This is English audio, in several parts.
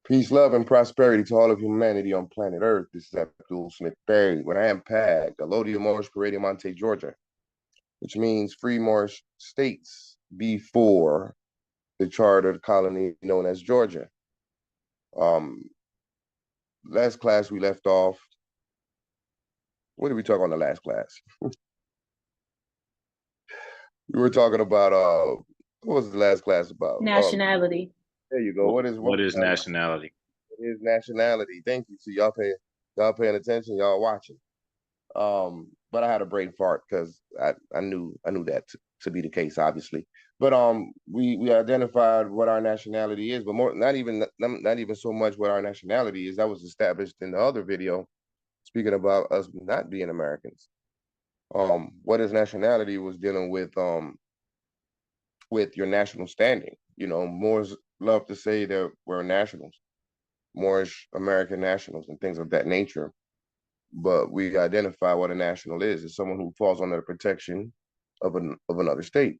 Peace, love, and prosperity to all of humanity on planet Earth. This is Abdul Smith Berry with AMPAG, Alodia Moors, Parade Monte, Georgia, which means free Moorish states before the chartered colony known as Georgia. Um, Last class we left off. What did we talk on the last class? We were talking about what was the last class about? Nationality. There you go. What is nationality? What is nationality? Thank you. So y'all paying attention, y'all watching. But I had a brain fart because I knew that to be the case, obviously. But we identified what our nationality is, but more not even so much what our nationality is. That was established in the other video, speaking about us not being Americans. What is nationality was dealing with your national standing. You know, Moors love to say that we're nationals, Moorish American nationals, and things of that nature. But we identify what a national is. It's someone who falls under the protection of another state.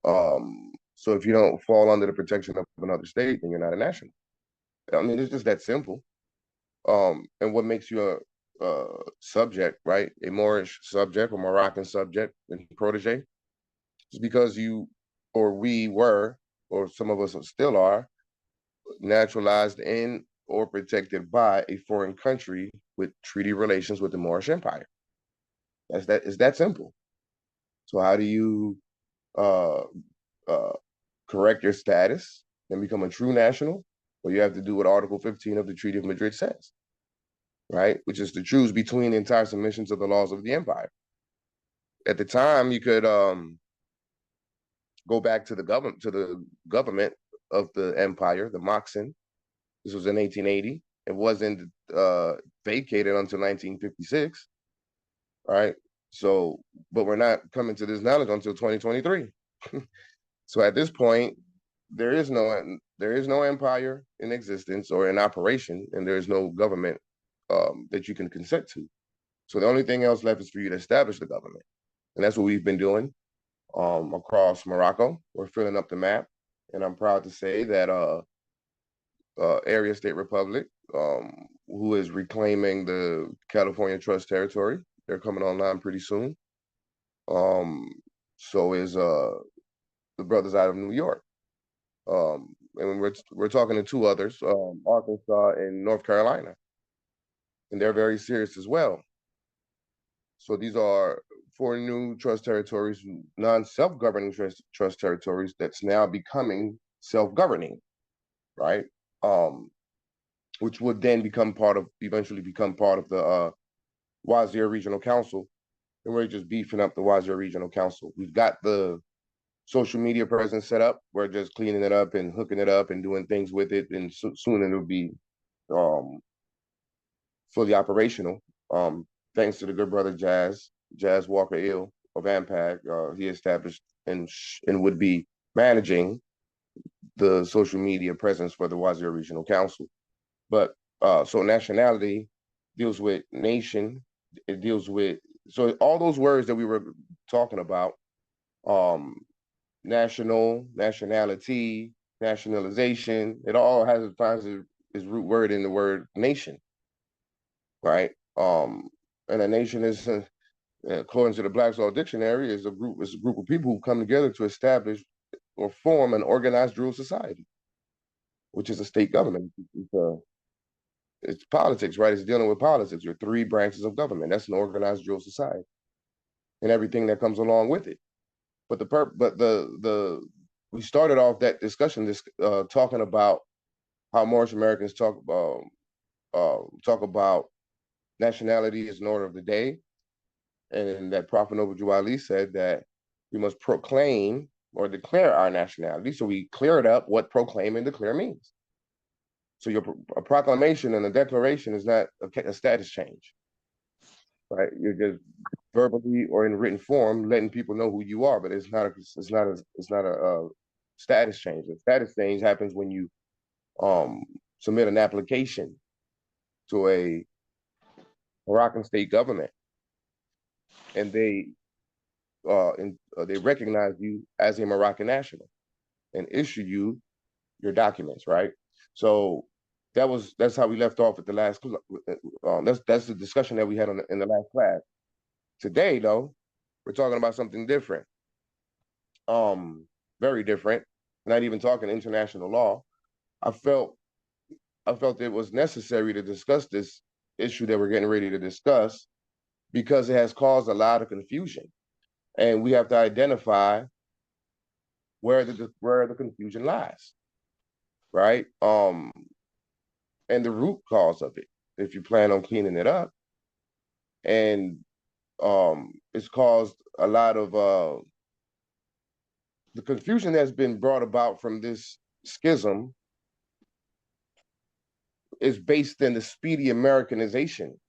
So if you don't fall under the protection of another state, then you're not a national. I mean, it's just that simple. And what makes you a subject, right? A Moorish subject or Moroccan subject and protege, is because you or we were, or some of us still are, naturalized in or protected by a foreign country with treaty relations with the Moorish Empire. It's that simple. So how do you uh, uh, correct your status and become a true national? Well, you have to do what Article 15 of the Treaty of Madrid says, right? Which is to choose between the entire submission to the laws of the empire. At the time, you could go back to the government of the empire, the Moxen. This was in 1880. It wasn't vacated until 1956, right? So, but we're not coming to this knowledge until 2023. So at this point, there is no empire in existence or in operation, and there is no government that you can consent to. So the only thing else left is for you to establish the government, and that's what we've been doing across Morocco. We're filling up the map, and I'm proud to say that Area State Republic, who is reclaiming the California Trust Territory, they're coming online pretty soon. So is the brothers out of New York. And we're talking to two others, Arkansas and North Carolina, and they're very serious as well. So these are four new trust territories, non-self-governing trust territories that's now becoming self-governing, right? Which would then eventually become part of the Wazir Regional Council, and we're just beefing up the Wazir Regional Council. We've got the social media presence set up. We're just cleaning it up and hooking it up and doing things with it, and soon it'll be fully operational. Thanks to the good brother Jazz Walker Ill of AMPAG. He established and would be managing the social media presence for the Wazir Regional Council. But so nationality deals with nation. It deals with, so all those words that we were talking about, national, nationality, nationalization, it all finds its root word in the word nation, right? And a nation is, according to the Black's Law Dictionary, is a group of people who come together to establish or form an organized dual society, which is a state government. It's politics, right? It's dealing with politics. Your three branches of government. That's an organized dual society, and everything that comes along with it. But we started off that discussion talking about how Moorish Americans talk about nationality is an order of the day, and that Prophet Noble Ali said that we must proclaim or declare our nationality. So we cleared up what proclaim and declare means. So a proclamation and a declaration is not a status change, right? You're just verbally or in written form letting people know who you are, but it's not a status change. A status change happens when you submit an application to a Moroccan state government, and they recognize you as a Moroccan national and issue you your documents, right? So that's how we left off at the last. That's the discussion that we had in the last class. Today, though, we're talking about something different. Very different. Not even talking international law. I felt it was necessary to discuss this issue that we're getting ready to discuss because it has caused a lot of confusion, and we have to identify where the confusion lies, right? And the root cause of it, if you plan on cleaning it up. And it's caused a lot of the confusion that's been brought about from this schism is based in the speedy Americanization,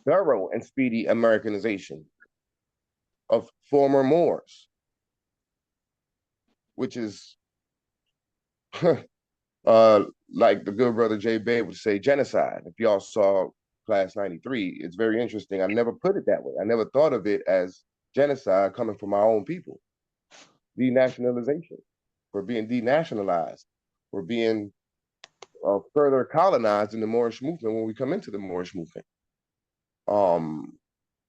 thorough and speedy Americanization of former Moors, which is like the good brother Jay Bey would say, genocide. If y'all saw class 93, it's very interesting. I never put it that way. I never thought of it as genocide coming from our own people. Denationalization. We're being denationalized. We're being further colonized in the Moorish movement when we come into the Moorish movement.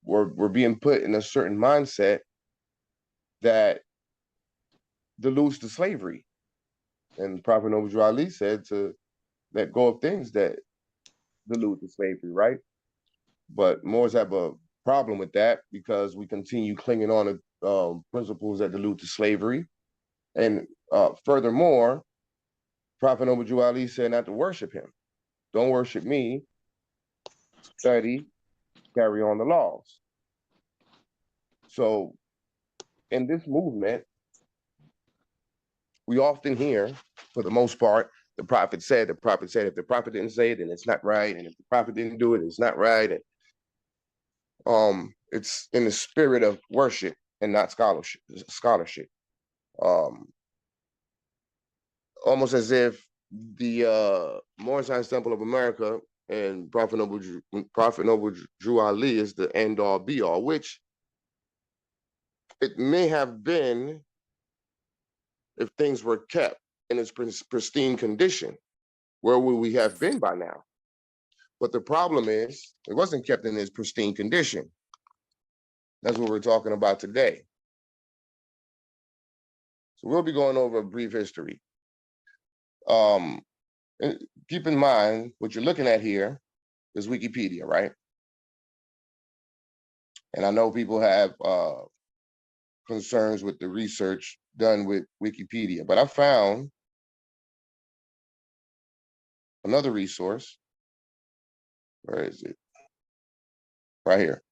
We're being put in a certain mindset that deludes to slavery. And Prophet Noble Ali said to let go of things that delude to slavery, right? But Moors have a problem with that because we continue clinging on to principles that delude to slavery. And furthermore, Prophet Noble Ali said not to worship him. Don't worship me, study, carry on the laws. So in this movement, we often hear, for the most part, the prophet said, if the prophet didn't say it, then it's not right. And if the prophet didn't do it, it's not right. And it's in the spirit of worship and not scholarship. Almost as if the Moorish Temple of America and Prophet Noble Drew Ali is the end all be all, which it may have been if things were kept in its pristine condition. Where would we have been by now? But the problem is it wasn't kept in its pristine condition. That's what we're talking about today. So we'll be going over a brief history. Keep in mind, what you're looking at here is Wikipedia, right? And I know people have concerns with the research done with Wikipedia, but I found another resource. Where is it? Right here.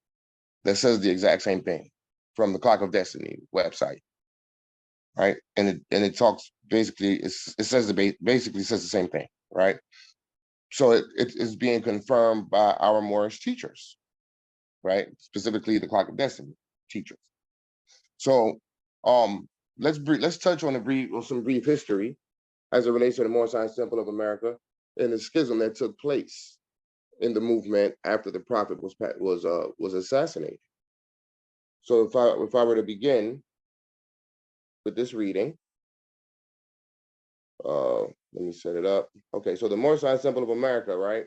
That says the exact same thing from the Clock of Destiny website, right? And it talks basically, basically says the same thing, right? So it is being confirmed by our Moorish teachers, right? Specifically the Clock of Destiny teachers. So let's touch on some brief history as it relates to the Moorish Temple of America and the schism that took place in the movement after the prophet was assassinated. So if I were to begin with this reading, let me set it up. Okay, so the Moorish Temple of America, right,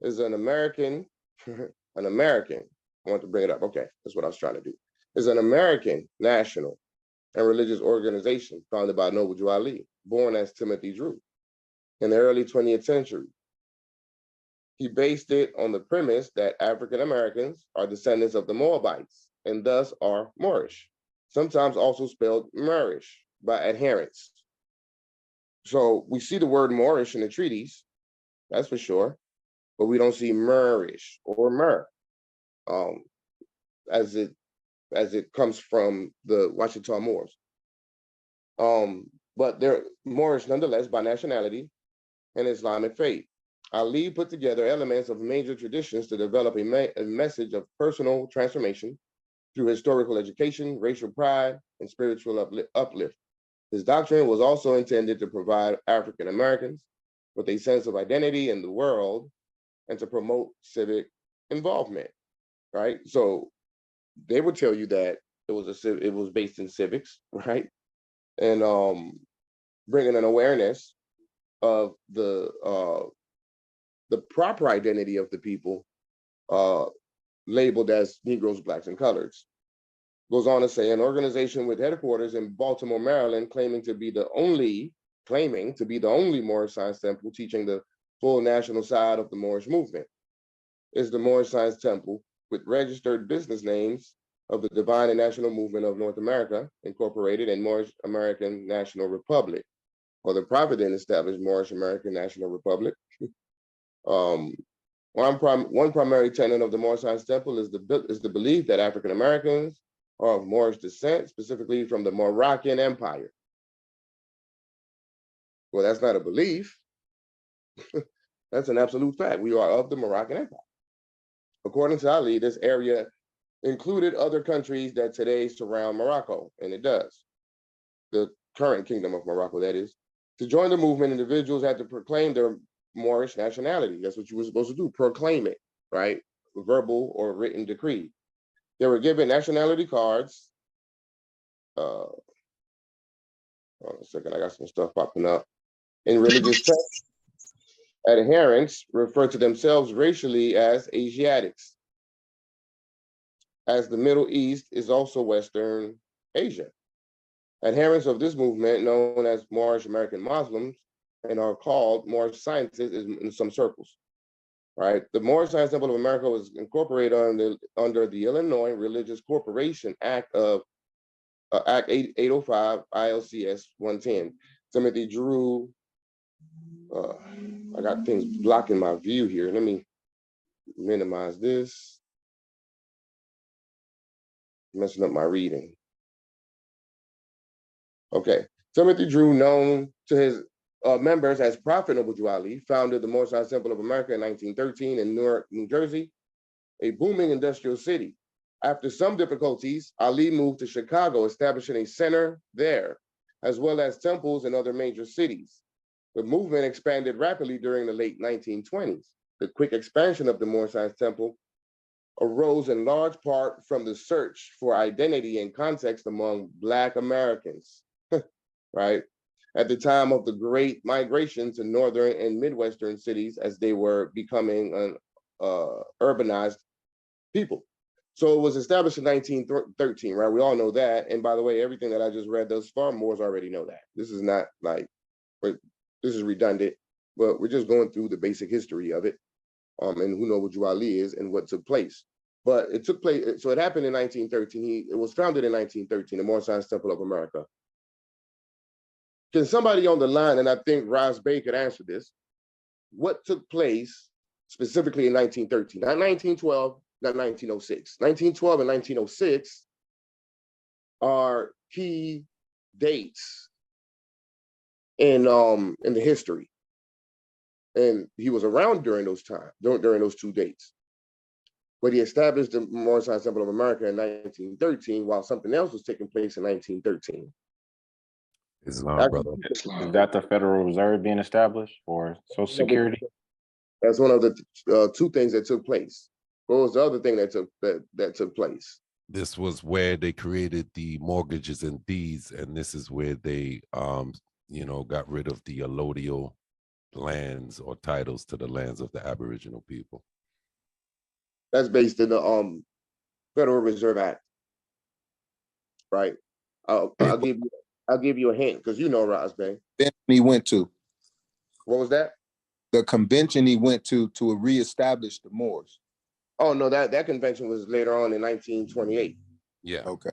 is an American, an American. I want to bring it up. Okay, that's what I was trying to do. Is an American national and religious organization founded by Noble Drew Ali, born as Timothy Drew in the early 20th century. He based it on the premise that African Americans are descendants of the Moabites and thus are Moorish, sometimes also spelled Moorish by adherents. So we see the word Moorish in the treaties, that's for sure, but we don't see Moorish or Mer as it comes from the Washita Moors. But they're Moorish nonetheless by nationality and Islamic faith. Ali put together elements of major traditions to develop a message of personal transformation through historical education, racial pride, and spiritual uplift. His doctrine was also intended to provide African Americans with a sense of identity in the world and to promote civic involvement, right? So they would tell you that it was based in civics, right? And bringing an awareness of the proper identity of the people, labeled as Negroes, Blacks, and Coloreds. Goes on to say, an organization with headquarters in Baltimore, Maryland, claiming to be the only Moorish Science Temple teaching the full national side of the Moorish movement, is the Moorish Science Temple, with registered business names of the Divine and National Movement of North America, Incorporated, and Moorish American National Republic, or the private and established Moorish American National Republic. One primary tenet of the Moorish Science Temple is the belief that African Americans are of Moorish descent, specifically from the Moroccan Empire. Well, that's not a belief. That's an absolute fact. We are of the Moroccan Empire. According to Ali, this area included other countries that today surround Morocco, and it does. The current Kingdom of Morocco, that is. To join the movement, individuals had to proclaim their Moorish nationality. That's what you were supposed to do, proclaim it, right? Verbal or written decree. They were given nationality cards. Hold on a second, I got some stuff popping up. In religious texts, adherents refer to themselves racially as Asiatics, as the Middle East is also Western Asia. Adherents of this movement, known as Moorish American Muslims, and are called Moorish scientists in some circles, right? The Moorish Science Temple of America was incorporated under the Illinois Religious Corporation Act of Act 805 ILCS 110. Timothy Drew, I got things blocking my view here. Let me minimize this. Messing up my reading. Okay, Timothy Drew, known to his members as Prophet Noble Drew Ali, founded the Moorish Science Temple of America in 1913 in Newark, New Jersey, a booming industrial city. After some difficulties, Ali moved to Chicago, establishing a center there, as well as temples in other major cities. The movement expanded rapidly during the late 1920s. The quick expansion of the Moorish Science Temple arose in large part from the search for identity and context among Black Americans, right? At the time of the Great Migration to northern and Midwestern cities, as they were becoming an urbanized people. So it was established in 1913, right? We all know that. And by the way, everything that I just read thus far, Moors already know that. This is not like, this is redundant, but we're just going through the basic history of it, and who Noble Drew Ali is and what took place. But it took place, so it happened in 1913. It was founded in 1913, the Moorish Science Temple of America. Can somebody on the line, and I think Ross Bey could answer this, what took place specifically in 1913? Not 1912, not 1906. 1912 and 1906 are key dates in the history. And he was around during those times, during those two dates. But he established the Moorish Science Temple of America in 1913, while something else was taking place in 1913. Islam, brother. Is that the Federal Reserve being established or Social Security? That's one of the two things that took place. What was the other thing that took place? This was where they created the mortgages and deeds, and this is where they, got rid of the allodial lands or titles to the lands of the Aboriginal people. That's based in the Federal Reserve Act, right? I'll give you a hint because you know Ross Bey. He went to. What was that? The convention he went to reestablish the Moors. Oh no, that convention was later on in 1928. Yeah. Okay.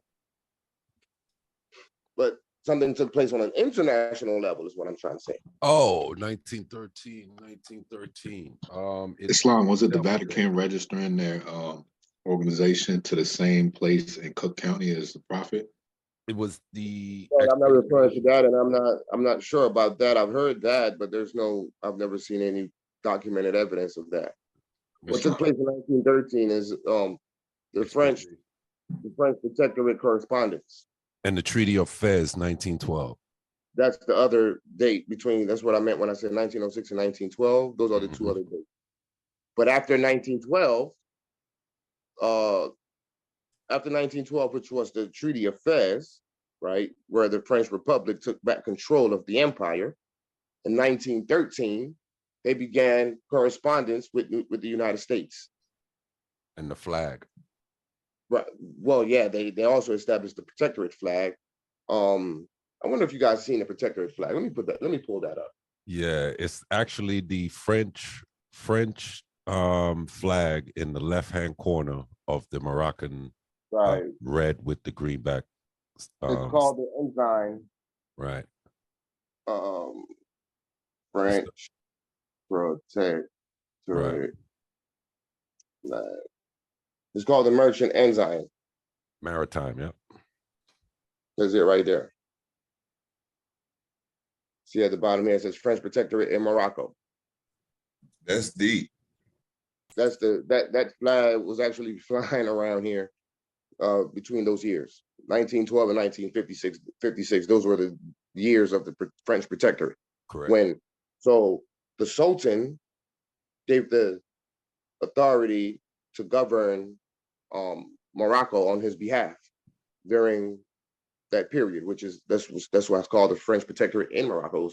But something took place on an international level is what I'm trying to say. Oh, 1913. Islam, was it the Vatican registering their organization to the same place in Cook County as the Prophet? It was the. Well, I'm not referring to that, and I'm not sure about that. I've heard that, but I've never seen any documented evidence of that. What took place in 1913 is the French Protectorate correspondence. And the Treaty of Fez, 1912. That's the other date between, that's what I meant when I said 1906 and 1912. Those are the two other dates. But after 1912, which was the Treaty of Fez, right, where the French Republic took back control of the empire, in 1913, they began correspondence with the United States. And the flag. Right. Well, yeah, they also established the protectorate flag. I wonder if you guys seen the protectorate flag. Let me pull that up. Yeah, it's actually the French flag in the left-hand corner of the Moroccan Right. red with the green back. It's called the ensign. Right. French protectorate. Right. Flag. It's called the merchant ensign. Maritime, yeah. That's it right there. See at the bottom here, it says French protectorate in Morocco. That's deep. That's that flag was actually flying around here between those years, 1912 and 1956. Those were the years of the French protectorate. Correct. So the Sultan gave the authority to govern Morocco on his behalf during that period, that's why it's called the French protectorate in Morocco.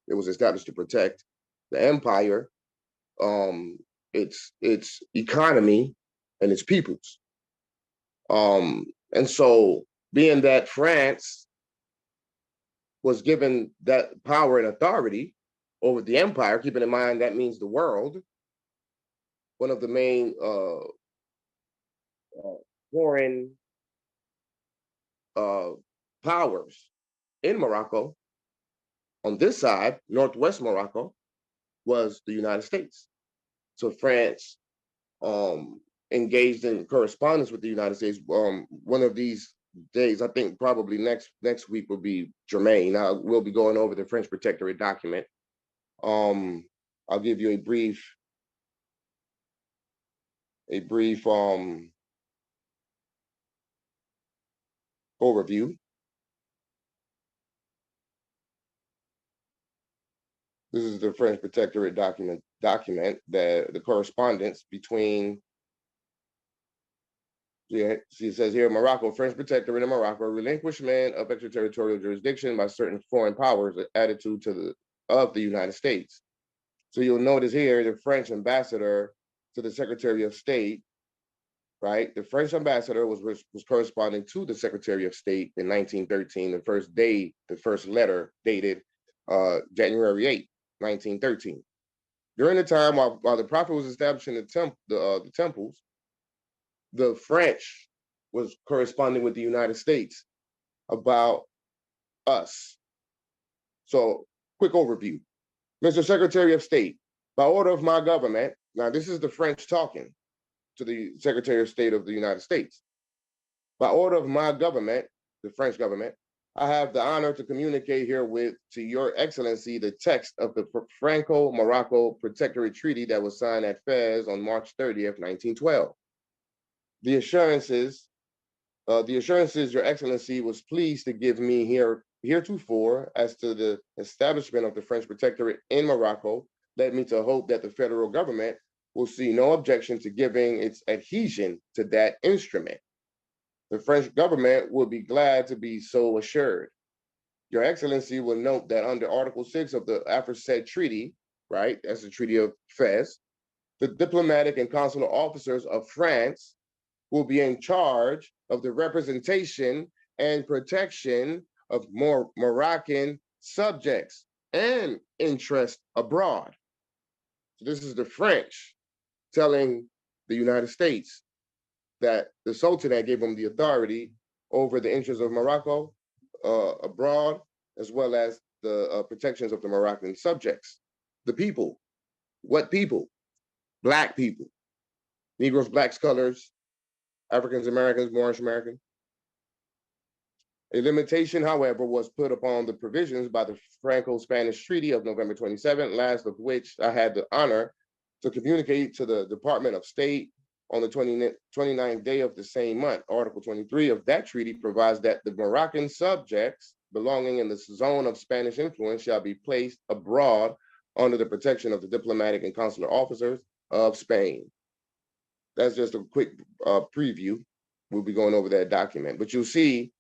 It was established to protect the empire, its economy, and its peoples. And so, being that France was given that power and authority over the empire, keeping in mind that means the world, one of the main foreign powers in Morocco, on this side, Northwest Morocco, was the United States. So France engaged in correspondence with the United States. One of these days, I think probably next week will be germane. We'll be going over the French protectorate document. I'll give you a brief overview. This is the French protectorate document that the correspondence between, it says here, Morocco, French protectorate in Morocco, relinquishment of extraterritorial jurisdiction by certain foreign powers, attitude of the United States. So you'll notice here the French ambassador to the Secretary of State, right? The French ambassador was corresponding to the Secretary of State in 1913. The first letter dated January 8, 1913. During the time while the prophet was establishing the temples, the French was corresponding with the United States about us. So, quick overview. Mr. Secretary of State, by order of my government, now this is the French talking to the Secretary of State of the United States. By order of my government, the French government, I have the honor to communicate herewith to Your Excellency the text of the Franco-Morocco Protectorate Treaty that was signed at Fez on March 30th, 1912. The assurances Your Excellency was pleased to give me heretofore as to the establishment of the French Protectorate in Morocco led me to hope that the federal government will see no objection to giving its adhesion to that instrument. The French government will be glad to be so assured. Your Excellency will note that under Article 6 of the aforesaid treaty, right, that's the Treaty of Fez, the diplomatic and consular officers of France will be in charge of the representation and protection of Moroccan subjects and interests abroad. So this is the French telling the United States that the Sultanate gave them the authority over the interests of Morocco abroad, as well as the protections of the Moroccan subjects. The people, what people? Black people, Negroes, blacks, colors, Africans, Americans, Moorish Americans. A limitation, however, was put upon the provisions by the Franco-Spanish Treaty of November 27, last of which I had the honor to communicate to the Department of State on the 29th day of the same month. Article 23 of that treaty provides that the Moroccan subjects belonging in the zone of Spanish influence shall be placed abroad under the protection of the diplomatic and consular officers of Spain. That's just a quick preview. We'll be going over that document, but you'll see,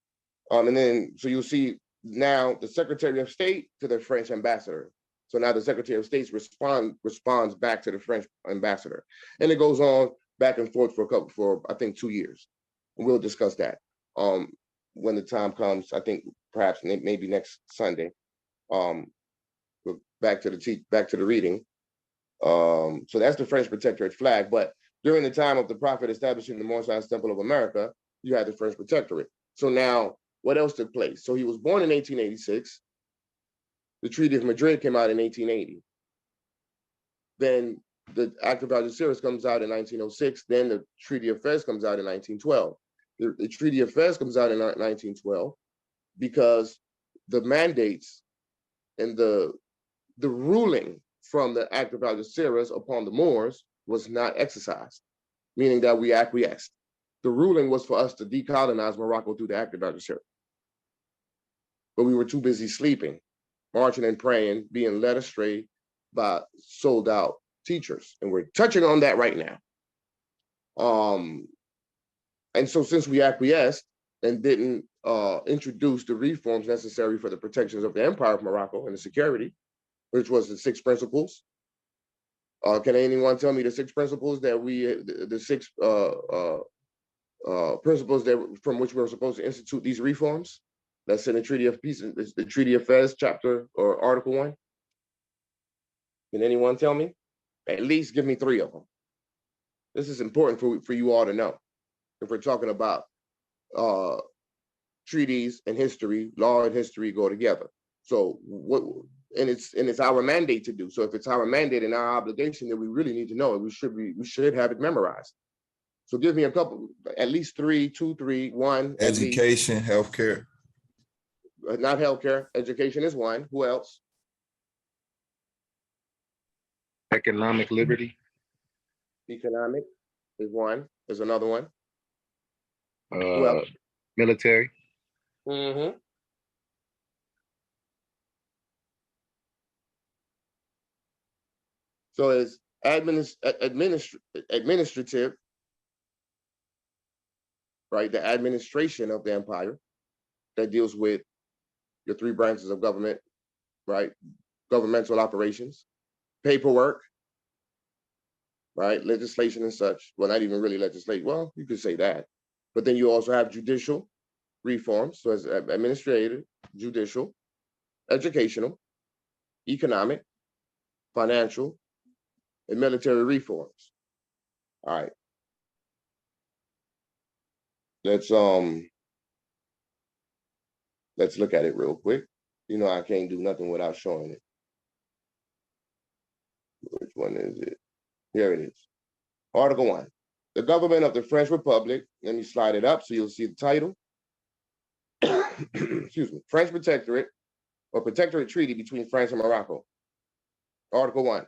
so you'll see now the Secretary of State to the French ambassador. So now the Secretary of State responds back to the French ambassador. And it goes on back and forth for I think 2 years. And we'll discuss that when the time comes, I think perhaps maybe next Sunday. Back to the reading. So that's the French Protectorate flag. But during the time of the Prophet establishing the Moorish Temple of America, you had the French Protectorate. So now, what else took place? So he was born in 1886. The Treaty of Madrid came out in 1880. Then the Act of Algeciras comes out in 1906. Then the Treaty of Fez comes out in 1912. The Treaty of Fez comes out in 1912 because the mandates and the ruling from the Act of Algeciras upon the Moors was not exercised, meaning that we acquiesced. The ruling was for us to decolonize Morocco through the Act of Algeciras. But we were too busy sleeping, marching and praying, being led astray by sold out teachers. And we're touching on that right now. And so since we acquiesced and didn't introduce the reforms necessary for the protections of the Empire of Morocco and the security, which was the 6 principles. Can anyone tell me the 6 principles that the 6 principles from which we were supposed to institute these reforms? That's in the Treaty of Peace, the Treaty of Fez, chapter or Article 1. Can anyone tell me? At least give me 3 of them. This is important for you all to know. If we're talking about treaties and history, law and history go together. So and it's our mandate to do. So if it's our mandate and our obligation, then we really need to know it. We should have it memorized. So give me a couple, at least 3, 2, 3, 1. Education, healthcare. Not healthcare. Education is 1. Who else? Economic liberty. Economic is 1. There's another one. Who else? Military. Mm-hmm. So it's administrative, right? The administration of the empire that deals with your 3 branches of government, right? Governmental operations, paperwork, right? Legislation and such. Well, not even really legislation. Well, you could say that. But then you also have judicial reforms. So it's administrative, judicial, educational, economic, financial, and military reforms. All right. Let's look at it real quick. You know, I can't do nothing without showing it. Which one is it? Here it is. Article 1. The government of the French Republic. Let me slide it up so you'll see the title. Excuse me. French Protectorate or Protectorate Treaty between France and Morocco. Article 1.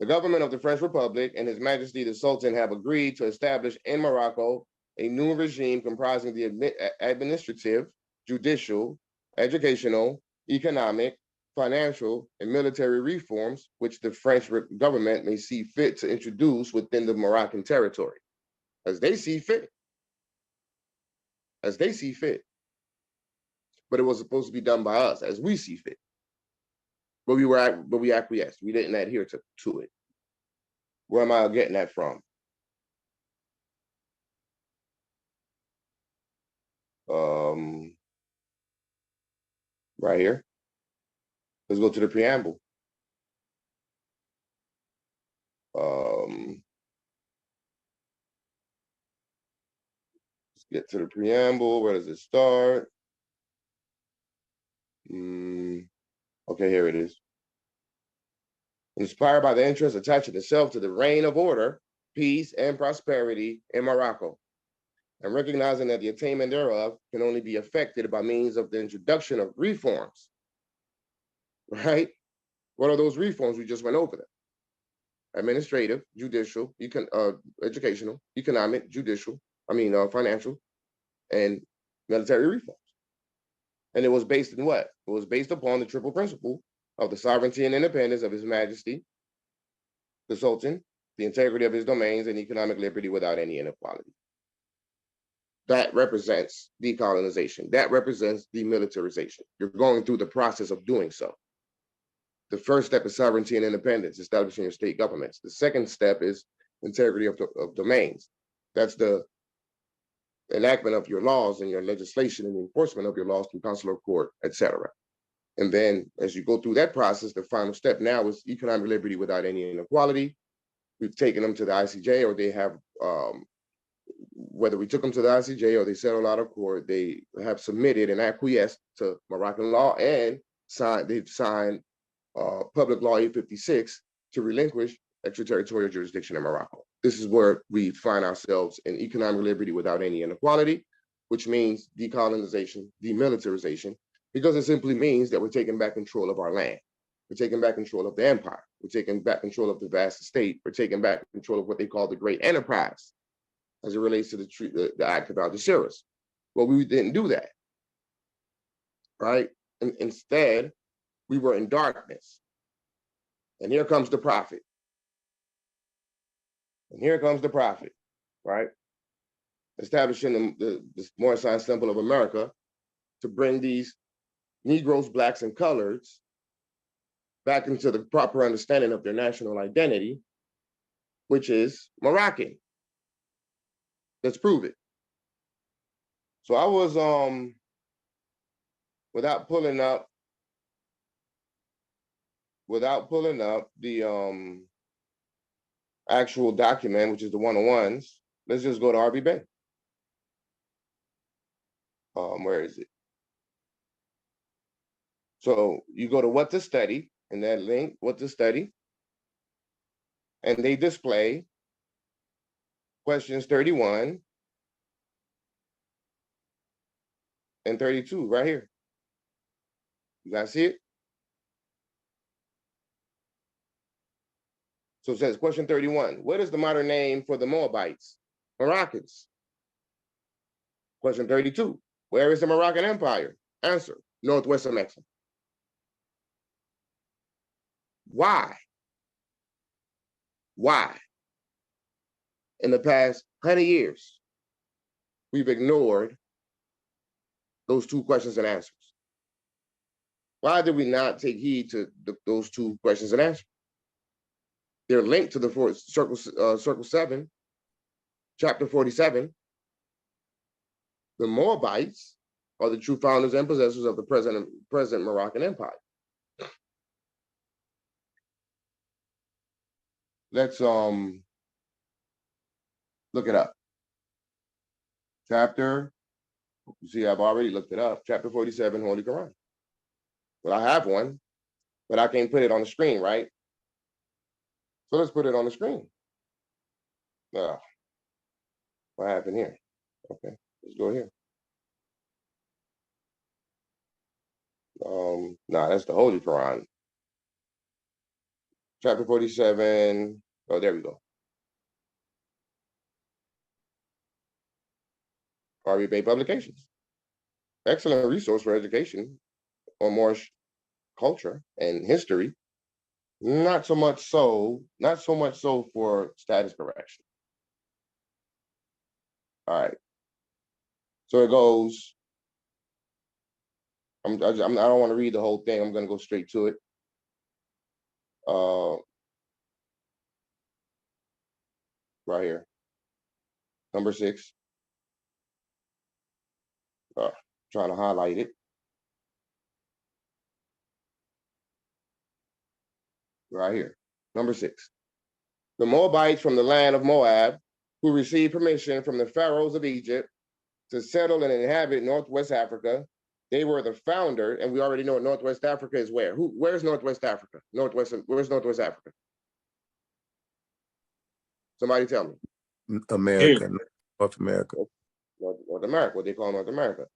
The government of the French Republic and His Majesty the Sultan have agreed to establish in Morocco a new regime comprising the administrative, judicial, educational, economic, financial, and military reforms which the French government may see fit to introduce within the Moroccan territory, as they see fit. As they see fit. But it was supposed to be done by us as we see fit. But we acquiesced. We didn't adhere to it. Where am I getting that from? Right here. Let's go to the preamble. Let's get to the preamble. Where does it start? Okay, here it is. Inspired by the interest attaching itself to the reign of order, peace, and prosperity in Morocco, and recognizing that the attainment thereof can only be effected by means of the introduction of reforms. Right? What are those reforms? We just went over them. Administrative, judicial, educational, economic, financial, and military reforms. And it was based in what? It was based upon the triple principle of the sovereignty and independence of His Majesty, the Sultan, the integrity of his domains, and economic liberty without any inequality. That represents decolonization. That represents demilitarization. You're going through the process of doing so. The first step is sovereignty and independence, establishing your state governments. The second step is integrity of domains. That's the enactment of your laws and your legislation and the enforcement of your laws through consular court, etc. And then as you go through that process, the final step now is economic liberty without any inequality. We've taken them to the ICJ, or they have, whether we took them to the ICJ or they settled out of court, they have submitted and acquiesced to Moroccan law, and they've signed Public Law 856 to relinquish extraterritorial jurisdiction in Morocco. This is where we find ourselves in economic liberty without any inequality, which means decolonization, demilitarization, because it simply means that we're taking back control of our land. We're taking back control of the empire. We're taking back control of the vast estate. We're taking back control of what they call the great enterprise as it relates to the Act of Algeciras. Well, we didn't do that, right? And instead, we were in darkness. And here comes the prophet. And here comes the prophet, right? Establishing the Moorish Temple of America to bring these Negroes, Blacks, and Coloreds back into the proper understanding of their national identity, which is Moroccan. Let's prove it. So I was, without pulling up the actual document, which is the 101s, let's just go to RB Bey. Where is it? So you go to what to study, in that link, what to study, and they display questions 31 and 32 right here. You guys see it? So it says question 31, what is the modern name for the Moabites? Moroccans. Question 32, where is the Moroccan Empire? Answer, northwest of Mexico. Why? Why? In the past 100 years, we've ignored those two questions and answers. Why did we not take heed to those two questions and answers? They're linked to the Circle 7, chapter 47. The Moabites are the true founders and possessors of the present Moroccan Empire. Let's look it up. Chapter, you see, I've already looked it up. Chapter 47, Holy Quran. Well, I have one, but I can't put it on the screen, right? So let's put it on the screen. What happened here? Okay, let's go here. Nah, that's the Holy Quran. Chapter 47. Oh, there we go. RB Bey Publications. Excellent resource for education on Moorish culture and history. Not so much so for status correction. All right. So it goes. I don't want to read the whole thing. I'm going to go straight to it. Right here. Number 6. Trying to highlight it. Right here. Number 6. The Moabites from the land of Moab, who received permission from the pharaohs of Egypt to settle and inhabit Northwest Africa. They were the founder, and we already know Northwest Africa is where? Where's Northwest Africa? Where's Northwest Africa? Somebody tell me. America, North America. North America, what they call North America.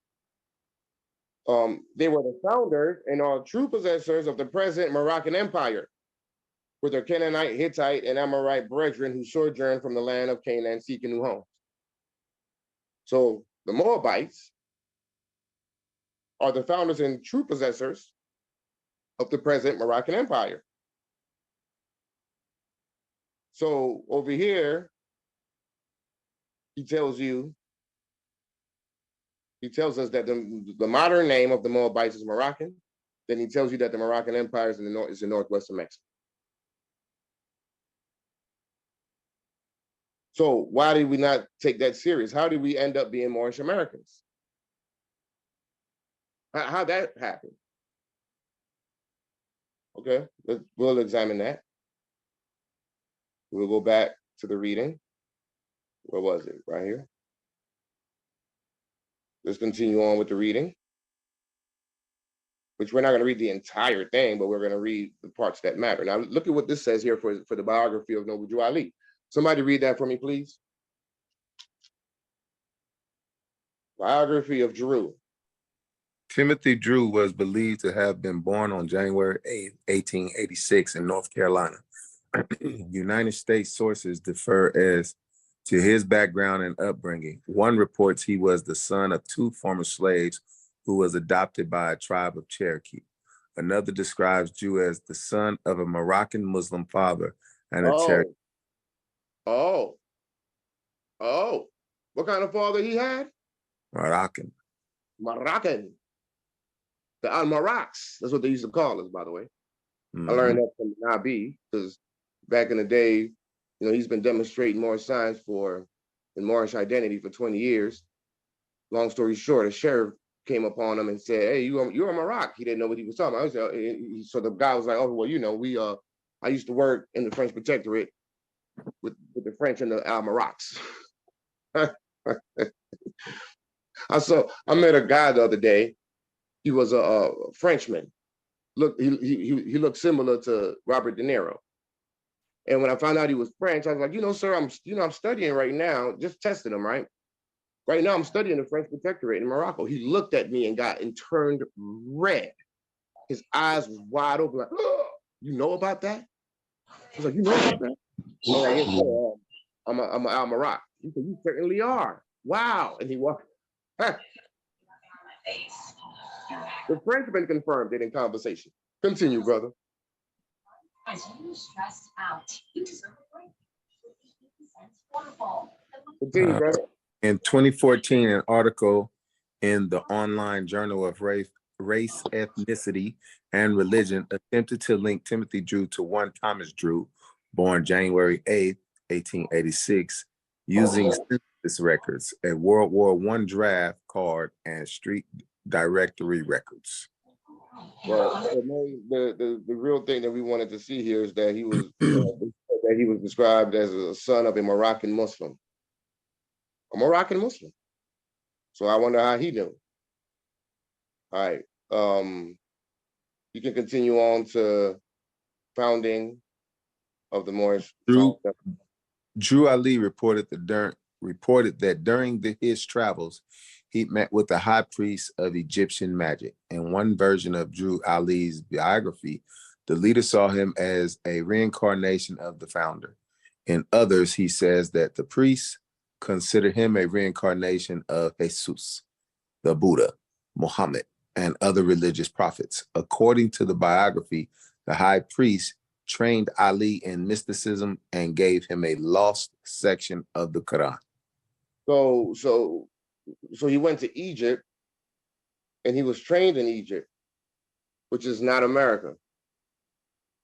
They were the founders and are true possessors of the present Moroccan Empire, with their Canaanite, Hittite, and Amorite brethren who sojourned from the land of Canaan seeking new homes. So the Moabites are the founders and true possessors of the present Moroccan Empire. So over here, he tells us that the modern name of the Moabites is Moroccan. Then he tells you that the Moroccan Empire is in the north, is in northwestern Mexico. So why did we not take that serious? How did we end up being Moorish Americans? How that happened? Okay, we'll examine that. We'll go back to the reading. Where was it? Right here. Let's continue on with the reading, which we're not going to read the entire thing, but we're going to read the parts that matter. Now, look at what this says here for the biography of Noble Drew Ali. Somebody read that for me, please. Biography of Drew. Timothy Drew was believed to have been born on January 8, 1886 in North Carolina. United States sources differ as to his background and upbringing. One reports he was the son of 2 former slaves who was adopted by a tribe of Cherokee. Another describes Drew as the son of a Moroccan Muslim father and a Cherokee. Oh. What kind of father he had? Moroccan. The Al-Maraks. That's what they used to call us, by the way. Mm-hmm. I learned that from Nabi, because back in the day, he's been demonstrating Moorish signs in Moorish identity for 20 years. Long story short, a sheriff came upon him and said, "Hey, you're a Maroc." He didn't know what he was talking about. So the guy was like, "Oh, well, I used to work in the French protectorate with the French and the Al-Maraks." I met a guy the other day. He was a Frenchman. Look, he looked similar to Robert De Niro. And when I found out he was French, I was like, sir, I'm studying right now, just testing him, right? Right now, I'm studying the French protectorate in Morocco. He looked at me and turned red. His eyes was wide open, like, "Oh, you know about that?" I was like, "You know about that?" I was like, "Yes, sir. I'm a Al-Marak." He said, "You certainly are. Wow." And he walked. The Frenchman confirmed it in conversation. Continue, brother. Continue, brother. In 2014, an article in the online Journal of Race, Ethnicity, and Religion attempted to link Timothy Drew to one Thomas Drew, born January 8, 1886, using census records, a World War I draft card, and street directory records. Well, the real thing that we wanted to see here is that he was described as a son of a Moroccan Muslim. A Moroccan Muslim. So I wonder how he knew. All right. You can continue on to founding of the Moorish. Drew Ali reported that during his travels, he met with the high priest of Egyptian magic. In one version of Drew Ali's biography, the leader saw him as a reincarnation of the founder. In others, he says that the priests consider him a reincarnation of Jesus, the Buddha, Muhammad, and other religious prophets. According to the biography, the high priest trained Ali in mysticism and gave him a lost section of the Quran. So he went to Egypt and he was trained in Egypt, which is not America.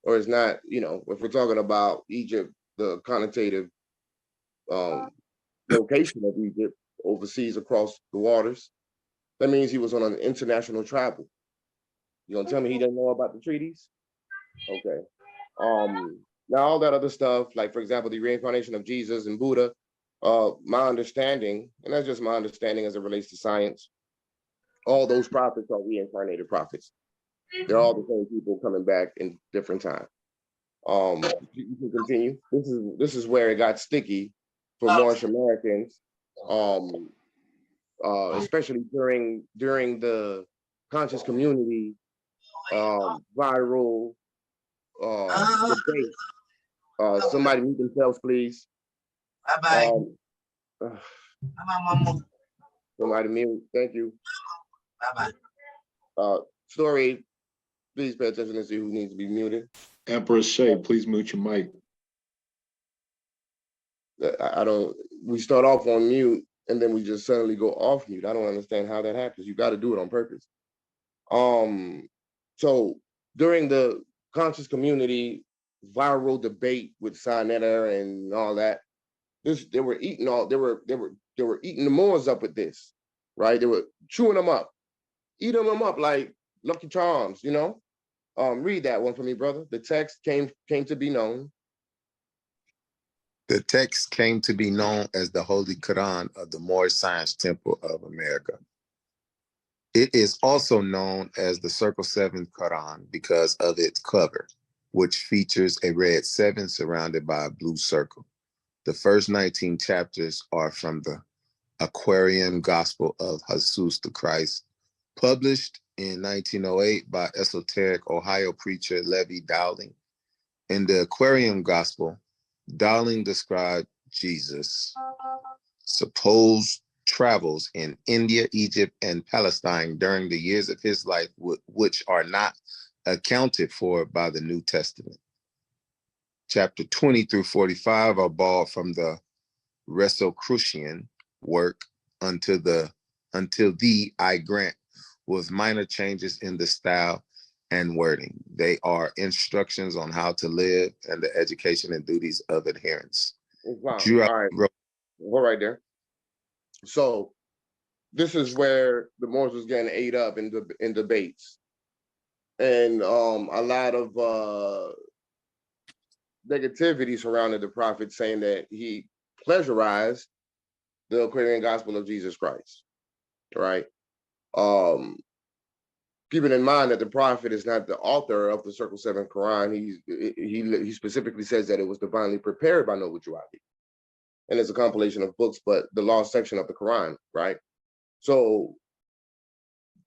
Or is not, if we're talking about Egypt, the connotative location of Egypt overseas across the waters, that means he was on an international travel. You gonna tell me he didn't know about the treaties? Okay. Now all that other stuff, like for example, the reincarnation of Jesus and Buddha, my understanding, and that's just my understanding as it relates to science, all those prophets are reincarnated prophets. They're all the same people coming back in different time. You can continue. This is where it got sticky for Moorish Americans, especially during the conscious community viral debate. Somebody mute themselves, please. Somebody mute. Thank you. Story, please pay attention and see who needs to be muted. Emperor Shay, please mute your mic. We start off on mute and then we just suddenly go off mute. I don't understand how that happens. You got to do it on purpose. So during the conscious community viral debate with Sinetta and all that, they were eating the Moors up with this, right? They were chewing them up, eating them up like Lucky Charms, you know? Read that one for me, brother. The text came to be known. The text came to be known as the Holy Quran of the Moorish Science Temple of America. It is also known as the Circle 7 Quran because of its cover, which features a red 7 surrounded by a blue circle. The first 19 chapters are from the Aquarium Gospel of Jesus the Christ, published in 1908 by esoteric Ohio preacher Levi Dowling. In the Aquarium Gospel, Dowling described Jesus' supposed travels in India, Egypt, and Palestine during the years of his life, which are not accounted for by the New Testament. Chapter 20 through 45 are borrowed from the Rosicrucian work until the I grant, with minor changes in the style and wording. They are instructions on how to live and the education and duties of adherence. Wow. Drew, All right there. So this is where the Moors was getting ate up in debates, and a lot of negativity surrounded the prophet, saying that he plagiarized the Aquarian Gospel of Jesus Christ. Right. Keeping in mind that the prophet is not the author of the Circle 7 Quran, he specifically says that it was divinely prepared by Noble Drew Ali. And it's a compilation of books, but the lost section of the Quran, right? So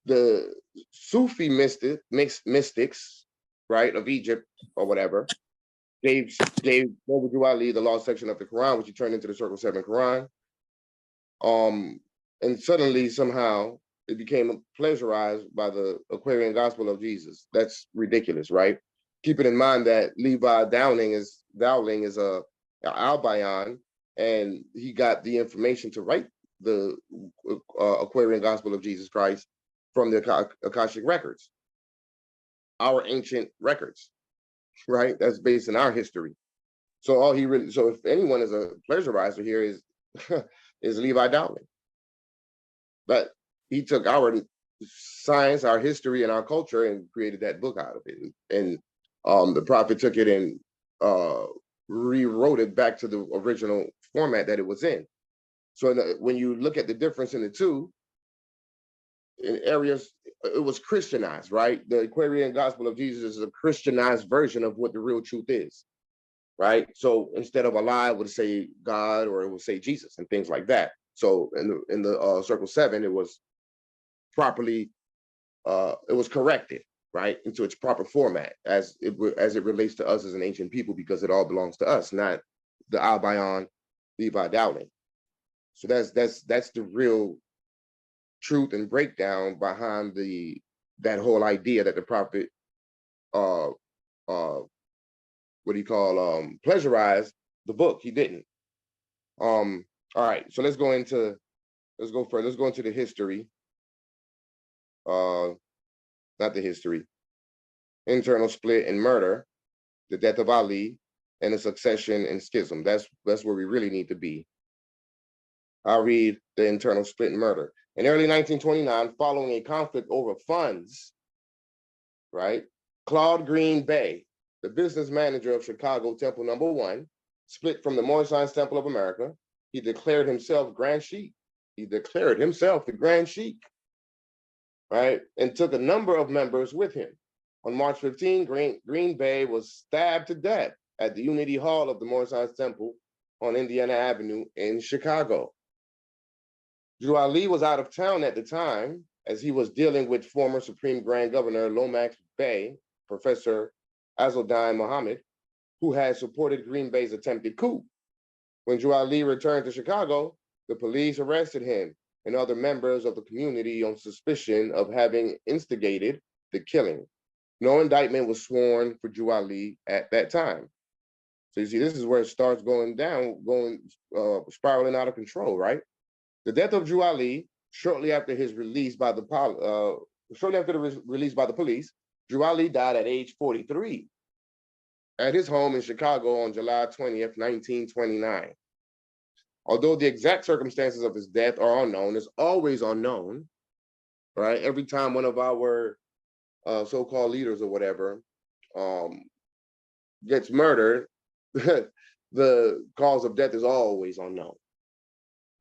the Sufi mystics, right, of Egypt or whatever, gave Noble Drew Ali the lost section of the Quran, which he turned into the Circle 7 Quran. And suddenly, somehow, it became plagiarized by the Aquarian Gospel of Jesus. That's ridiculous, right? Keeping in mind that Levi Dowling is a Albayan, and he got the information to write the Aquarian Gospel of Jesus Christ from the Akashic records, our ancient records, right? That's based in our history. So if anyone is a plagiarizer here is is Levi Dowling. But he took our science, our history, and our culture and created that book out of it. And the prophet took it and rewrote it back to the original format that it was in. So when you look at the difference in the two, in areas, it was Christianized, right? The Aquarian Gospel of Jesus is a Christianized version of what the real truth is, right? So instead of Allah, it would say God, or it would say Jesus and things like that. So in the Circle 7, it was properly, it was corrected, right, into its proper format as it relates to us as an ancient people, because it all belongs to us, not the Albayan Levi Dowling. So that's the real truth and breakdown behind that whole idea that the prophet plagiarized the book. He didn't. All right, so let's go into the history. Not the history. Internal split and murder, the death of Ali, and the succession and schism. That's where we really need to be. I'll read the internal split and murder. In early 1929, following a conflict over funds, right, Kirkman Bey, the business manager of Chicago Temple No. 1, split from the Moorish Science Temple of America. He declared himself Grand Sheik. He declared himself the Grand Sheik, right, and took a number of members with him. On March 15, Green Bey was stabbed to death at the Unity Hall of the Moorish Science Temple on Indiana Avenue in Chicago. Drew Ali was out of town at the time, as he was dealing with former Supreme Grand Governor Lomax Bey, Professor Azzeldine Mohammed, who had supported Green Bey's attempted coup. When Drew Ali returned to Chicago, the police arrested him and other members of the community on suspicion of having instigated the killing. No indictment was sworn for Drew Ali at that time. So you see, this is where it starts going down, spiraling out of control, right? The death of Drew Ali, shortly after the release by the police, Drew Ali died at age 43 at his home in Chicago on July 20th, 1929. Although the exact circumstances of his death are unknown, it's always unknown, right? Every time one of our so-called leaders or whatever gets murdered, the cause of death is always unknown.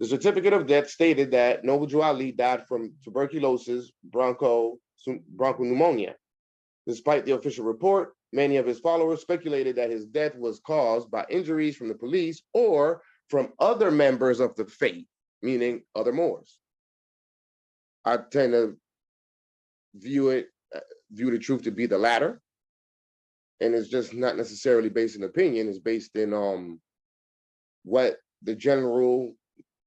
The certificate of death stated that Noble Drew Ali died from tuberculosis, bronchopneumonia. Despite the official report, many of his followers speculated that his death was caused by injuries from the police or from other members of the faith, meaning other Moors. I tend to view the truth to be the latter. And it's just not necessarily based in opinion, it's based in what the general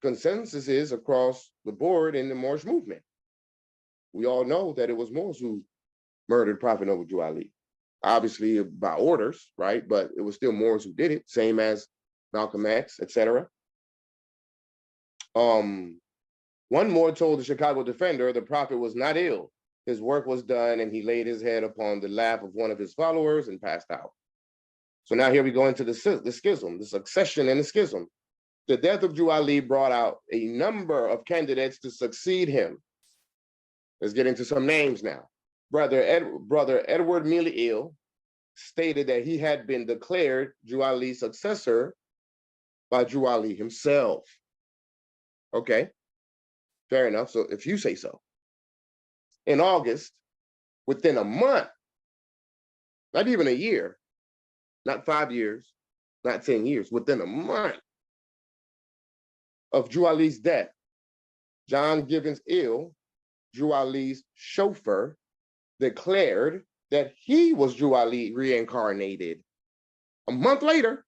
consensus is across the board in the Moorish movement. We all know that it was Moors who murdered Prophet Noble Drew Ali. Obviously by orders, right? But it was still Moors who did it, same as Malcolm X, etc. One Moor told the Chicago Defender the Prophet was not ill. His work was done and he laid his head upon the lap of one of his followers and passed out. So now here we go into the schism, the succession and the schism. The death of Drew Ali brought out a number of candidates to succeed him. Let's get into some names now. Brother Edward Mealy Ill stated that he had been declared Drew Ali's successor by Drew Ali himself. Okay, fair enough. So if you say so. In August, within a month, not even a year, not 5 years, not 10 years, within a month of Drew Ali's death, John Givens Ill, Drew Ali's chauffeur, declared that he was Drew Ali reincarnated. A month later,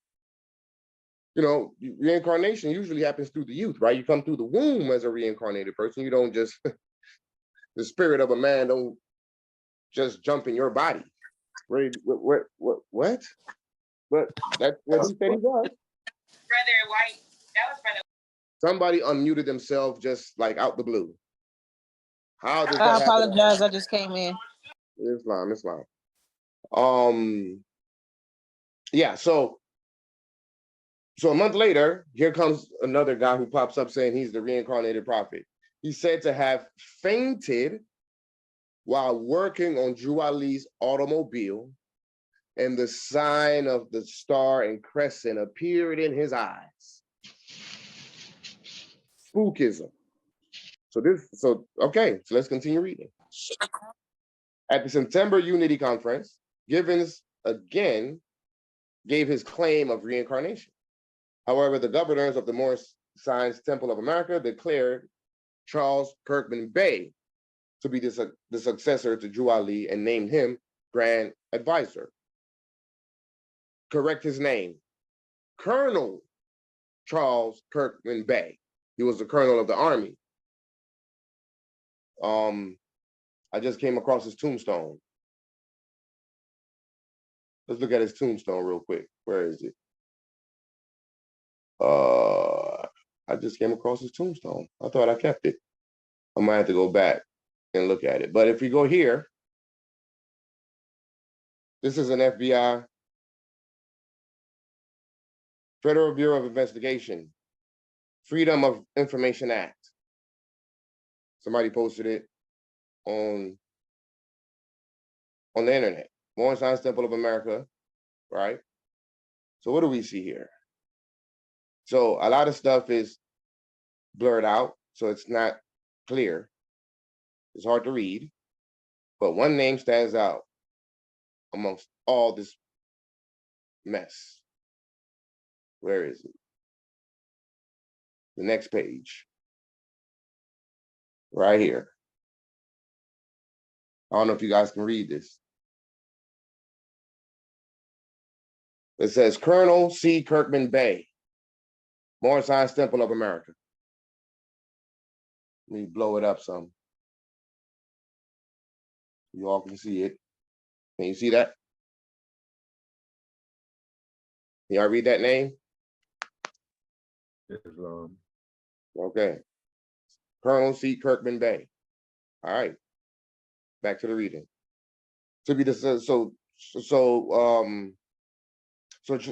you know, reincarnation usually happens through the youth, right? You come through the womb as a reincarnated person. You don't just, the spirit of a man don't just jump in your body. What? But that's what he said he was. Brother White, that was Brother. Somebody unmuted themselves just like out the blue. How does that I happen? apologize. I just came in. Islam. Yeah, so a month later, here comes another guy who pops up saying he's the reincarnated prophet. He's said to have fainted while working on Drew Ali's automobile, and the sign of the star and crescent appeared in his eyes. Spookism. So let's continue reading. At the September Unity Conference, Givens again gave his claim of reincarnation. However, the governors of the Moorish Science Temple of America declared Charles Kirkman Bey to be the successor to Drew Ali and named him Grand Advisor. Correct his name, Colonel Charles Kirkman Bey. He was the colonel of the army. I just came across his tombstone. Let's look at his tombstone real quick. Where is it? I just came across his tombstone. I thought I kept it. I might have to go back and look at it. But if we go here, this is an FBI, Federal Bureau of Investigation, Freedom of Information Act. Somebody posted it on the internet. Moorish Science Temple of America, right? So what do we see here? So a lot of stuff is blurred out, so it's not clear. It's hard to read, but one name stands out amongst all this mess. Where is it? The next page. Right here. I don't know if you guys can read this. It says Colonel C. Kirkman Bey, Moorish Science Temple of America. Let me blow it up some. You all can see it. Can you see that? Can y'all read that name? Islam. Okay. Colonel C. Kirkman Bey. All right. Back to the reading. to be the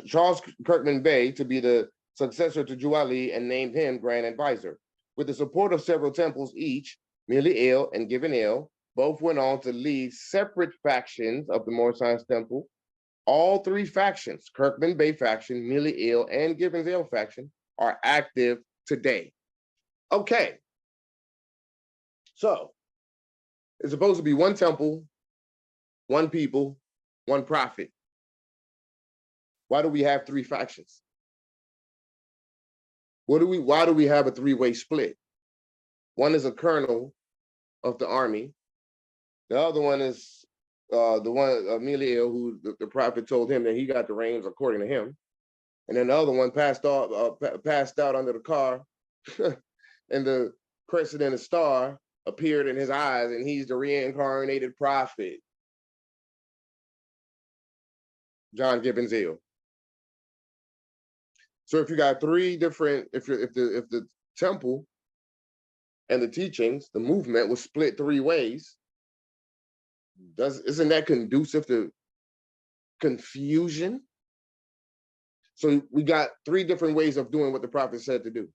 Charles Kirkman Bey to be the successor to Drew Ali and named him Grand Advisor. With the support of several temples each, Merely Ale and Given Ale, both went on to lead separate factions of the Moor Science Temple. All three factions, Kirkman Bey faction, Merely Ale, and Given Ale faction, are active today. Okay. So, it's supposed to be one temple, one people, one prophet. Why do we have three factions? Why do we have a three-way split? One is a colonel of the army. The other one is the one, Emilio, who the prophet told him that he got the reins according to him. And then the other one passed out under the car, and the crescent and the star appeared in his eyes, and he's the reincarnated prophet, John Gibbons Hill. So if you got three different, if the temple and the teachings, the movement was split three ways, isn't that conducive to confusion? So we got three different ways of doing what the prophet said to do.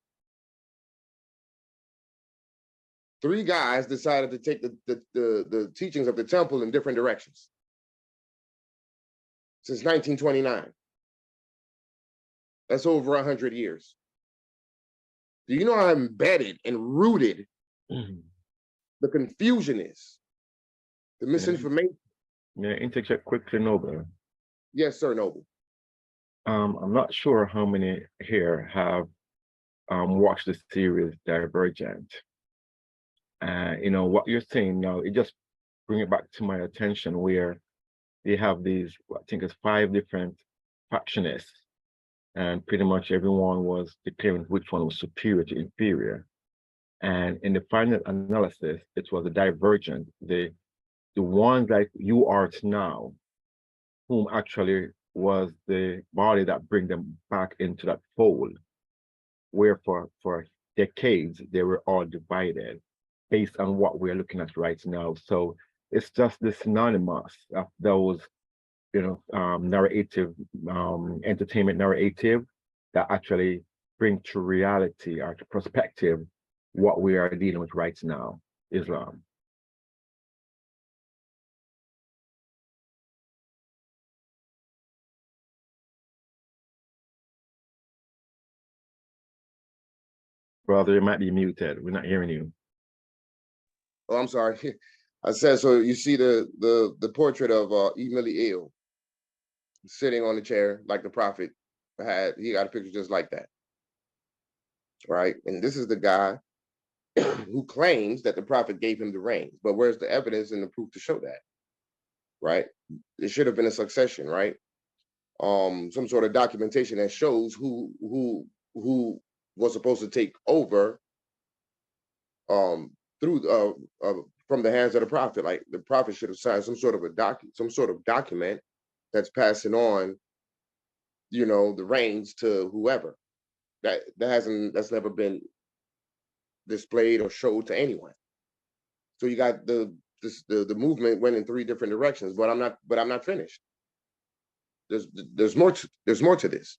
Three guys decided to take the teachings of the temple in different directions since 1929. That's over 100 years. Do you know how embedded and rooted the confusion is? The misinformation. Yeah, interject quickly, Noble. Yes, sir, Noble. I'm not sure how many here have watched the series Divergent. You know, what you're saying now, it just bring it back to my attention where they have these, I think it's 5 different factionists, and pretty much everyone was declaring which one was superior to inferior. And in the final analysis, it was a divergent, the ones like you are now, whom actually was the body that bring them back into that fold, where for decades they were all divided based on what we're looking at right now. So it's just the synonymous of those, you know, narrative, entertainment narrative that actually bring to reality or to perspective what we are dealing with right now, Islam. Brother, you might be muted. We're not hearing you. Oh, I'm sorry. I said, so you see the portrait of Emily Ill sitting on the chair like the prophet had. He got a picture just like that, right? And this is the guy who claims that the prophet gave him the reins. But where's the evidence and the proof to show that, right? It should have been a succession, right? Some sort of documentation that shows who was supposed to take over through from the hands of the prophet. Like the prophet should have signed some sort of document that's passing on, you know, the reins to whoever. That's never been displayed or showed to anyone. So you got the movement went in 3 different directions, but I'm not finished. There's more to this.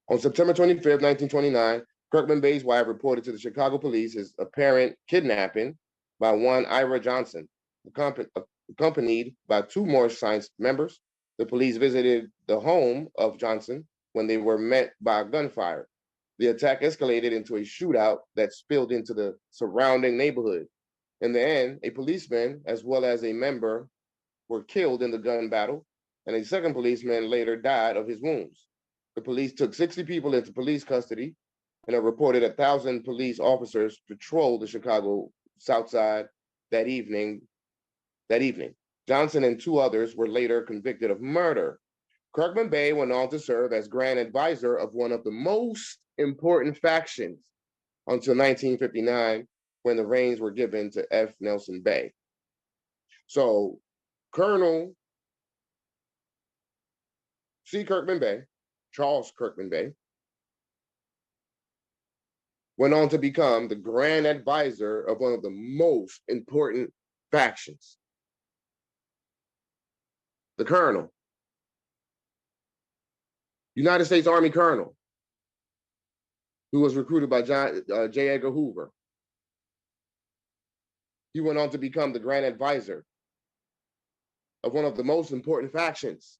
On September 25th, 1929, Kirkman Bey's wife reported to the Chicago police his apparent kidnapping by one Ira Johnson, accompanied by 2 more Science members. The police visited the home of Johnson when they were met by gunfire. The attack escalated into a shootout that spilled into the surrounding neighborhood. In the end, a policeman as well as a member were killed in the gun battle, and a second policeman later died of his wounds. The police took 60 people into police custody, and it reported 1,000 police officers patrolled the Chicago South Side that evening. Johnson and 2 others were later convicted of murder. Kirkman Bey went on to serve as Grand Advisor of one of the most important factions until 1959, when the reins were given to F. Nelson Bey. So Colonel C. Kirkman Bey, Charles Kirkman Bey, went on to become the Grand Advisor of one of the most important factions. the colonel, United States Army colonel, who was recruited by J. Edgar Hoover. He went on to become the grand advisor of one of the most important factions.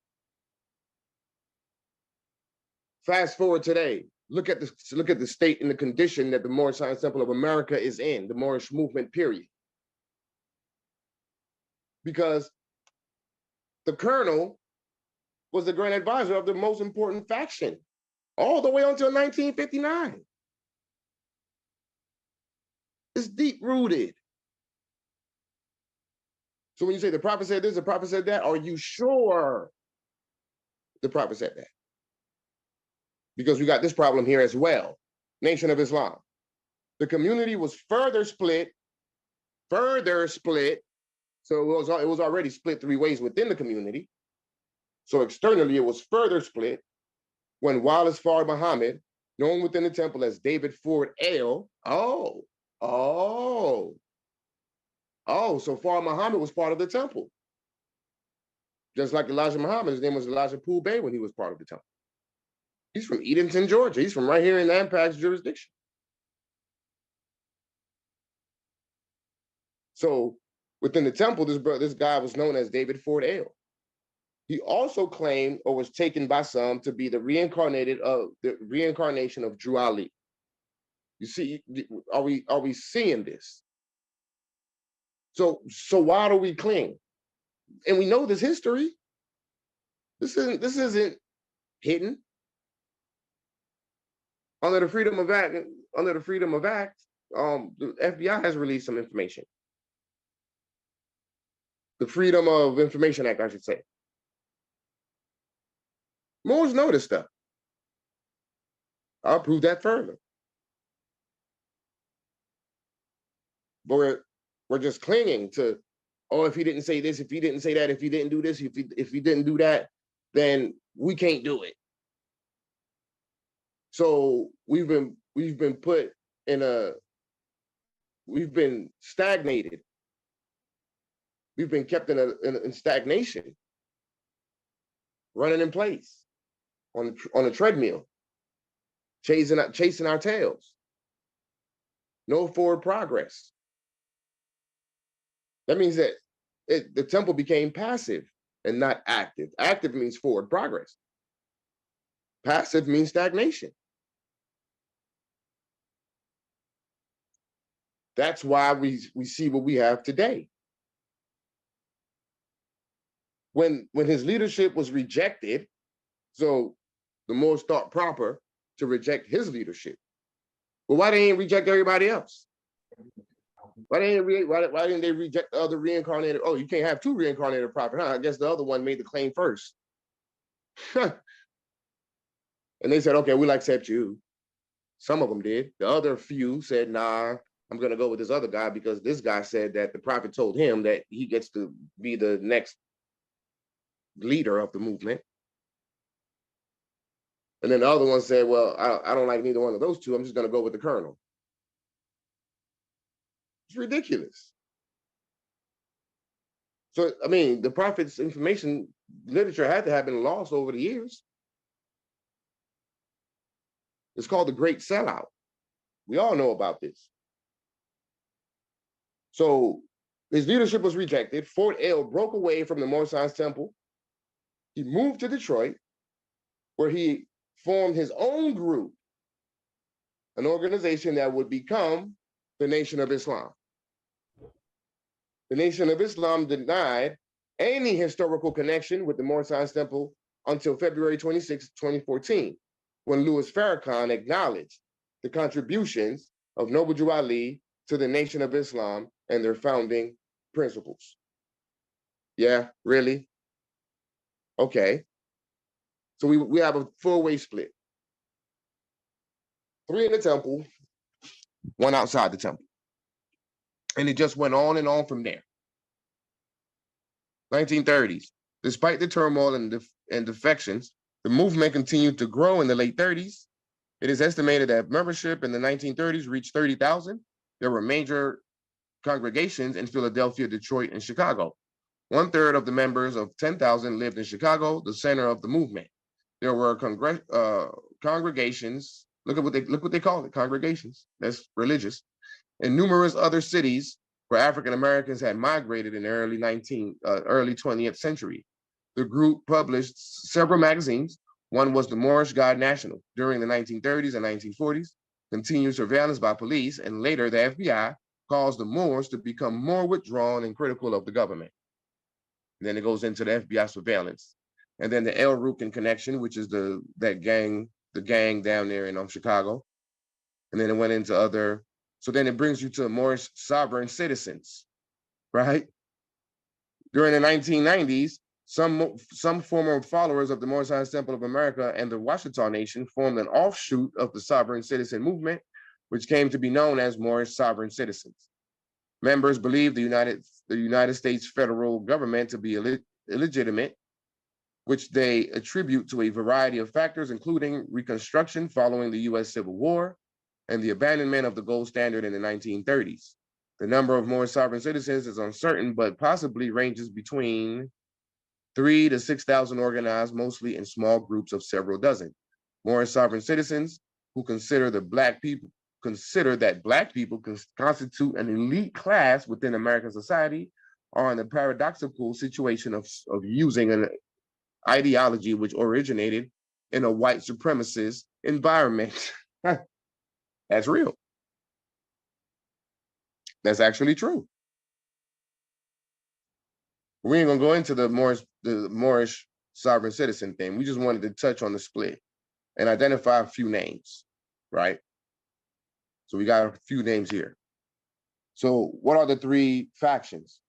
Fast forward today, look at the state and the condition that the Moorish Science Temple of America is in, the Moorish movement, period. Because the colonel was the grand advisor of the most important faction all the way until 1959. It's deep rooted. So when you say the prophet said this, the prophet said that, are you sure the prophet said that? Because we got this problem here as well. Nation of Islam. The community was further split. So it was already split 3 ways within the community. So externally, it was further split when Wallace Fard Muhammad, known within the temple as David Ford Ale, so Fard Muhammad was part of the temple. Just like Elijah Muhammad, his name was Elijah Poole Bey when he was part of the temple. He's from Edenton, Georgia. He's from right here in AMPAG's jurisdiction. So within the temple, this guy was known as David Ford Ale. He also claimed, or was taken by some, to be the reincarnation of Drew Ali. You see, are we seeing this? So why do we cling? And we know this history. This isn't hidden. Under the Freedom of Act, the FBI has released some information. The Freedom of Information Act, I should say. Moors know this stuff. I'll prove that further. But we're just clinging to, oh, if he didn't say this, if he didn't say that, if he didn't do this, if he didn't do that, then we can't do it. So we've been put in we've been stagnated. We've been kept in stagnation, running in place on a treadmill, chasing our tails. No forward progress. That means that the temple became passive and not active. Active means forward progress. Passive means stagnation. That's why we see what we have today. When his leadership was rejected, so the Moors thought proper to reject his leadership. But why they ain't reject everybody else? Why didn't they reject the other reincarnated? Oh, you can't have 2 reincarnated prophets, huh? I guess the other one made the claim first. And they said, okay, we'll accept you. Some of them did. The other few said, nah, I'm going to go with this other guy because this guy said that the prophet told him that he gets to be the next leader of the movement. And then the other one said, well, I don't like neither one of those two. I'm just going to go with the colonel. It's ridiculous. So, I mean, the prophet's information literature had to have been lost over the years. It's called the Great Sellout. We all know about this. So his leadership was rejected. Ford Ale broke away from the Moorish Science Temple. He moved to Detroit, where he formed his own group, an organization that would become the Nation of Islam. The Nation of Islam denied any historical connection with the Moorish Science Temple until February 26, 2014, when Louis Farrakhan acknowledged the contributions of Noble Drew Ali to the Nation of Islam and their founding principles. Yeah, really? Okay. So we have a 4-way split. 3 in the temple, 1 outside the temple. And it just went on and on from there. 1930s, despite the turmoil and defections, the movement continued to grow in the late 30s. It is estimated that membership in the 1930s reached 30,000. There were major congregations in Philadelphia, Detroit, and Chicago. 1/3 of the members of 10,000 lived in Chicago, the center of the movement. There were congregations. Look what they call it, congregations. That's religious. In numerous other cities where African Americans had migrated in the early 20th century. The group published several magazines. One was the Moorish Guide National during the 1930s and 1940s. Continued surveillance by police, and later the FBI caused the Moors to become more withdrawn and critical of the government. And then it goes into the FBI surveillance. And then the El Rukin connection, which is the gang down there in Chicago. And then it went into other, so then it brings you to Moorish sovereign citizens, right? During the 1990s, some former followers of the Moorish Temple of America and the Ouachita Nation formed an offshoot of the sovereign citizen movement, which came to be known as Moorish sovereign citizens. Members believed the United States federal government to be illegitimate, which they attribute to a variety of factors, including Reconstruction following the U.S. Civil War and the abandonment of the gold standard in the 1930s. The number of Moorish sovereign citizens is uncertain, but possibly ranges between 3,000 to 6,000 organized, mostly in small groups of several dozen. Moorish sovereign citizens who consider that Black people constitute an elite class within American society are in the paradoxical situation of using an ideology which originated in a white supremacist environment. That's real. That's actually true. We ain't gonna go into the Moorish sovereign citizen thing. We just wanted to touch on the split and identify a few names, right? So we got a few names here. So what are the three factions?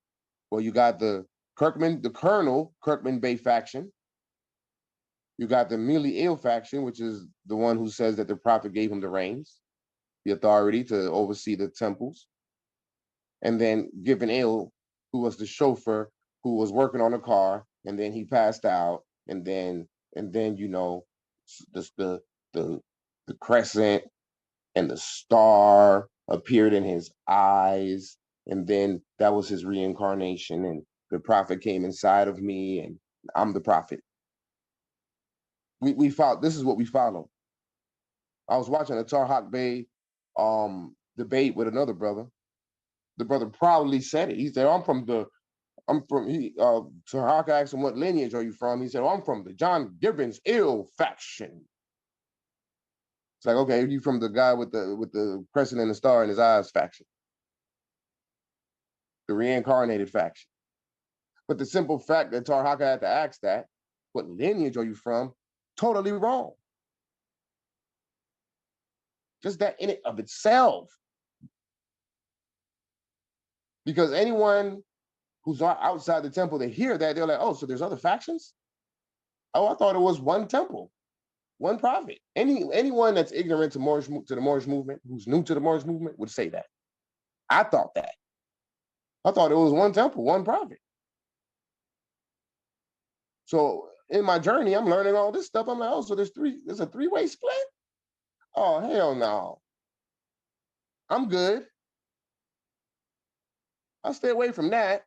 Well, you got the Colonel Kirkman Bey faction. You got the Mili El faction, which is the one who says that the prophet gave him the reins, the authority to oversee the temples. And then Gibbon El, who was the chauffeur who was working on a car, and then he passed out, and then you know, the crescent and the star appeared in his eyes, and then that was his reincarnation, and the prophet came inside of me, and I'm the prophet. We follow. This is what we follow. I was watching a Tarhak Bey debate with another brother. The brother proudly said it. He said, Tarhak asked him, what lineage are you from? He said, I'm from the John Gibbons ill faction. It's like, okay, you from the guy with the crescent and the star in his eyes faction. The reincarnated faction. But the simple fact that Tarhak had to ask that, what lineage are you from? Totally wrong. Just that in it of itself. Because anyone who's outside the temple, they hear that, they're like, oh, so there's other factions? Oh, I thought it was one temple, one prophet. Anyone that's ignorant to the Moorish movement, who's new to the Moorish movement, would say that. I thought that. I thought it was one temple, one prophet. So in my journey, I'm learning all this stuff. I'm like, oh, so there's a three-way split? Oh, hell no. I'm good. I'll stay away from that,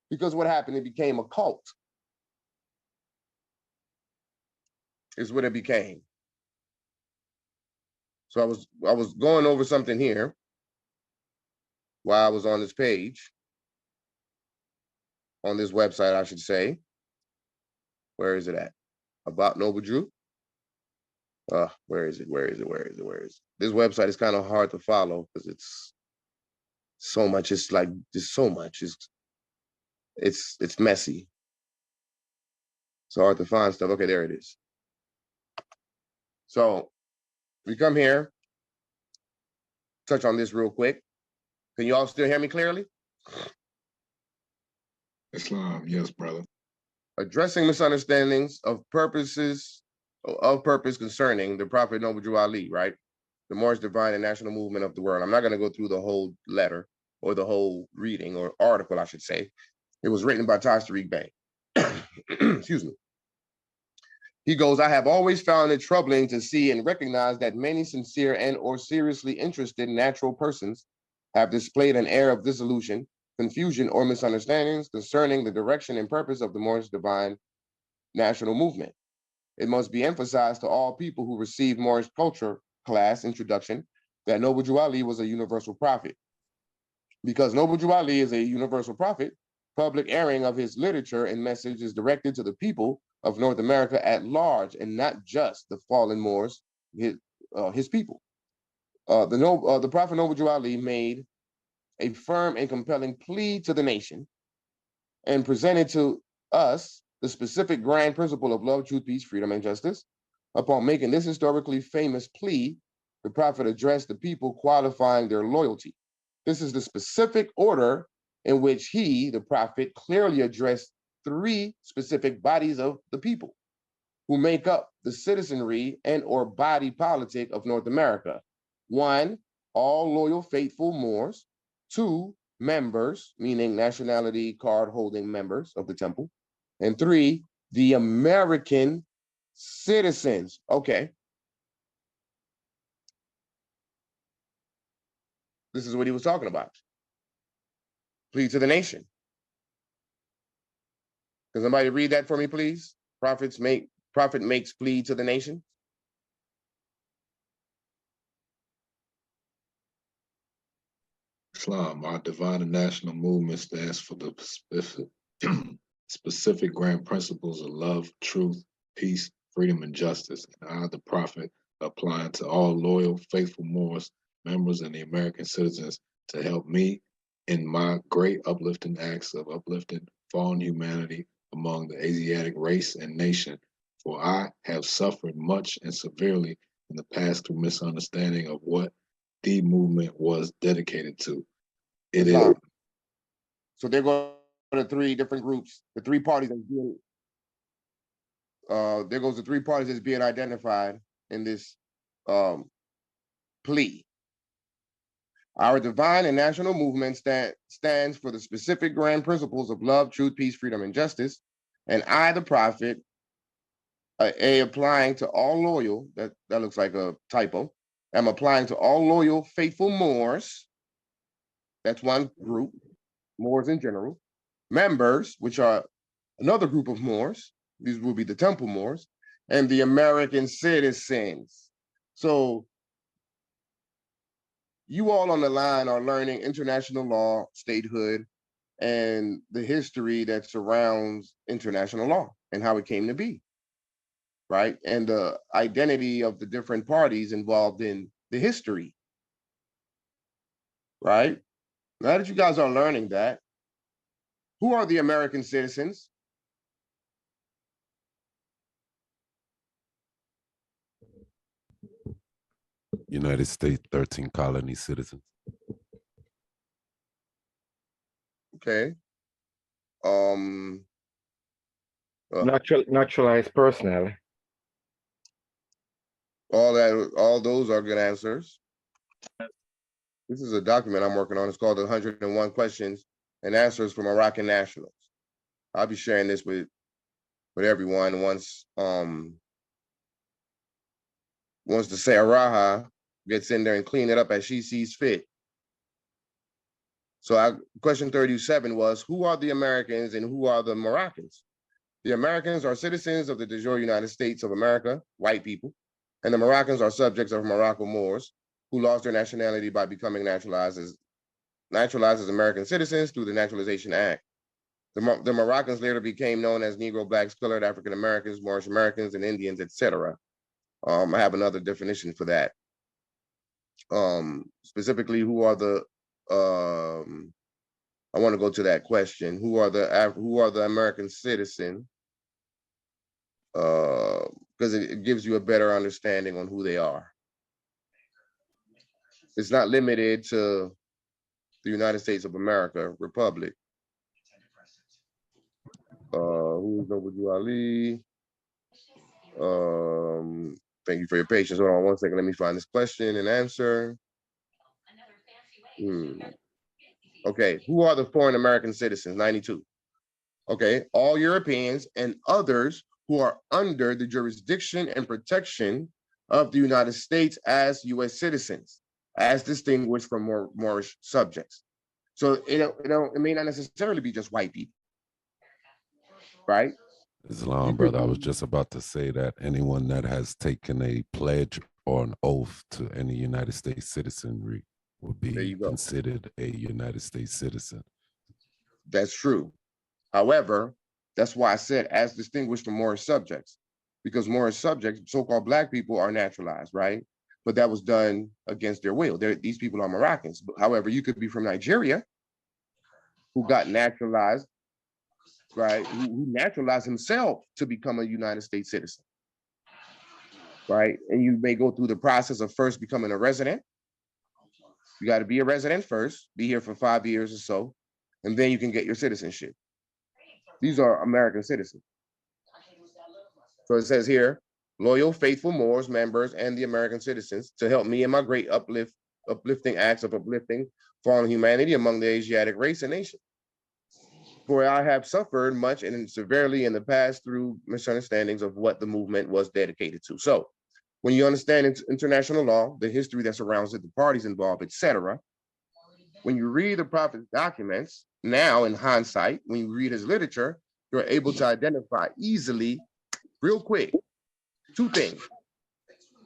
because what happened, it became a cult. Is what it became. So I was going over something here while I was on this page, on this website, I should say. Where is it at? About Noble Drew? Where is it? This website is kind of hard to follow because it's so much. It's like there's so much. It's messy. It's hard to find stuff. Okay, there it is. So we come here, touch on this real quick. Can you all still hear me clearly? Islam, yes, brother. Addressing misunderstandings of purpose concerning the Prophet Noble Drew Ali, right? The Moorish divine and national movement of the world. I'm not going to go through the whole letter or the whole reading or article, I should say. It was written by Tariq Bey. Excuse me. He goes, I have always found it troubling to see and recognize that many sincere and or seriously interested natural persons have displayed an air of dissolution confusion, or misunderstandings concerning the direction and purpose of the Moorish divine national movement. It must be emphasized to all people who receive Moorish culture class introduction that Noble Drew Ali was a universal prophet. Because Noble Drew Ali is a universal prophet, public airing of his literature and message is directed to the people of North America at large and not just the fallen Moors, his people. The Prophet Noble Drew Ali made a firm and compelling plea to the nation and presented to us the specific grand principle of love, truth, peace, freedom, and justice. Upon making this historically famous plea, the Prophet addressed the people, qualifying their loyalty. This is the specific order in which he, the Prophet, clearly addressed three specific bodies of the people who make up the citizenry and or body politic of North America. 1, all loyal, faithful Moors. 2, members, meaning nationality card holding members of the temple. And 3, the American citizens. Okay. This is what he was talking about. Plea to the nation. Can somebody read that for me, please? Prophet makes plea to the nation. Islam, our divine and national movement stands for the specific grand principles of love, truth, peace, freedom, and justice. And I, the Prophet, applying to all loyal, faithful Moors, members, and the American citizens to help me in my great uplifting acts of uplifting fallen humanity among the Asiatic race and nation. For I have suffered much and severely in the past through misunderstanding of what the movement was dedicated to. It is. So there go the three different groups, the three parties that's being, there goes the three parties that's being identified in this plea. Our divine and national movement stands for the specific grand principles of love, truth, peace, freedom, and justice. And I, the Prophet, applying to all loyal, that looks like a typo, I'm applying to all loyal, faithful Moors, that's one group, Moors in general, members, which are another group of Moors, these will be the temple Moors, and the American citizens. So you all on the line are learning international law, statehood, and the history that surrounds international law and how it came to be, right? And the identity of the different parties involved in the history, right? Now that you guys are learning that, who are the American citizens? United States, 13 colony citizens. Okay. Naturalized personnel. All those are good answers. This is a document I'm working on. It's called 101 Questions and Answers for Moroccan Nationals. I'll be sharing this with everyone once the Sayaraha gets in there and clean it up as she sees fit. So question 37 was, who are the Americans and who are the Moroccans? The Americans are citizens of the de jure United States of America, white people, and the Moroccans are subjects of Morocco Moors who lost their nationality by becoming naturalized as American citizens through the Naturalization Act. The Moroccans later became known as Negro, Blacks, Colored, African Americans, Moorish Americans, and Indians, etc. I have another definition for that. Specifically, who are the I want to go to that question. Who are the American citizen? Because it gives you a better understanding on who they are. It's not limited to the United States of America, Republic. Who's Noble Drew Ali? Thank you for your patience. Hold on one second. Let me find this question and answer. Okay, who are the foreign American citizens? 92. Okay, all Europeans and others who are under the jurisdiction and protection of the United States as U.S. citizens, as distinguished from Moorish subjects. So it may not necessarily be just white people, right? Islam, brother. I was just about to say that anyone that has taken a pledge or an oath to any United States citizenry would There be you go. considered a United States citizen. That's true. However, that's why I said as distinguished from Moorish subjects, because Moorish subjects, so-called black people, are naturalized, right? But that was done against their will. These people are Moroccans. However, you could be from Nigeria who got naturalized, right? Who naturalized himself to become a United States citizen, right? And you may go through the process of first becoming a resident. You got to be a resident first, be here for 5 years or so, and then you can get your citizenship. These are American citizens. So it says here, loyal, faithful Moors, members, and the American citizens to help me in my great uplifting acts of uplifting fallen humanity among the Asiatic race and nation. For I have suffered much and severely in the past through misunderstandings of what the movement was dedicated to. So when you understand international law, the history that surrounds it, the parties involved, etc., when you read the prophet's documents, now in hindsight, when you read his literature, you're able to identify easily, real quick, two things: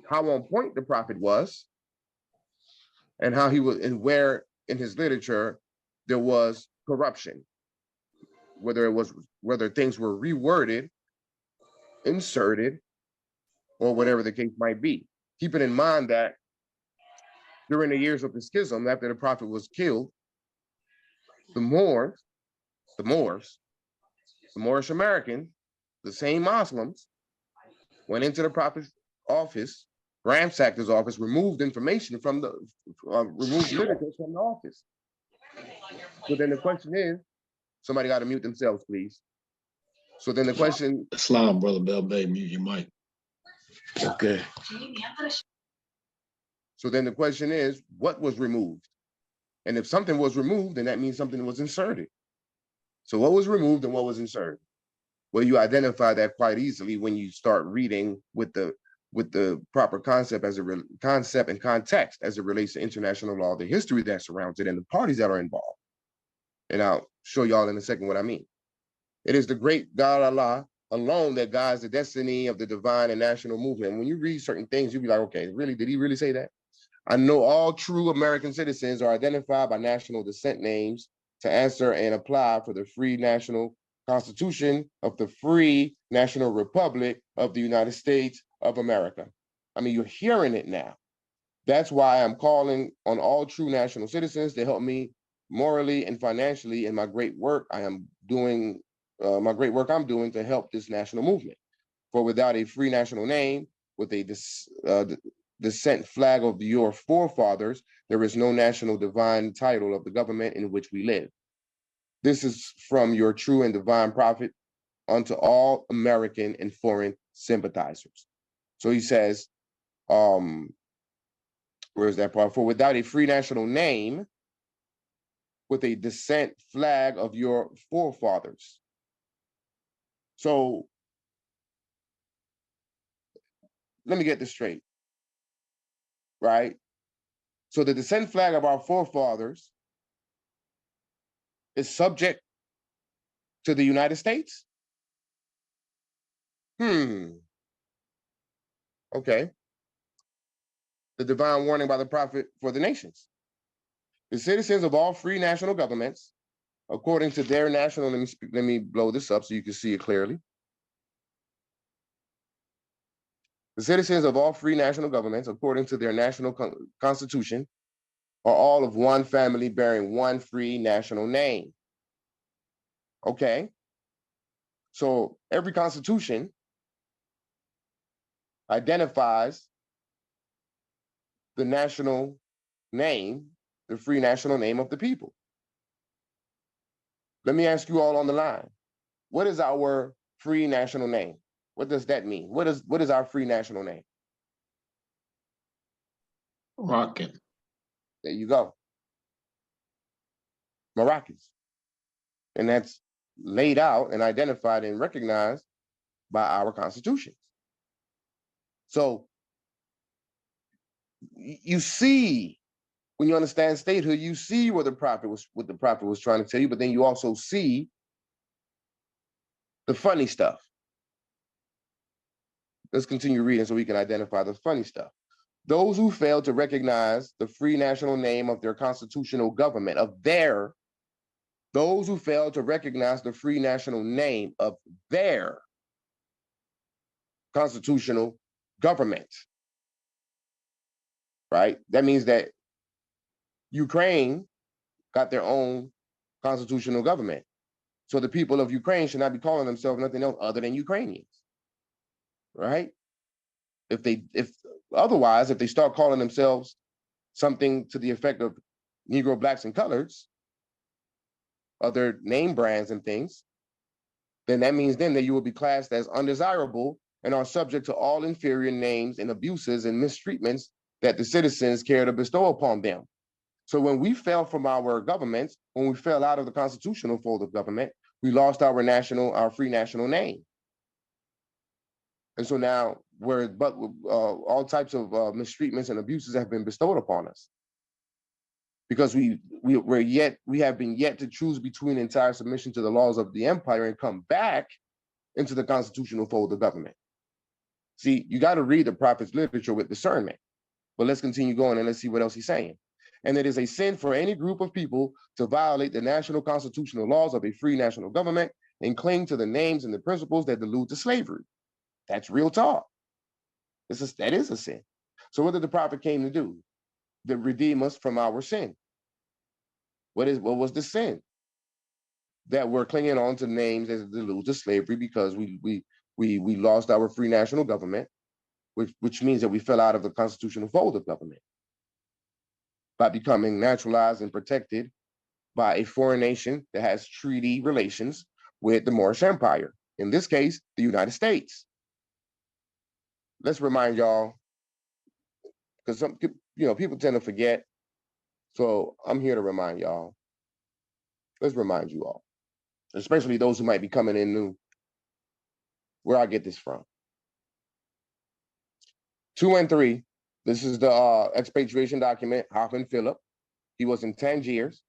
how on point the prophet was, and how he was, and where in his literature there was corruption, whether things were reworded, inserted, or whatever the case might be. Keeping in mind that during the years of the schism, after the prophet was killed, the Moors, the Moorish Americans, the same Muslims, went into the prophet's office, ransacked his office, removed information from the, removed literature from the office. So then the question is, somebody got to mute themselves, please. So then the question, Islam, brother Bell Bay, mute your mic. okay. So then the question is, what was removed? And if something was removed, then that means something was inserted. So what was removed and what was inserted? Well, you identify that quite easily when you start reading with the proper concept concept and context as it relates to international law, the history that surrounds it, and the parties that are involved. And I'll show y'all in a second what I mean. It is the great God Allah alone that guides the destiny of the divine and national movement. When you read certain things, you'll be like, okay, really, did he really say that? I know all true American citizens are identified by national descent names to answer and apply for the free national Constitution of the Free National Republic of the United States of America. I mean, you're hearing it now. That's why I'm calling on all true national citizens to help me morally and financially in my great work I am doing, I'm doing to help this national movement. For without a free national name, with a descent flag of your forefathers, there is no national divine title of the government in which we live. This is from your true and divine prophet unto all American and foreign sympathizers. So he says, where's that part? For without a free national name, with a descent flag of your forefathers. So let me get this straight, right? So the descent flag of our forefathers is subject to the United States? Okay. The divine warning by the prophet for the nations. The citizens of all free national governments, according to their national, let me blow this up so you can see it clearly. The citizens of all free national governments, according to their national constitution, are all of one family bearing one free national name. Okay. So every constitution identifies the national name, the free national name of the people. Let me ask you all on the line. What is our free national name? What does that mean? What is our free national name? Moroccan. There you go. Moroccans. And that's laid out and identified and recognized by our constitutions. So you see when you understand statehood, you see what the prophet was trying to tell you, but then you also see the funny stuff. Let's continue reading so we can identify the funny stuff. Those who fail to recognize the free national name of their constitutional government, those who fail to recognize the free national name of their constitutional government, right? That means that Ukraine got their own constitutional government. So the people of Ukraine should not be calling themselves nothing else other than Ukrainians, right? If otherwise, if they start calling themselves something to the effect of Negro, blacks, and coloreds, other name brands and things, then that means then that you will be classed as undesirable and are subject to all inferior names and abuses and mistreatments that the citizens care to bestow upon them. So when we fell from our governments, when we fell out of the constitutional fold of government, we lost our free national name. And so now all types of mistreatments and abuses have been bestowed upon us, because we have been yet to choose between entire submission to the laws of the empire and come back into the constitutional fold of government. See, you got to read the prophet's literature with discernment. But let's continue going and let's see what else he's saying. And it is a sin for any group of people to violate the national constitutional laws of a free national government and cling to the names and the principles that allude to slavery. That's real talk. That is a sin. So what did the prophet came to do? To redeem us from our sin. What was the sin? That we're clinging on to names that allude to slavery because we lost our free national government, which means that we fell out of the constitutional fold of government by becoming naturalized and protected by a foreign nation that has treaty relations with the Moorish Empire, in this case, the United States. Let's remind y'all, because some people tend to forget. So I'm here to remind y'all. Let's remind you all, especially those who might be coming in new, where I get this from. 2 and 3. This is the expatriation document, Hoffman Philip. He was in Tangiers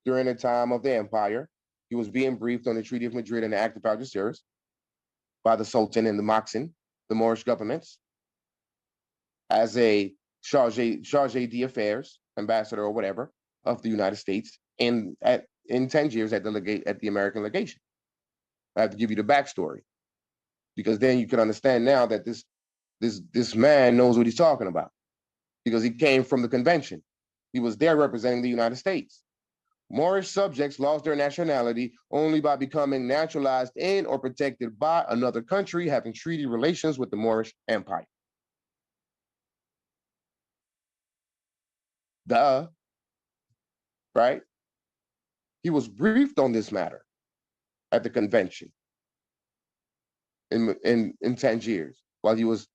during the time of the empire. He was being briefed on the Treaty of Madrid and the Act of Algeciras by the Sultan and the Moxen, the Moorish governments, as a chargé d'affaires, ambassador or whatever, of the United States in Tangiers at the American legation. I have to give you the backstory, because then you can understand now that this man knows what he's talking about, because he came from the convention. He was there representing the United States. Moorish subjects lost their nationality only by becoming naturalized in or protected by another country having treaty relations with the Moorish Empire. Duh, right? He was briefed on this matter at the convention in Tangiers while he was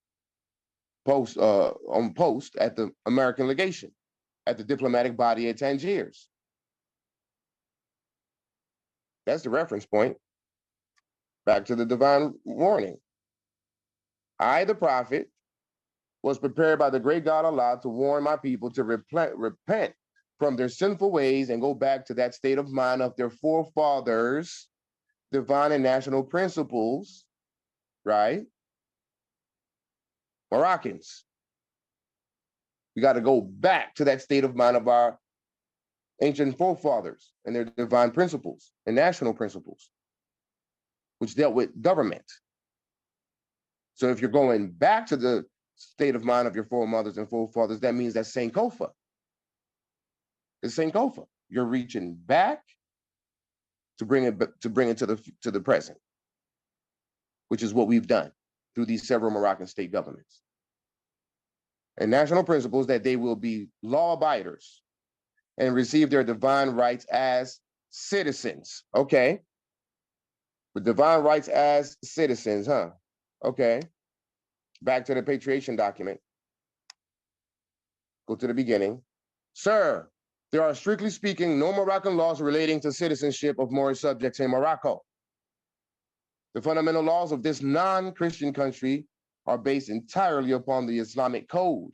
on post at the American legation at the diplomatic body at Tangiers. That's the reference point. Back to the divine warning. I, the prophet, was prepared by the great God Allah to warn my people to repent from their sinful ways and go back to that state of mind of their forefathers, divine and national principles, right? Moroccans. We got to go back to that state of mind of our ancient forefathers and their divine principles and national principles, which dealt with government. So if you're going back to the state of mind of your foremothers and forefathers, that means that's Sankofa. It's Sankofa. You're reaching back to bring it to the present, which is what we've done through these several Moroccan state governments. And national principles that they will be law abiders and receive their divine rights as citizens. Okay. With divine rights as citizens, huh? Okay. Back to the patriation document. Go to the beginning. Sir, there are strictly speaking no Moroccan laws relating to citizenship of Moorish subjects in Morocco. The fundamental laws of this non-Christian country are based entirely upon the Islamic code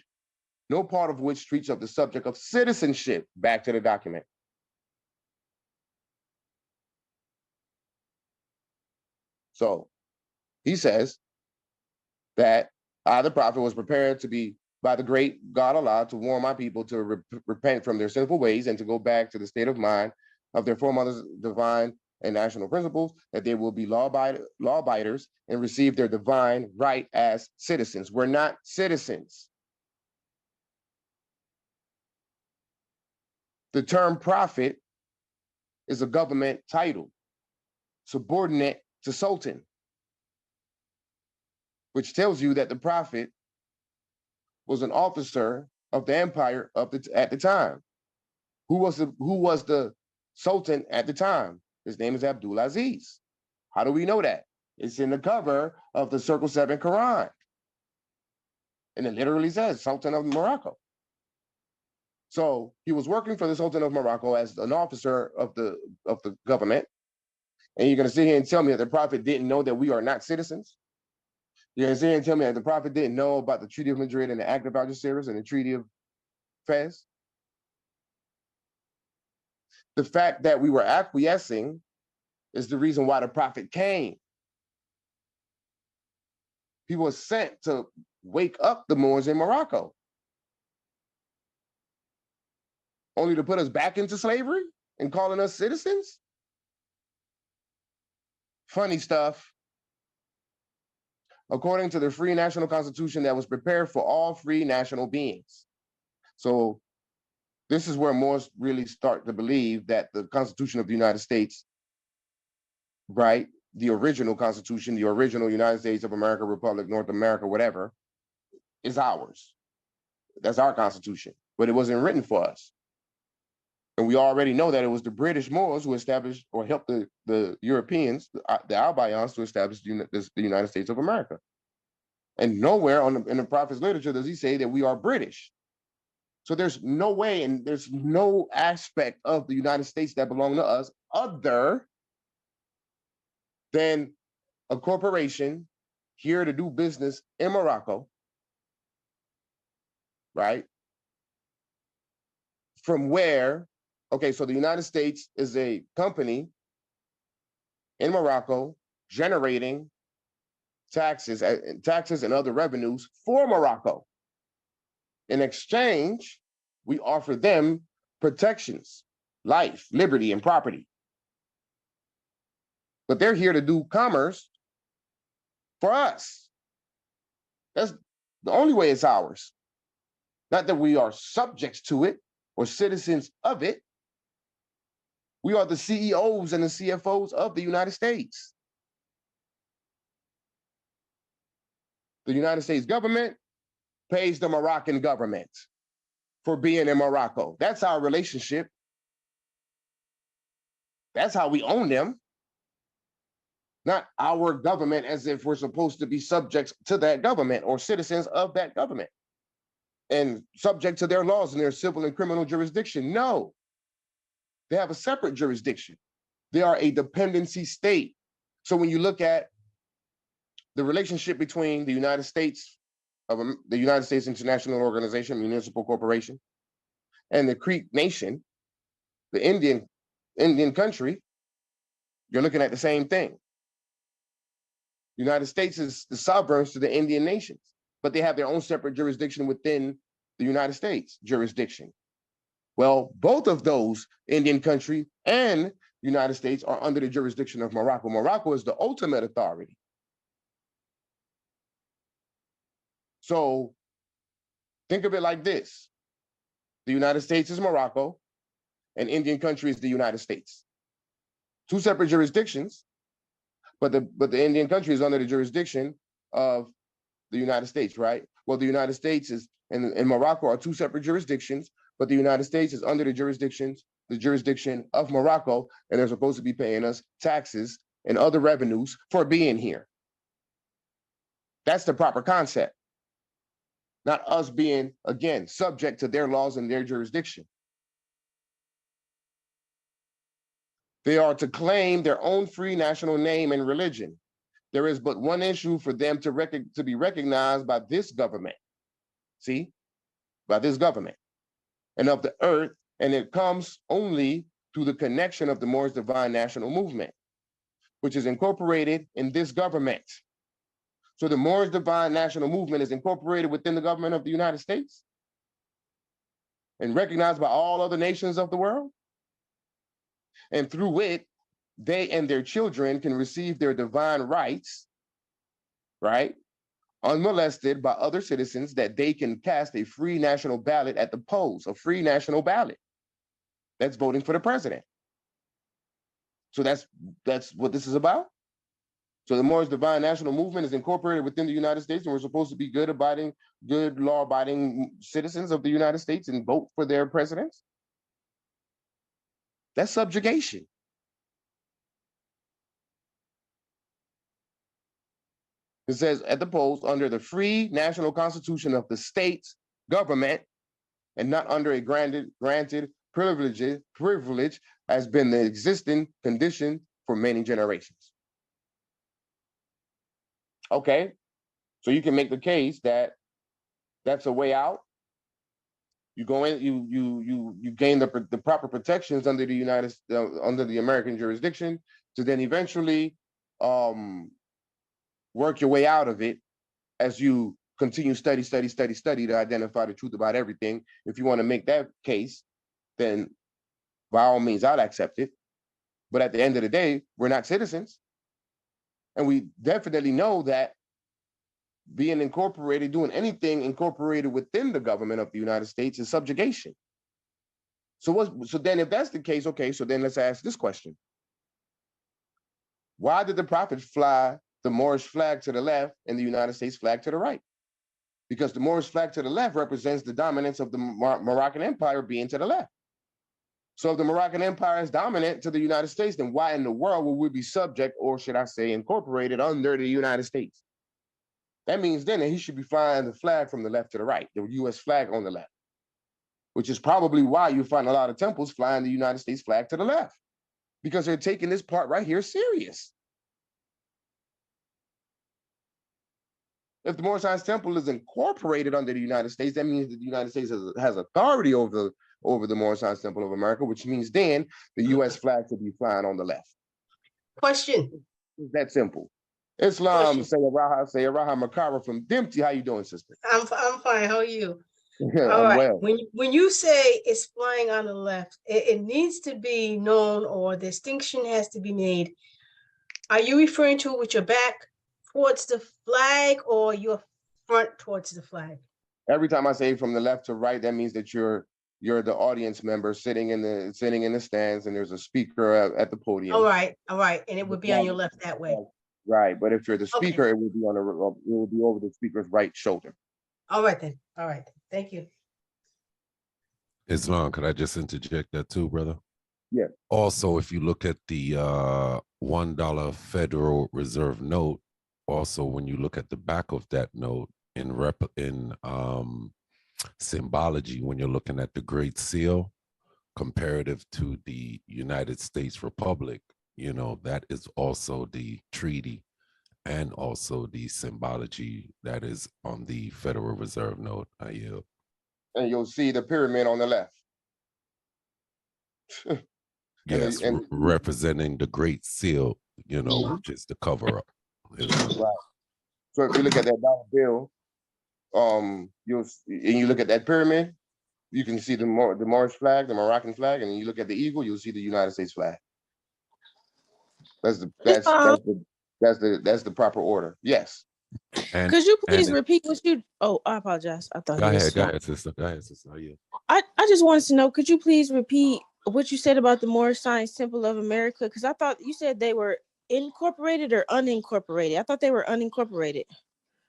no part of which treats of the subject of citizenship. Back to the document. So he says that I, the prophet, was prepared to be by the great God Allah to warn my people to repent from their sinful ways and to go back to the state of mind of their foremothers' divine and national principles, that they will be law-abiders and receive their divine right as citizens. We're not citizens. The term prophet is a government title, subordinate to sultan, which tells you that the prophet was an officer of the empire at the time. Who was the sultan at the time? His name is Abdul Aziz. How do we know that? It's in the cover of the Circle 7 Quran. And it literally says Sultan of Morocco. So he was working for the Sultan of Morocco as an officer of the government. And you're gonna sit here and tell me that the prophet didn't know that we are not citizens? You're gonna sit here and tell me that the prophet didn't know about the Treaty of Madrid and the Act of Algeciras and the Treaty of Fez? The fact that we were acquiescing is the reason why the prophet came. He was sent to wake up the Moors in Morocco, only to put us back into slavery and calling us citizens? Funny stuff. According to the free national constitution that was prepared for all free national beings. So this is where Moors really start to believe that the Constitution of the United States, right, the original Constitution, the original United States of America, Republic, North America, whatever, is ours. That's our Constitution, but it wasn't written for us. And we already know that it was the British Moors who established or helped the Europeans, the Albions, to establish the United States of America. And nowhere in the prophet's literature does he say that we are British. So there's no way and there's no aspect of the United States that belong to us other than a corporation here to do business in Morocco, right? From where, okay, so the United States is a company in Morocco generating taxes and other revenues for Morocco. In exchange, we offer them protections, life, liberty, and property. But they're here to do commerce for us. That's the only way it's ours. Not that we are subjects to it or citizens of it. We are the CEOs and the CFOs of the United States. The United States government pays the Moroccan government for being in Morocco. That's our relationship. That's how we own them. Not our government as if we're supposed to be subjects to that government or citizens of that government and subject to their laws and their civil and criminal jurisdiction. No, they have a separate jurisdiction. They are a dependency state. So when you look at the relationship between the United States International Organization, Municipal Corporation, and the Creek Nation, the Indian country, you're looking at the same thing. The United States is the sovereigns to the Indian nations, but they have their own separate jurisdiction within the United States jurisdiction. Well, both of those, Indian country and United States, are under the jurisdiction of Morocco. Morocco is the ultimate authority. So think of it like this. The United States is Morocco, and Indian country is the United States. Two separate jurisdictions, but the Indian country is under the jurisdiction of the United States, right? Well, the United States and Morocco are two separate jurisdictions, but the United States is under the jurisdiction of Morocco, and they're supposed to be paying us taxes and other revenues for being here. That's the proper concept. Not us being, again, subject to their laws and their jurisdiction. They are to claim their own free national name and religion. There is but one issue for them to be recognized by this government. See, by this government and of the earth, and it comes only through the connection of the Moors Divine National Movement, which is incorporated in this government. So the Moors Divine National Movement is incorporated within the government of the United States and recognized by all other nations of the world. And through it, they and their children can receive their divine rights, right? Unmolested by other citizens, that they can cast a free national ballot at the polls, a free national ballot. That's voting for the president. So that's what this is about. So the Moors Divine National Movement is incorporated within the United States, and we're supposed to be good law-abiding citizens of the United States and vote for their presidents. That's subjugation. It says at the polls, under the free national constitution of the state's government, and not under a granted privilege has been the existing condition for many generations. Okay, so you can make the case that that's a way out. You go in, you gain the proper protections under the under the American jurisdiction to then eventually work your way out of it as you continue study to identify the truth about everything. If you want to make that case, then by all means, I'll accept it. But at the end of the day, we're not citizens. And we definitely know that being incorporated, doing anything incorporated within the government of the United States is subjugation. So then if that's the case, okay, so then let's ask this question. Why did the prophets fly the Moorish flag to the left and the United States flag to the right? Because the Moorish flag to the left represents the dominance of the Moroccan Empire being to the left. So if the Moroccan Empire is dominant to the United States, then why in the world will we be subject, or should I say incorporated, under the United States? That means then that he should be flying the flag from the left to the right, the US flag on the left, which is probably why you find a lot of temples flying the United States flag to the left, because they're taking this part right here serious. If the Moorish Science Temple is incorporated under the United States, that means that the United States has authority over the Moorish Science Temple of America, which means then the US flag should be flying on the left. Question. It's that simple. Islam, say Araha Makara from Dempsey. How you doing, sister? I'm fine. How are you? I'm All right. well. When you say it's flying on the left, it needs to be known, or distinction has to be made. Are you referring to with your back towards the flag or your front towards the flag? Every time I say from the left to right, that means that you're the audience member sitting in the stands, and there's a speaker at the podium. All right, and it would be on your left that way. Right, but if you're the speaker, Okay. it will be over the speaker's right shoulder. All right then. Thank you. Islam, could I just interject that too, brother? Yeah. Also, if you look at the $1 Federal Reserve note, also when you look at the back of that note in symbology, when you're looking at the Great Seal comparative to the United States Republic, you know, that is also the treaty and also the symbology that is on the Federal Reserve note. I yield. And you'll see the pyramid on the left. Yes, representing the Great Seal, you know, which is the cover up. Right. So if you look at that dollar bill, you look at that pyramid, you can see the Moorish flag, the Moroccan flag, and you look at the eagle, you'll see the United States flag. That's the proper order. Yes. And, could you please repeat what you? Oh, I apologize. I thought. Go ahead, sister. Go ahead, sister. Yeah. I just wanted to know. Could you please repeat what you said about the Moorish Science Temple of America? Because I thought you said they were incorporated or unincorporated. I thought they were unincorporated.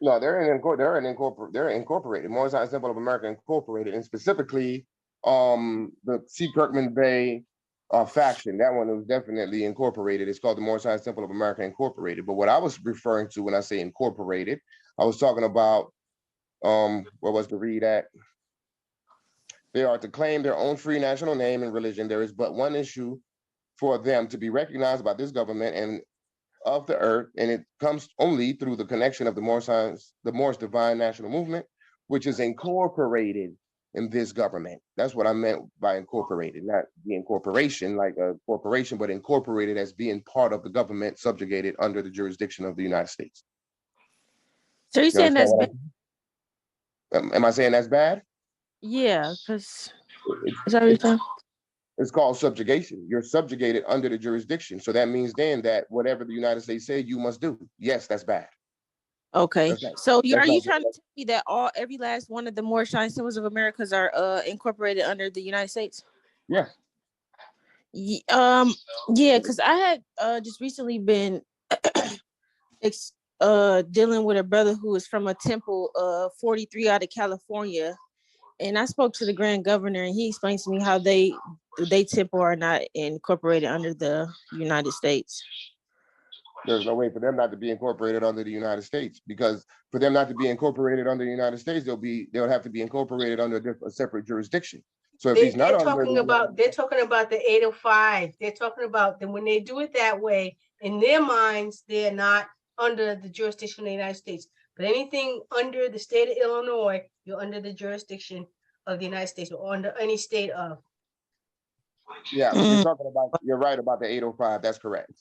No, they're incorporated. Moorish Science Temple of America Incorporated, and specifically, the Kirkman Bey faction. That one was definitely incorporated. It's called the Moorish Science Temple of America Incorporated. But what I was referring to when I say incorporated, I was talking about what was the read at? They are to claim their own free national name and religion. There is but one issue for them to be recognized by this government and of the earth, and it comes only through the connection of the Moorish Divine National Movement, which is incorporated in this government. That's what I meant by incorporated, not the incorporation like a corporation, but incorporated as being part of the government subjugated under the jurisdiction of the United States. So you're You saying that's understand bad? am I saying that's bad? Yeah, because It's, is that what you're saying? it's called subjugation. You're subjugated under the jurisdiction. So that means then that whatever the United States say, you must do. Yes, that's bad. Okay. That's not, So are you not, trying to tell me that every last one of the more shine symbols of Americas are incorporated under the United States? yeah. Yeah, because I had just recently been dealing with a brother who is from a temple 43 out of California. And I spoke to the grand governor and he explained to me how they temple are not incorporated under the United States. There's no way for them not to be incorporated under the United States, because for them not to be incorporated under the United States, they'll have to be incorporated under a separate jurisdiction. So if he's not they're talking about the 805. They're talking about that when they do it that way, in their minds, they're not under the jurisdiction of the United States. But anything under the state of Illinois, you're under the jurisdiction of the United States or under any state of. Yeah, you're right about the 805. That's correct.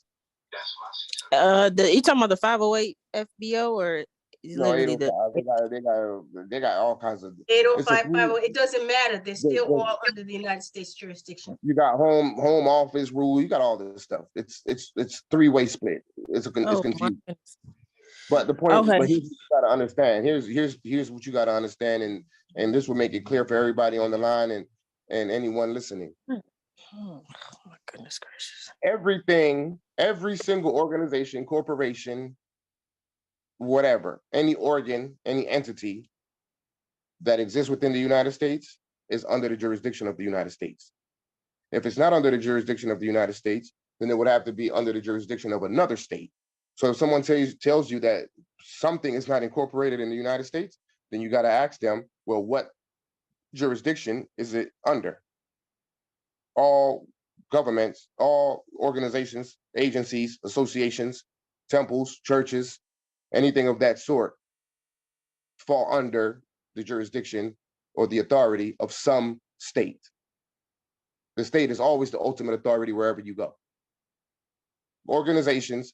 You talking about the 508 FBO or No, 805. They got all kinds of 805, 508. It doesn't matter. They're still all under the United States jurisdiction. You got home office rule. You got all this stuff. It's three-way split. It's confusing. But the point, but here's what you got to understand. Here's what you got to understand, and this will make it clear for everybody on the line and anyone listening. Oh my goodness gracious! Every single organization, corporation, whatever, any organ, any entity that exists within the United States is under the jurisdiction of the United States. If it's not under the jurisdiction of the United States, then it would have to be under the jurisdiction of another state. So if someone tells you that something is not incorporated in the United States, then you got to ask them, well, what jurisdiction is it under? All governments, all organizations, agencies, associations, temples, churches, anything of that sort fall under the jurisdiction or the authority of some state. The state is always the ultimate authority wherever you go. Organizations,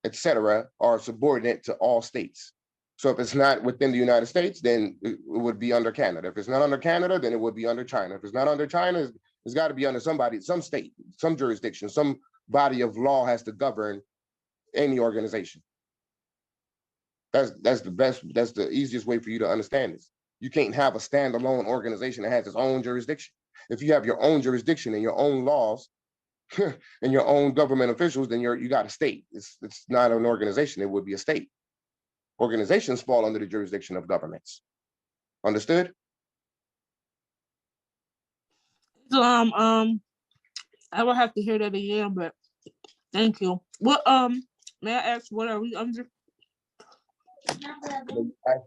etc., are subordinate to all states. So if it's not within the United States, then it would be under Canada. If it's not under Canada, then it would be under China. If it's not under China, it's got to be under some state, some jurisdiction, some body of law has to govern any organization. That's the easiest way for you to understand this. You can't have a standalone organization that has its own jurisdiction. If you have your own jurisdiction and your own laws and your own government officials, then you got a state. It's not an organization, it would be a state. Organizations fall under the jurisdiction of governments. Understood? So I will have to hear that again, but thank you. What may I ask, what are we under?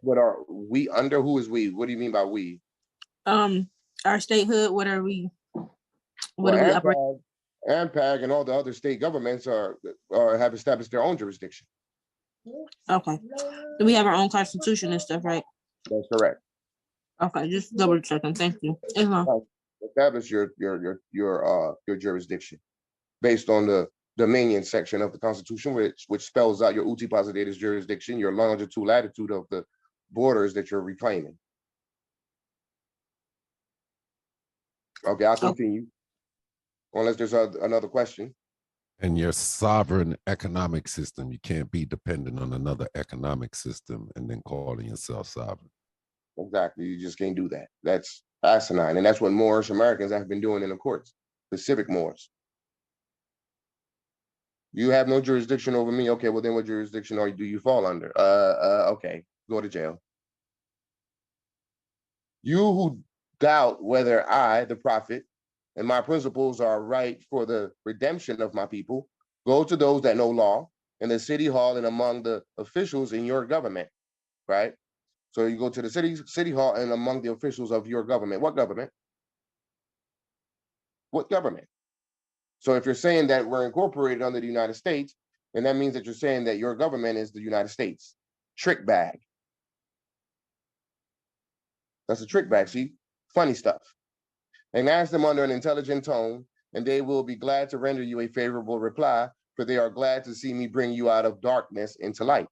What are we under? Who is we? What do you mean by we? Our statehood, what are we? What do we operate? AMPAG and all the other state governments have established their own jurisdiction. Okay. So we have our own constitution and stuff, right? That's correct. Okay, just double checking. Thank you. Establish your jurisdiction based on the dominion section of the Constitution, which spells out your uti positives jurisdiction, your longitude, latitude of the borders that you're reclaiming. Okay, I'll continue. Unless there's another question. And your sovereign economic system, you can't be dependent on another economic system and then calling yourself sovereign. Exactly, you just can't do that. That's asinine, and that's what Moorish Americans have been doing in the courts, Pacific Moors. You have no jurisdiction over me. Okay, well then what jurisdiction do you fall under? Okay, go to jail. You who doubt whether I, the prophet, and my principles are right for the redemption of my people, go to those that know law in the city hall and among the officials in your government, right? So you go to the city hall and among the officials of your government. What government? What government? So if you're saying that we're incorporated under the United States, then that means that you're saying that your government is the United States. Trick bag. That's a trick bag. See, Funny stuff. And ask them under an intelligent tone, and they will be glad to render you a favorable reply, for they are glad to see me bring you out of darkness into light.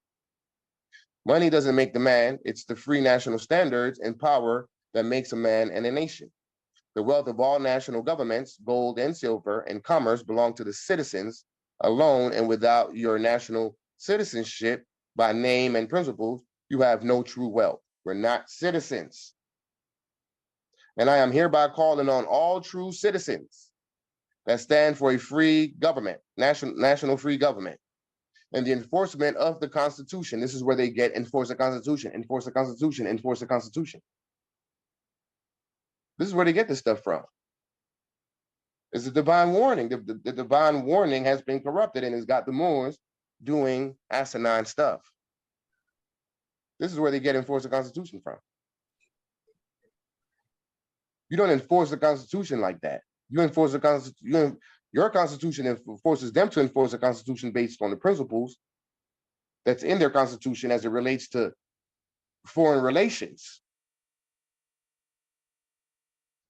Money doesn't make the man, it's the free national standards and power that makes a man and a nation. The wealth of all national governments, gold and silver, and commerce belong to the citizens alone, and without your national citizenship by name and principles, you have no true wealth. We're not citizens. And I am hereby calling on all true citizens that stand for a free government, national free government, and the enforcement of the Constitution. This is where they get enforce the Constitution, enforce the Constitution, enforce the Constitution. This is where they get this stuff from. It's a divine warning. The divine warning has been corrupted and has got the Moors doing asinine stuff. This is where they get enforce the Constitution from. You don't enforce the Constitution like that. You enforce the Constitution. Your Constitution forces them to enforce the Constitution based on the principles that's in their Constitution as it relates to foreign relations.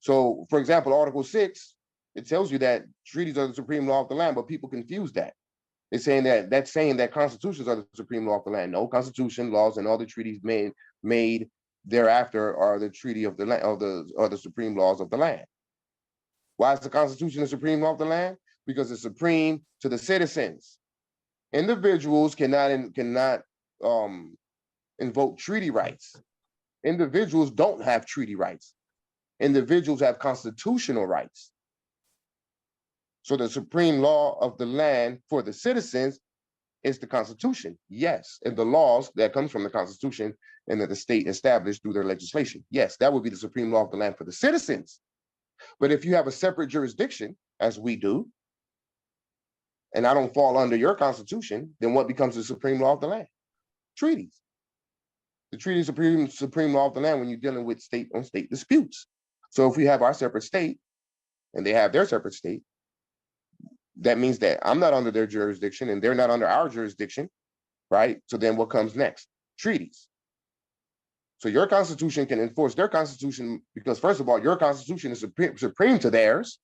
So, for example, Article 6, it tells you that treaties are the supreme law of the land, but people confuse that. It's saying that's saying that constitutions are the supreme law of the land. No, Constitution, laws, and all the treaties made thereafter are the treaty of the land, are the supreme laws of the land. Why is the Constitution the supreme law of the land? Because it's supreme to the citizens. Individuals cannot invoke treaty rights. Individuals don't have treaty rights. Individuals have constitutional rights. So the supreme law of the land for the citizens is the Constitution, yes, and the laws that comes from the Constitution and that the state established through their legislation. Yes, that would be the supreme law of the land for the citizens. But if you have a separate jurisdiction, as we do, and I don't fall under your Constitution, then what becomes the supreme law of the land? Treaties. The treaty is supreme law of the land when you're dealing with state-on-state disputes. So if we have our separate state and they have their separate state, that means that I'm not under their jurisdiction and they're not under our jurisdiction, right? So then what comes next? Treaties. So your Constitution can enforce their Constitution because, first of all, your Constitution is supreme to theirs,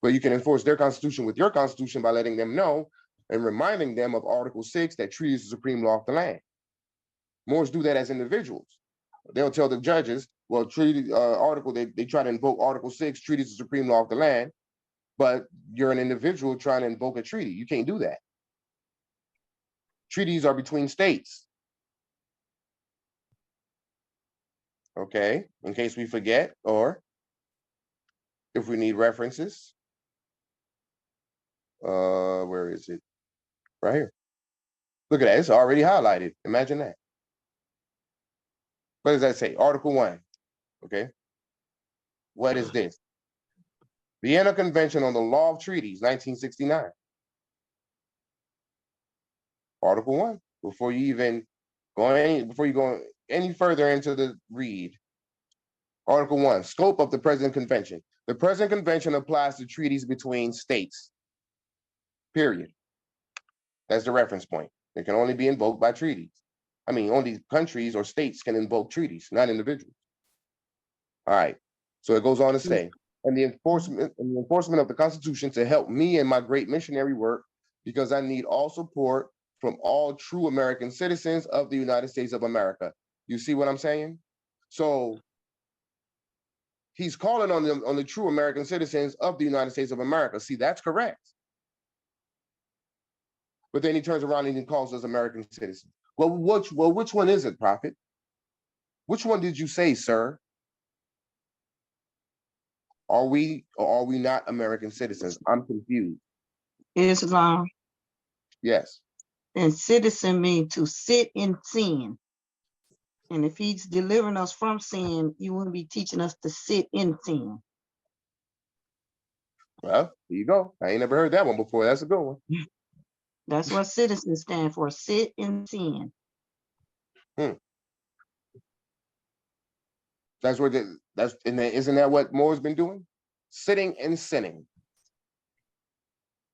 but you can enforce their Constitution with your Constitution by letting them know and reminding them of Article 6 that treaty is the supreme law of the land. Moors do that as individuals. They'll tell the judges, well, treaty article, they try to invoke Article 6, treaty is the supreme law of the land, but you're an individual trying to invoke a treaty. You can't do that. Treaties are between states. Okay, in case we forget, or if we need references. Where is it? Right here. Look at that, it's already highlighted. Imagine that. What does that say? Article 1, okay? What is this? Vienna Convention on the Law of Treaties, 1969. Article 1, before you go any further into the read. Article 1, scope of the present convention. The present convention applies to treaties between states, period. That's the reference point. It can only be invoked by treaties. I mean, only countries or states can invoke treaties, not individuals. All right, so it goes on to say, and the enforcement of the Constitution to help me in my great missionary work, because I need all support from all true American citizens of the United States of America. You see what I'm saying? So he's calling on the true American citizens of the United States of America. See, that's correct. But then he turns around and he calls us American citizens. Well, which one is it, Prophet? Which one did you say, sir? Are we or are we not American citizens? I'm confused. Islam. Yes. And citizen means to sit in sin. And if he's delivering us from sin, you wouldn't be teaching us to sit in sin. Well, here you go. I ain't never heard that one before. That's a good one. That's what citizens stand for, sit in sin. That's what isn't that what Moore's been doing? Sitting and sinning.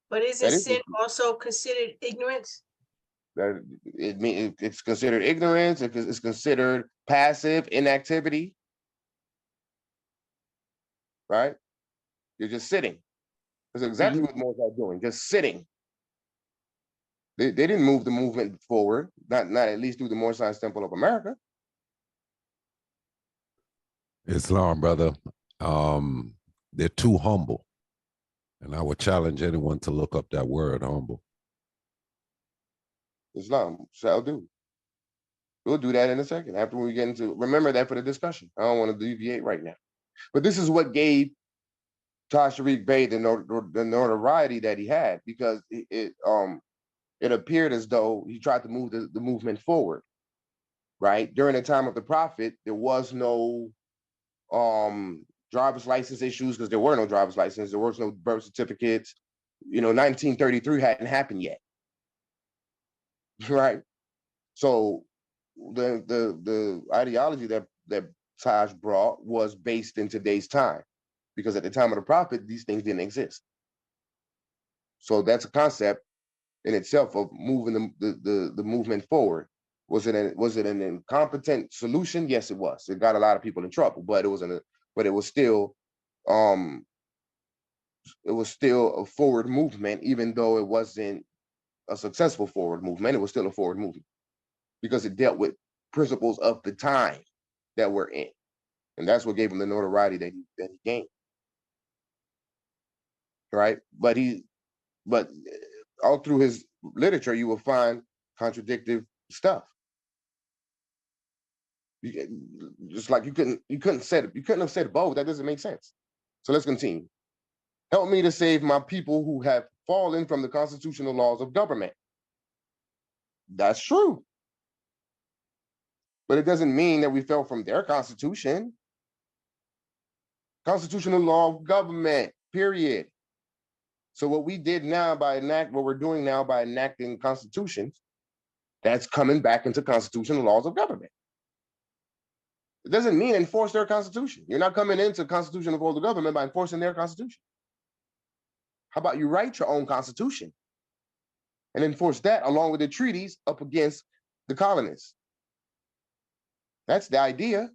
But isn't sin also considered ignorance? That it's considered ignorance. It's considered passive inactivity. right? You're just sitting. That's exactly what Moors are doing, just sitting. They didn't move the movement forward, not at least through the Moor Science Temple of America. Islam, brother, they're too humble. And I would challenge anyone to look up that word, humble. Islam shall do. We'll do that in a second after we get into, remember that for the discussion. I don't want to deviate right now. But this is what gave Tariq Bey the notoriety that he had, because it appeared as though he tried to move the movement forward, right? During the time of the Prophet, there was no driver's license issues because there were no driver's license. There was no birth certificates. 1933 hadn't happened yet, right? So the ideology that Taj brought was based in today's time, because at the time of the Prophet, these things didn't exist. So that's a concept in itself of moving the movement forward. Was it an incompetent solution? Yes, it was. It got a lot of people in trouble, but it was still a forward movement, even though it wasn't a successful forward movement. It was still a forward movement because it dealt with principles of the time that we're in, and that's what gave him the notoriety that he gained. Right, but all through his literature, you will find contradictive stuff. Just like you couldn't have said both. That doesn't make sense. So let's continue. Help me to save my people who have fallen from the constitutional laws of government. That's true. But it doesn't mean that we fell from their constitution. Constitutional law of government, period. So what we're doing now by enacting constitutions, that's coming back into constitutional laws of government. It doesn't mean enforce their constitution. You're not coming into constitutional laws of government by enforcing their constitution. How about you write your own constitution and enforce that along with the treaties up against the colonists? That's the idea.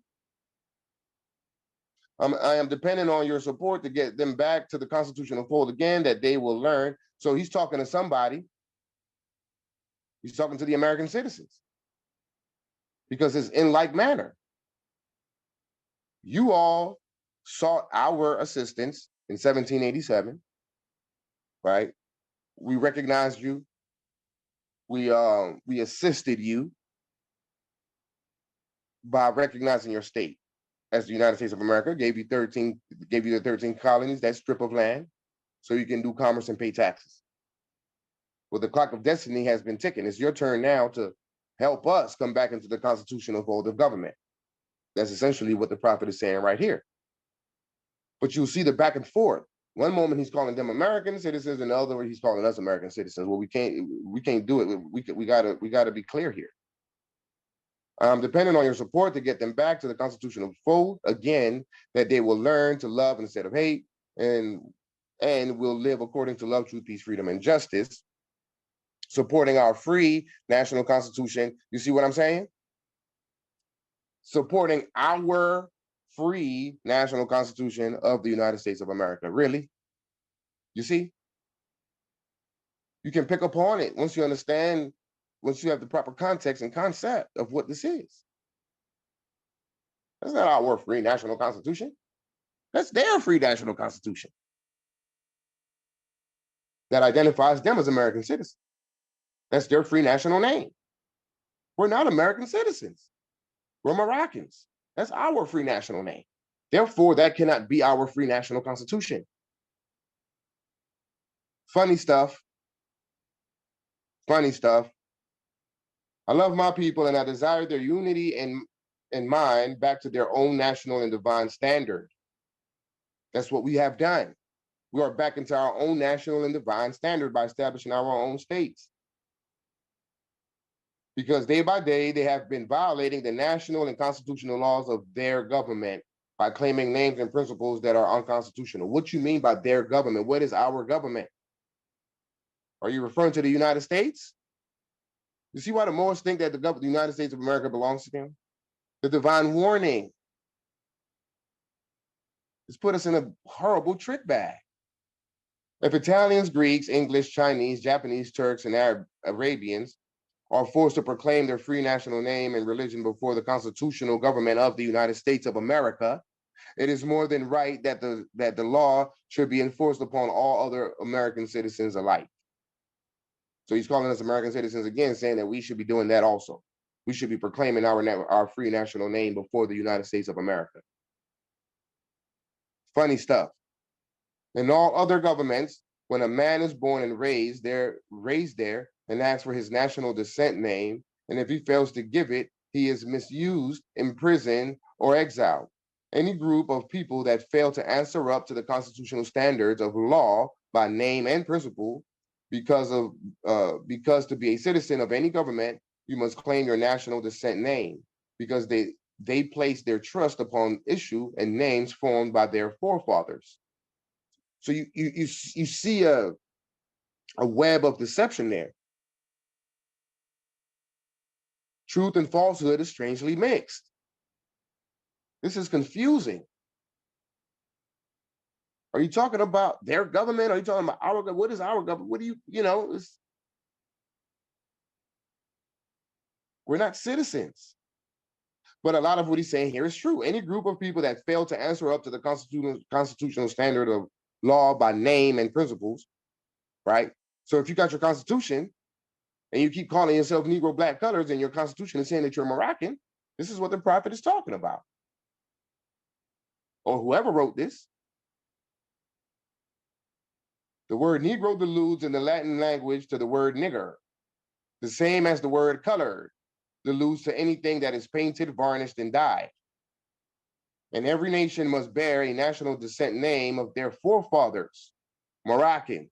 I am dependent on your support to get them back to the constitutional fold again, that they will learn. So he's talking to somebody. He's talking to the American citizens, because it's in like manner. You all sought our assistance in 1787, right? We recognized you. We assisted you by recognizing your state as the United States of America, gave you the 13 colonies, that strip of land, so you can do commerce and pay taxes. Well, the clock of destiny has been ticking. It's your turn now to help us come back into the constitutional fold of government. That's essentially what the prophet is saying right here. But you'll see the back and forth. One moment he's calling them American citizens, and the other he's calling us American citizens. Well, we can't do it. We gotta be clear here. I'm dependent on your support to get them back to the constitutional fold again, that they will learn to love instead of hate, and will live according to love, truth, peace, freedom, and justice, supporting our free national constitution. You see what I'm saying? Supporting our free national constitution of the United States of America. Really? You see? You can pick up on it once you understand, once you have the proper context and concept of what this is. That's not our free national constitution. That's their free national constitution that identifies them as American citizens. That's their free national name. We're not American citizens. We're Moroccans. That's our free national name. Therefore, that cannot be our free national constitution. Funny stuff. Funny stuff. I love my people, and I desire their unity and mind back to their own national and divine standard. That's what we have done. We are back into our own national and divine standard by establishing our own states. Because day by day, they have been violating the national and constitutional laws of their government by claiming names and principles that are unconstitutional. What you mean by their government? What is our government? Are you referring to the United States? You see why the Moors think that the United States of America belongs to them? The divine warning. It's put us in a horrible trick bag. If Italians, Greeks, English, Chinese, Japanese, Turks, and Arabians are forced to proclaim their free national name and religion before the constitutional government of the United States of America, it is more than right that the law should be enforced upon all other American citizens alike. So he's calling us American citizens again, saying that we should be doing that also. We should be proclaiming our free national name before the United States of America. Funny stuff. In all other governments, when a man is born and raised there and asks for his national descent name, and if he fails to give it, he is misused, imprisoned, or exiled. Any group of people that fail to answer up to the constitutional standards of law by name and principle, because to be a citizen of any government, you must claim your national descent name, because they place their trust upon issue and names formed by their forefathers. So you see a web of deception there. Truth and falsehood is strangely mixed. This is confusing. Are you talking about their government? Are you talking about our government? What is our government? What do we're not citizens. But a lot of what he's saying here is true. Any group of people that fail to answer up to the constitutional standard of law by name and principles, right? So if you got your constitution and you keep calling yourself Negro, black, colors, and your constitution is saying that you're Moroccan, this is what the prophet is talking about. Or whoever wrote this. The word Negro alludes in the Latin language to the word nigger, the same as the word colored alludes to anything that is painted, varnished, and dyed. And every nation must bear a national descent name of their forefathers, Moroccan.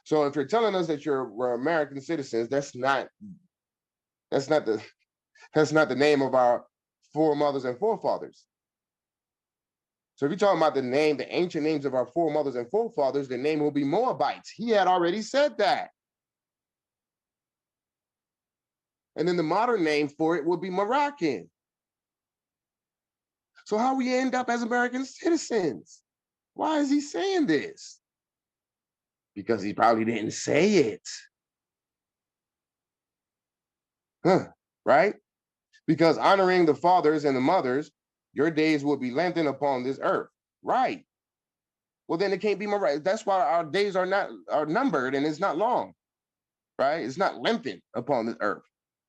So if you're telling us that we're American citizens, that's not the name of our foremothers and forefathers. So if you're talking about the ancient names of our foremothers and forefathers, the name will be Moabites. He had already said that. And then the modern name for it will be Moroccan. So how we end up as American citizens? Why is he saying this? Because he probably didn't say it. Right? Because honoring the fathers and the mothers, your days will be lengthened upon this earth. Right. Well, then it can't be Moroccan. That's why our days are numbered and it's not long. Right? It's not lengthened upon this earth.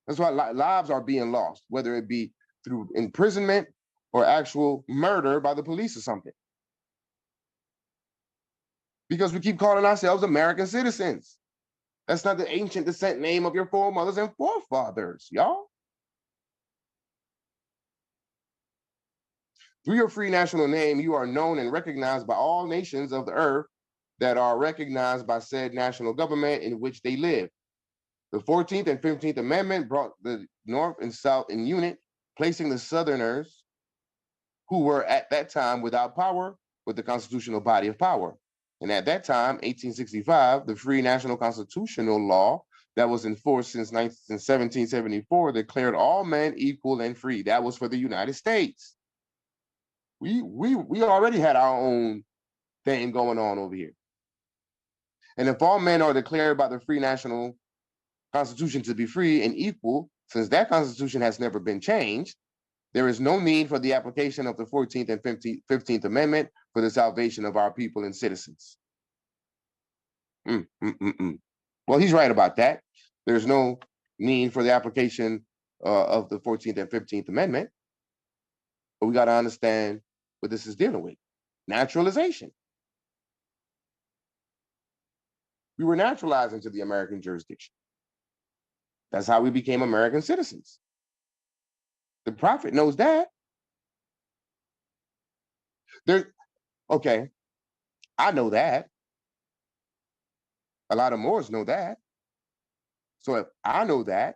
That's why lives are being lost, whether it be through imprisonment or actual murder by the police or something. Because we keep calling ourselves American citizens. That's not the ancient descent name of your foremothers and forefathers, y'all. Through your free national name, you are known and recognized by all nations of the earth that are recognized by said national government in which they live. The 14th and 15th Amendment brought the North and South in unit, placing the Southerners who were at that time without power with the constitutional body of power. And at that time, 1865, the free national constitutional law that was in force since 1774 declared all men equal and free. That was for the United States. We already had our own thing going on over here. And if all men are declared by the free national constitution to be free and equal, since that constitution has never been changed, there is no need for the application of the 14th and 15th Amendment for the salvation of our people and citizens. Well, he's right about that. There's no need for the application of the 14th and 15th Amendment. But we got to understand what this is dealing with. Naturalization. We were naturalized into the American jurisdiction. That's how we became American citizens. The prophet knows that. Okay, I know that. A lot of Moors know that. So if I know that,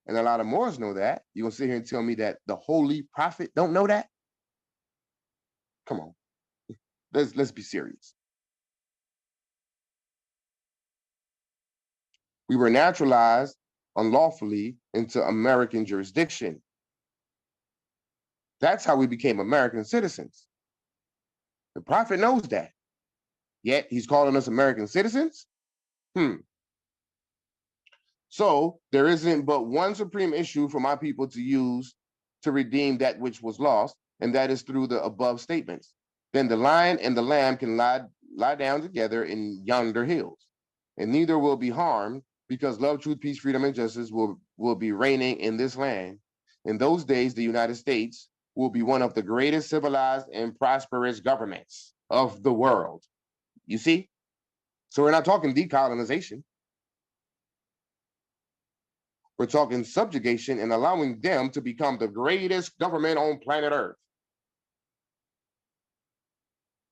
and a lot of Moors know that, you're gonna sit here and tell me that the holy prophet don't know that? Come on, let's be serious. We were naturalized unlawfully into American jurisdiction. That's how we became American citizens. The prophet knows that. Yet he's calling us American citizens? So there isn't but one supreme issue for my people to use to redeem that which was lost, and that is through the above statements. Then the lion and the lamb can lie down together in yonder hills, and neither will be harmed, because love, truth, peace, freedom, and justice will be reigning in this land. In those days, the United States will be one of the greatest civilized and prosperous governments of the world. You see? So we're not talking decolonization. We're talking subjugation and allowing them to become the greatest government on planet Earth,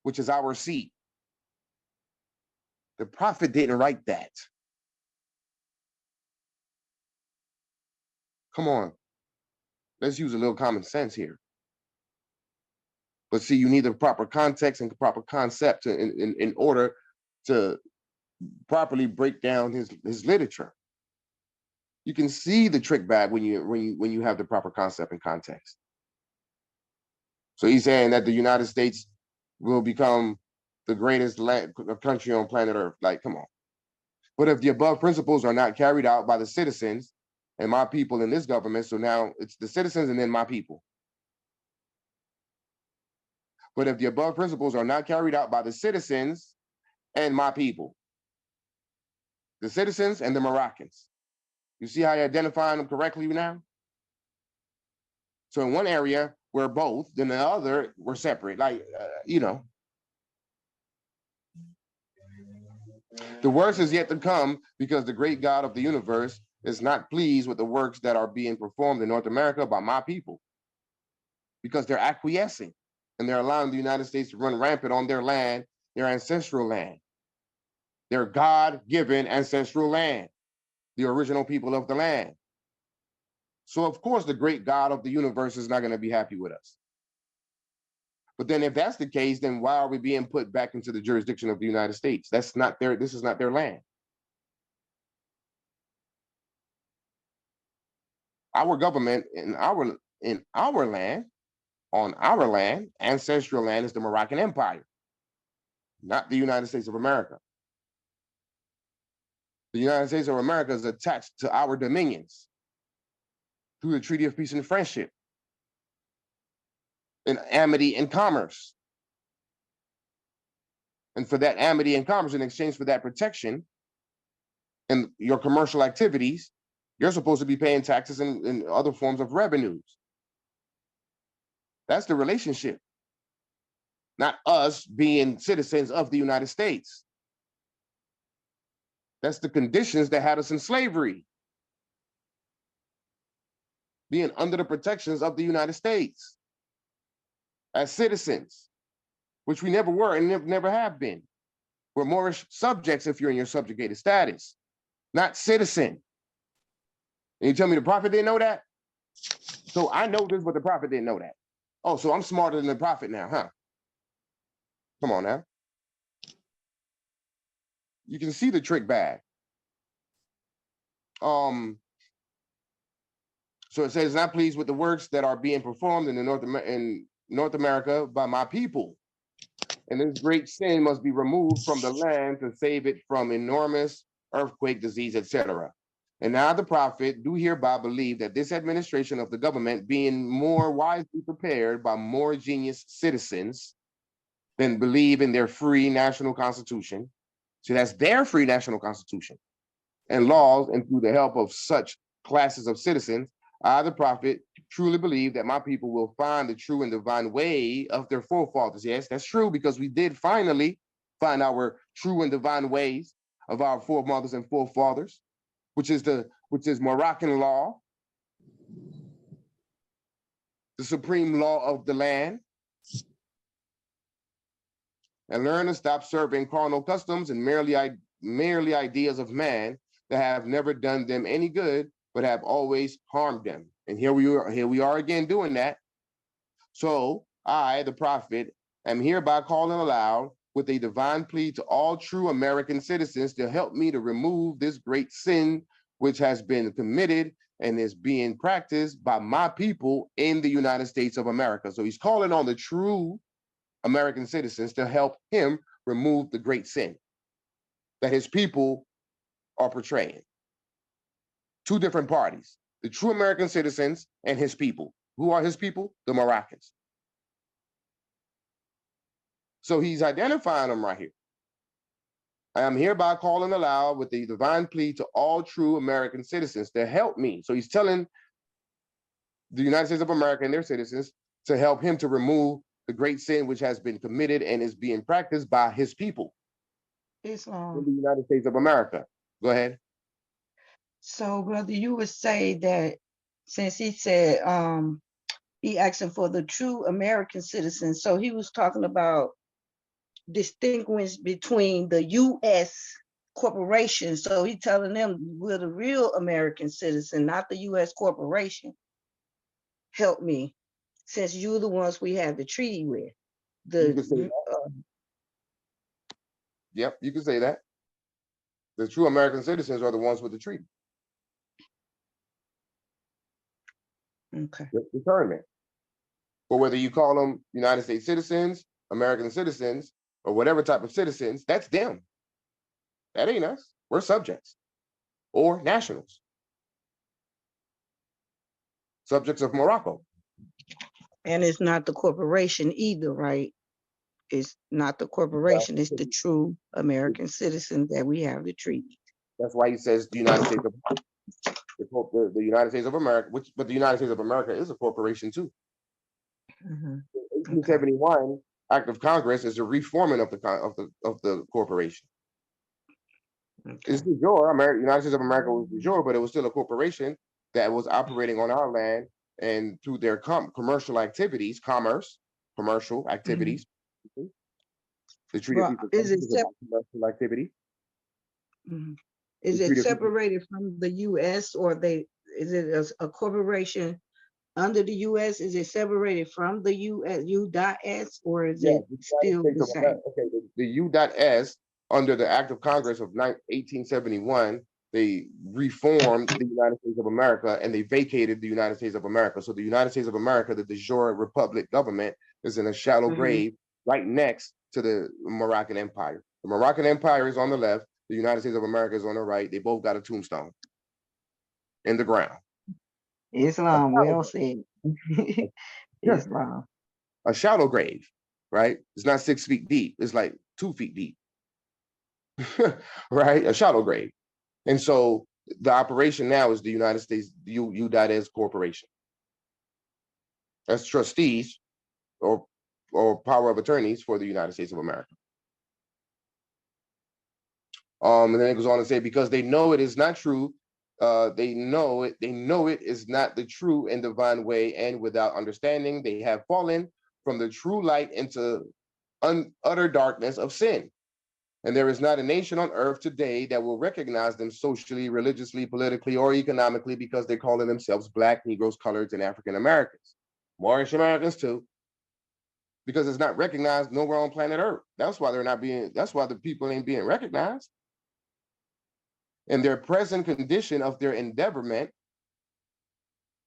which is our seat. The prophet didn't write that. Come on. Let's use a little common sense here. But see, you need the proper context and the proper concept in order to properly break down his literature. You can see the trick bag when you have the proper concept and context. So he's saying that the United States will become the greatest country on planet Earth. Like, come on. But if the above principles are not carried out by the citizens and my people in this government, so now it's the citizens and then my people. But if the above principles are not carried out by the citizens and my people, the citizens and the Moroccans, you see how you're identifying them correctly now? So in one area, we're both, then the other, we're separate. Like, you know. The worst is yet to come, because the great God of the universe is not pleased with the works that are being performed in North America by my people, because they're acquiescing and they're allowing the United States to run rampant on their land, their ancestral land, their God-given ancestral land, the original people of the land. So of course, the great God of the universe is not going to be happy with us. But then if that's the case, then why are we being put back into the jurisdiction of the United States? This is not their land. Our government in our land, on our land, ancestral land, is the Moroccan Empire, not the United States of America. The United States of America is attached to our dominions through the Treaty of Peace and Friendship, and amity and commerce. And for that amity and commerce, in exchange for that protection and your commercial activities, you're supposed to be paying taxes and other forms of revenues. That's the relationship, not us being citizens of the United States. That's the conditions that had us in slavery, being under the protections of the United States as citizens, which we never were and never have been. We're Moorish subjects if you're in your subjugated status, not citizen. And you tell me the prophet didn't know that? So I know this, but the prophet didn't know that. Oh, so I'm smarter than the prophet now, huh? Come on now. You can see the trick bag. So it says, not pleased with the works that are being performed in North America by my people. And this great sin must be removed from the land to save it from enormous earthquake, disease, etc. And now the prophet do hereby believe that this administration of the government, being more wisely prepared by more genius citizens than believe in their free national constitution, so that's their free national constitution and laws, and through the help of such classes of citizens, I, the prophet, truly believe that my people will find the true and divine way of their forefathers. Yes, that's true, because we did finally find our true and divine ways of our foremothers and forefathers, which is Moroccan law, the supreme law of the land, and learn to stop serving carnal customs and merely ideas of man that have never done them any good, but have always harmed them. And here we are again doing that. So I, the prophet, am hereby calling aloud with a divine plea to all true American citizens to help me to remove this great sin which has been committed and is being practiced by my people in the United States of America. So he's calling on the true American citizens to help him remove the great sin that his people are portraying. Two different parties, the true American citizens and his people. Who are his people? The Moroccans. So he's identifying them right here. I am hereby calling aloud with the divine plea to all true American citizens to help me. So he's telling the United States of America and their citizens to help him to remove the great sin which has been committed and is being practiced by his people in Islam. the United States of America. Go ahead. So, brother, you would say that since he said he asking for the true American citizen, so he was talking about distinguish between the U.S. corporation. So he telling them we're the real American citizen, not the U.S. corporation. Help me, since you're the ones we have the treaty with. You can say that. Yep, you can say that. The true American citizens are the ones with the treaty. Okay. Determined. But whether you call them United States citizens, American citizens, or whatever type of citizens, that's them. That ain't us. We're subjects or nationals. Subjects of Morocco. And it's not the corporation either, right? It's not the corporation, it's the true American citizen that we have the treaty. That's why he says the United States of the United States of America, but the United States of America is a corporation too. Mm-hmm. 1871 Act of Congress is a reforming of the corporation. Okay. It's de jure. United States of America was de jure, but it was still a corporation that was operating on our land and through their commercial activities, commercial activities. Mm-hmm. The treaty of peace is it about commercial activity. Mm-hmm. Is it separated from the U.S. or is it a corporation under the U.S.? Is it separated from the U.S. U.S. or is it still the same? Okay, the U.S. under the Act of Congress of 1871, they reformed the United States of America and they vacated the United States of America. So the United States of America, the de jure republic government, is in a shallow grave right next to the Moroccan Empire. The Moroccan Empire is on the left. The United States of America is on the right. They both got a tombstone in the ground. Islam, well said. Islam. A shallow grave, right? It's not 6 feet deep. It's like 2 feet deep, right? A shallow grave. And so the operation now is the United States U.S. Corporation. As trustees or power of attorneys for the United States of America. And then it goes on to say, because they know it is not true, they know it is not the true and divine way, and without understanding, they have fallen from the true light into utter darkness of sin. And there is not a nation on earth today that will recognize them socially, religiously, politically, or economically because they're calling themselves Black, Negroes, Coloreds, and African Americans. Moorish Americans too. Because it's not recognized nowhere on planet Earth. That's why that's why the people ain't being recognized. In their present condition of their endeavorment,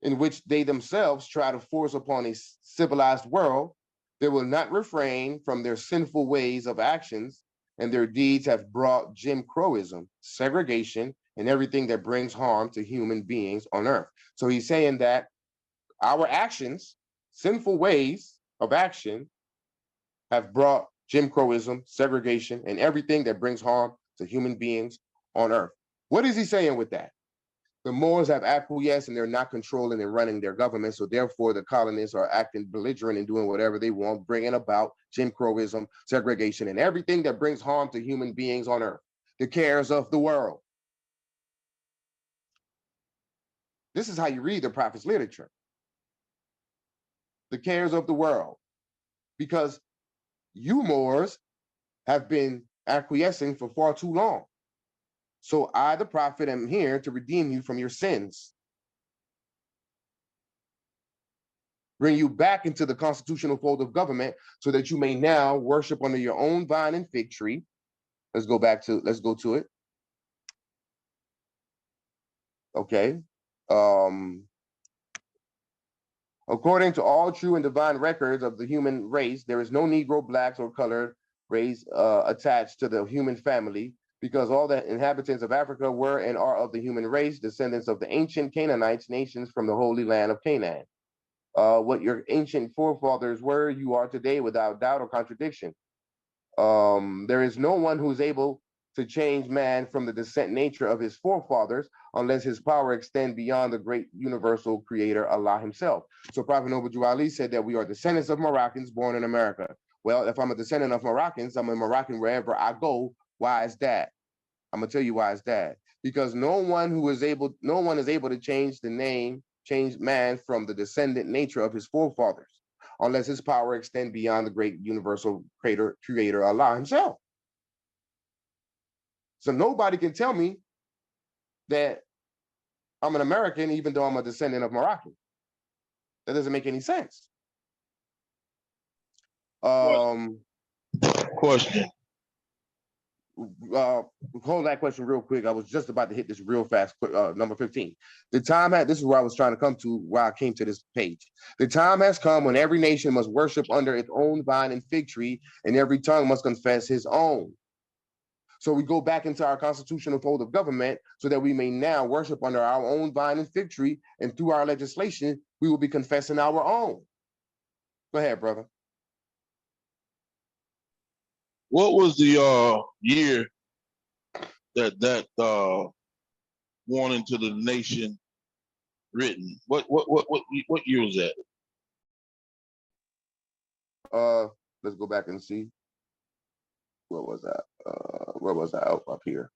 in which they themselves try to force upon a civilized world, they will not refrain from their sinful ways of actions, and their deeds have brought Jim Crowism, segregation, and everything that brings harm to human beings on earth. So he's saying that our actions, sinful ways of action, have brought Jim Crowism, segregation, and everything that brings harm to human beings on earth. What is he saying with that? The Moors have acquiesced and they're not controlling and running their government. So therefore, the colonists are acting belligerent and doing whatever they want, bringing about Jim Crowism, segregation, and everything that brings harm to human beings on earth. The cares of the world. This is how you read the prophet's literature. The cares of the world. Because you Moors have been acquiescing for far too long. So I, the prophet, am here to redeem you from your sins. Bring you back into the constitutional fold of government so that you may now worship under your own vine and fig tree. Let's go to it. Okay. According to all true and divine records of the human race, there is no Negro, blacks, or colored race attached to the human family, because all the inhabitants of Africa were and are of the human race, descendants of the ancient Canaanites, nations from the holy land of Canaan. What your ancient forefathers were, you are today without doubt or contradiction. There is no one who is able to change man from the descent nature of his forefathers unless his power extend beyond the great universal creator, Allah himself. So Prophet Noble Ali said that we are descendants of Moroccans born in America. Well, if I'm a descendant of Moroccans, I'm a Moroccan wherever I go. Why is that? I'm gonna tell you why it's that. Because no one is able to change the name, change man from the descendant nature of his forefathers, unless his power extend beyond the great universal creator Allah himself. So nobody can tell me that I'm an American, even though I'm a descendant of Moroccan. That doesn't make any sense. Question. Hold that question real quick. I was just about to hit this real fast. Number 15. This is where I was trying to come to, where I came to this page. The time has come when every nation must worship under its own vine and fig tree, and every tongue must confess his own. So we go back into our constitutional fold of government so that we may now worship under our own vine and fig tree, and through our legislation, we will be confessing our own. Go ahead, brother. What was the year that warning to the nation written? What year was that? Let's go back and see. Where was that? Where was that? Up here.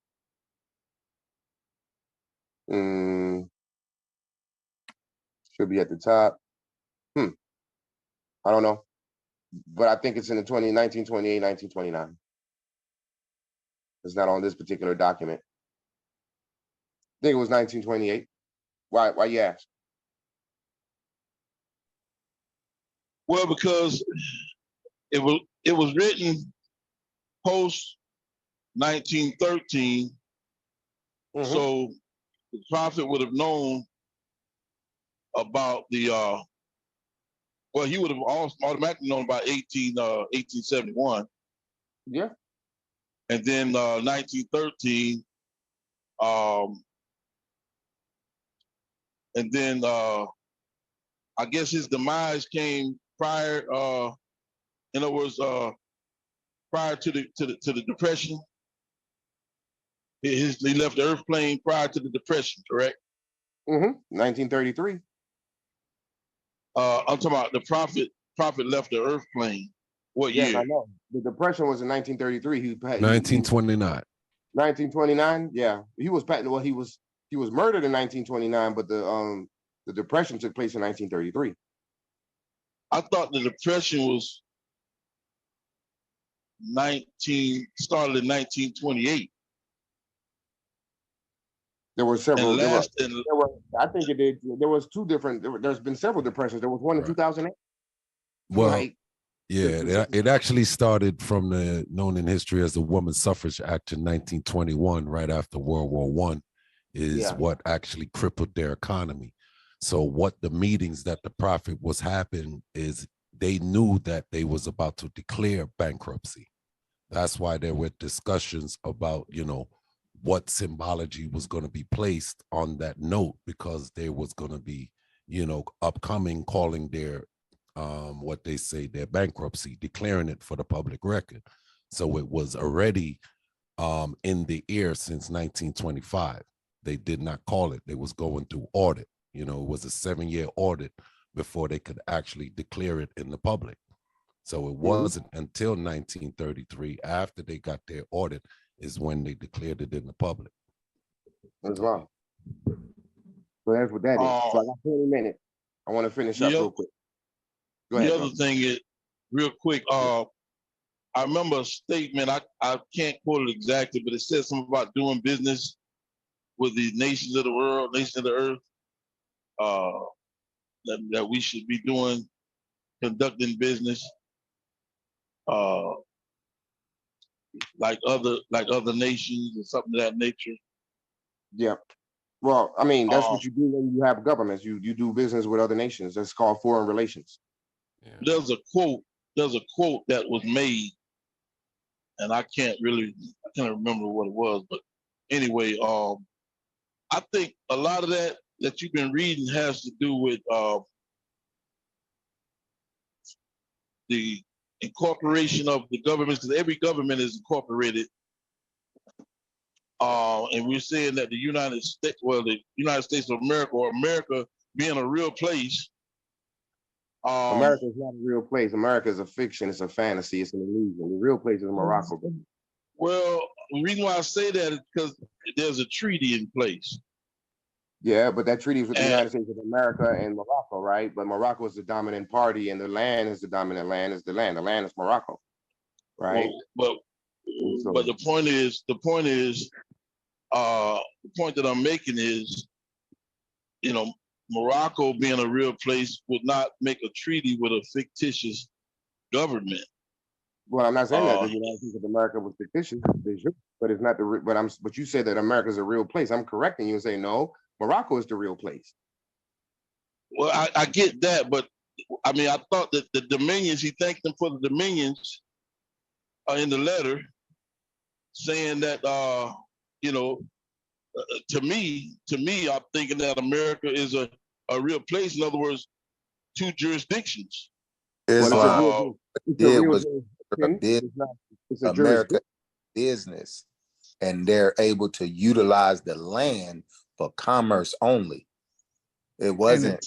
Should be at the top. I don't know. But I think it's in the 1928, 1929. It's not on this particular document. I think it was 1928. Why you ask? Well, because it was written post 1913, so the prophet would have known about the well, he would have automatically known about 1871. Yeah. And then 1913, and then I guess his demise came prior. In other words, prior to the Depression. He left the Earth plane prior to the Depression, correct? 1933. I'm talking about the prophet left the Earth plane. What Yes, year? I know. The Depression was in 1933. 1929. 1929. Yeah, he was patent. Well, he was murdered in 1929, but the Depression took place in 1933. I thought the Depression was started in 1928. There were several. And I think it did. There was two different. There's been several depressions. There was one in 2008. Well, yeah, it actually started from the known in history as the Women's Suffrage Act in 1921, right after World War I, is what actually crippled their economy. So what the meetings that the prophet was having is they knew that they was about to declare bankruptcy. That's why there were discussions about, what symbology was going to be placed on that note, because there was going to be, upcoming calling their, what they say, their bankruptcy, declaring it for the public record. So it was already in the air since 1925. They did not call it. They was going through audit. It was a 7-year audit before they could actually declare it in the public. So it wasn't until 1933, after they got their audit, is when they declared it in the public. That's wrong. So that's what that is. So I got 20 minutes. I want to finish up real quick. Go ahead. The other thing is, real quick, I remember a statement, I can't quote it exactly, but it said something about doing business with the nations of the world, nations of the earth, that we should be conducting business like other nations or something of that nature. Yeah. Well, I mean, that's what you do when you have governments. You do business with other nations. That's called foreign relations. Yeah. There's a quote that was made, and I can't remember what it was, but anyway, I think a lot of that you've been reading has to do with the incorporation of the governments, because every government is incorporated. And we're saying that the United States of America, or America being a real place. America is not a real place. America is a fiction. It's a fantasy. It's an illusion. The real place is Morocco. Well, the reason why I say that is because there's a treaty in place. Yeah, but that treaty is with the United States of America and Morocco, right? But Morocco is the dominant party, and the land is the dominant land. Is the land? The land is Morocco, right? Well, but the point that I'm making is, Morocco being a real place would not make a treaty with a fictitious government. Well, I'm not saying that the United States of America was fictitious, but it's not the. But you said that America is a real place. I'm correcting you and saying no. Morocco is the real place. Well, I get that, but I mean, I thought that the dominions, he thanked them for the dominions in the letter, saying that, to me, I'm thinking that America is a real place. In other words, two jurisdictions. Islam did was it's America business, and they're able to utilize the land for commerce only. It wasn't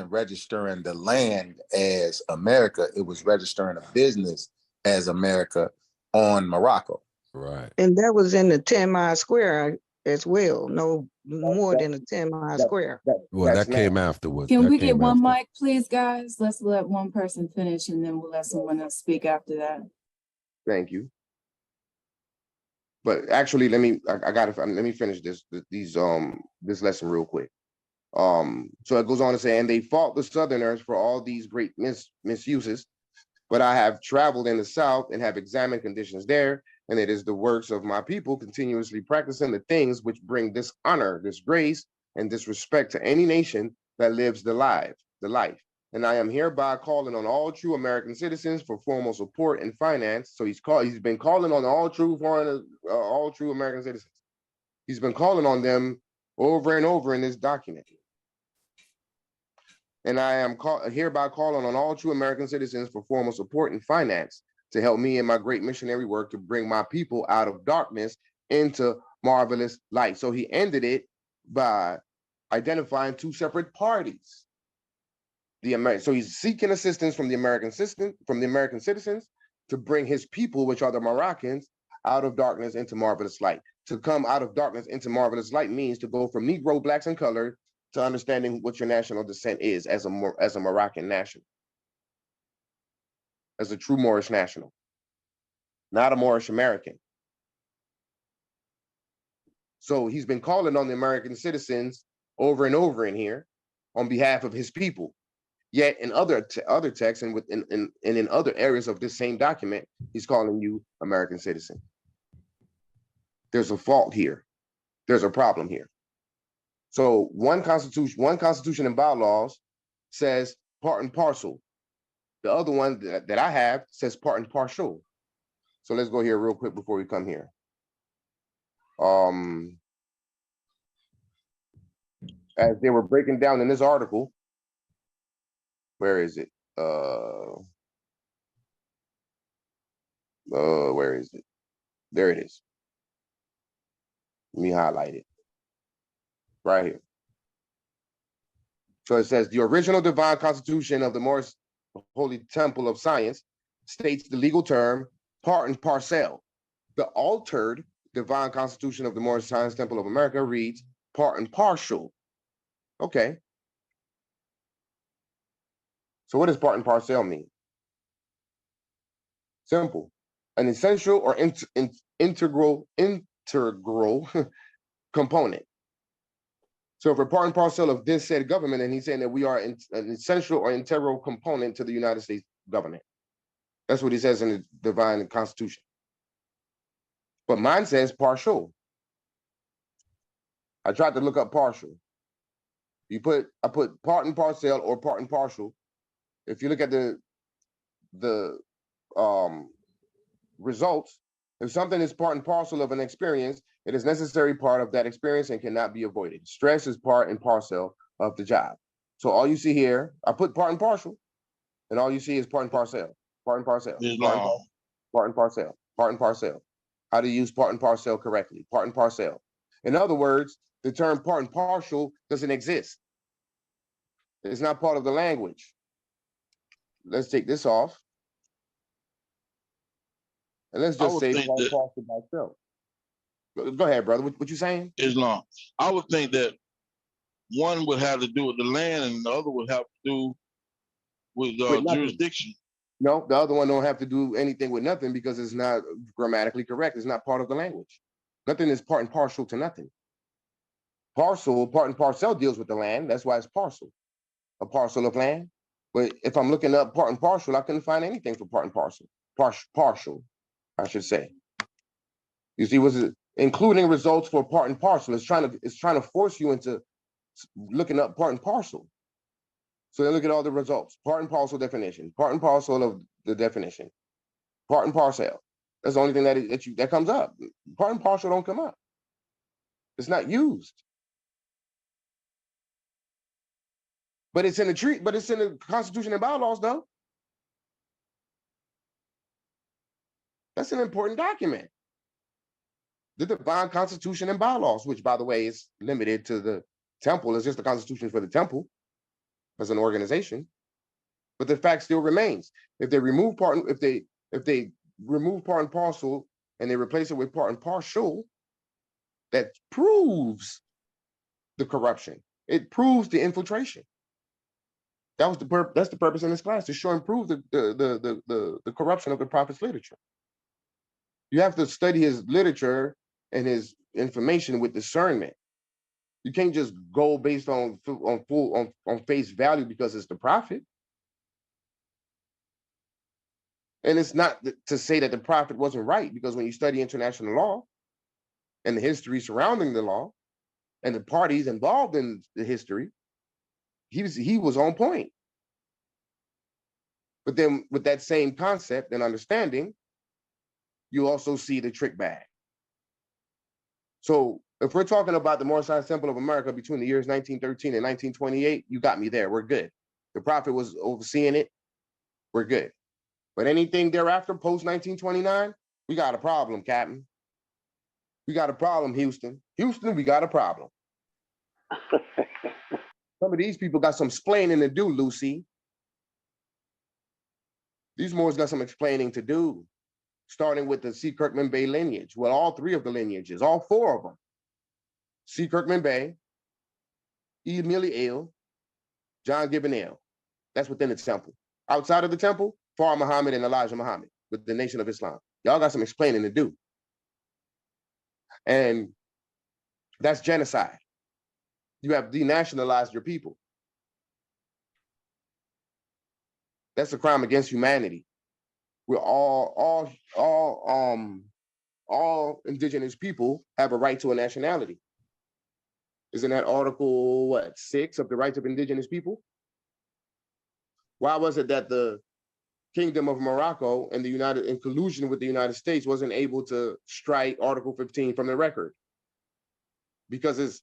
registering the land as America. It was registering a business as America on Morocco. Right. And that was in the 10-mile square as well. No more than a 10-mile square. Well, that came afterwards. Can we get one mic, please, guys? Let's let one person finish, and then we'll let someone else speak after that. Thank you. But actually, let me finish this lesson real quick. So it goes on to say, and they fault the Southerners for all these great misuses, but I have traveled in the South and have examined conditions there, and it is the works of my people continuously practicing the things which bring dishonor, disgrace, and disrespect to any nation that lives the life. And I am hereby calling on all true American citizens for formal support and finance. So he's been calling on all true American citizens. He's been calling on them over and over in this document. And I am hereby calling on all true American citizens for formal support and finance to help me in my great missionary work to bring my people out of darkness into marvelous light. So he ended it by identifying two separate parties. So he's seeking assistance from the American citizens to bring his people, which are the Moroccans, out of darkness into marvelous light. To come out of darkness into marvelous light means to go from Negro, blacks, and colored to understanding what your national descent is as a Moroccan national, as a true Moorish national, not a Moorish American. So he's been calling on the American citizens over and over in here on behalf of his people. Yet in other texts and in other areas of this same document, he's calling you American citizen. There's a fault here. There's a problem here. So one constitution and bylaws says part and parcel. The other one that I have says part and partial. So let's go here real quick before we come here. As they were breaking down in this article, where is it? Where is it? There it is. Let me highlight it. Right here. So it says the original divine constitution of the Moorish Holy Temple of Science states the legal term part and parcel. The altered divine constitution of the Moorish Science Temple of America reads part and partial. Okay. So what does part and parcel mean? Simple. An essential or integral component. So if we're part and parcel of this said government, and he's saying that we are an essential or integral component to the United States government. That's what he says in the divine constitution. But mine says partial. I tried to look up partial. I put part and parcel or part and partial. If you look at the results, if something is part and parcel of an experience, it is necessary part of that experience and cannot be avoided. Stress is part and parcel of the job. So all you see here, I put part and partial, and all you see is part and parcel, part and parcel, part and parcel, part and parcel. How to use part and parcel correctly, part and parcel. In other words, the term part and partial doesn't exist. It's not part of the language. Let's take this off. And let's just say part and parcel by itself. Go ahead, brother. What you saying? Islam. I would think that one would have to do with the land and the other would have to do with jurisdiction. No, the other one don't have to do anything with nothing because it's not grammatically correct. It's not part of the language. Nothing is part and partial to nothing. Parcel, part and parcel deals with the land. That's why it's parcel, a parcel of land. But if I'm looking up part and partial, I couldn't find anything for part and parcel. Partial, I should say. You see, was it including results for part and parcel? It's trying to force you into looking up part and parcel. So they look at all the results. Part and parcel definition. Part and parcel of the definition. Part and parcel. That's the only thing that comes up. Part and parcel don't come up. It's not used. But it's in the but it's in the Constitution and bylaws, though. That's an important document. The divine Constitution and bylaws, which, by the way, is limited to the temple. It's just the Constitution for the temple as an organization. But the fact still remains. If they remove if they remove part and parcel and they replace it with part and partial, that proves the corruption. It proves the infiltration. That's the purpose in this class, to show and prove the corruption of the prophet's literature. You have to study his literature and his information with discernment. You can't just go based on face value because it's the prophet. And it's not to say that the prophet wasn't right, because when you study international law and the history surrounding the law and the parties involved in the history, he was on point. But then with that same concept and understanding, you also see the trick bag. So if we're talking about the Moorish Temple of America between the years 1913 and 1928, you got me there. We're good. The prophet was overseeing it. We're good. But anything thereafter, post 1929, we got a problem, Captain. We got a problem, Houston. Houston, we got a problem. Some of these people got some explaining to do, Lucy. These Moors got some explaining to do, starting with the C. Kirkman Bey lineage. Well, all three of the lineages, all four of them. C. Kirkman Bey, E. Millie Ale, John Gibbon Ale. That's within the temple. Outside of the temple, Farah Muhammad and Elijah Muhammad with the Nation of Islam. Y'all got some explaining to do. And that's genocide. You have denationalized your people. That's a crime against humanity. We're all indigenous people have a right to a nationality. Isn't that Article 6 of the Rights of Indigenous People? Why was it that the Kingdom of Morocco and in collusion with the United States wasn't able to strike Article 15 from the record? Because it's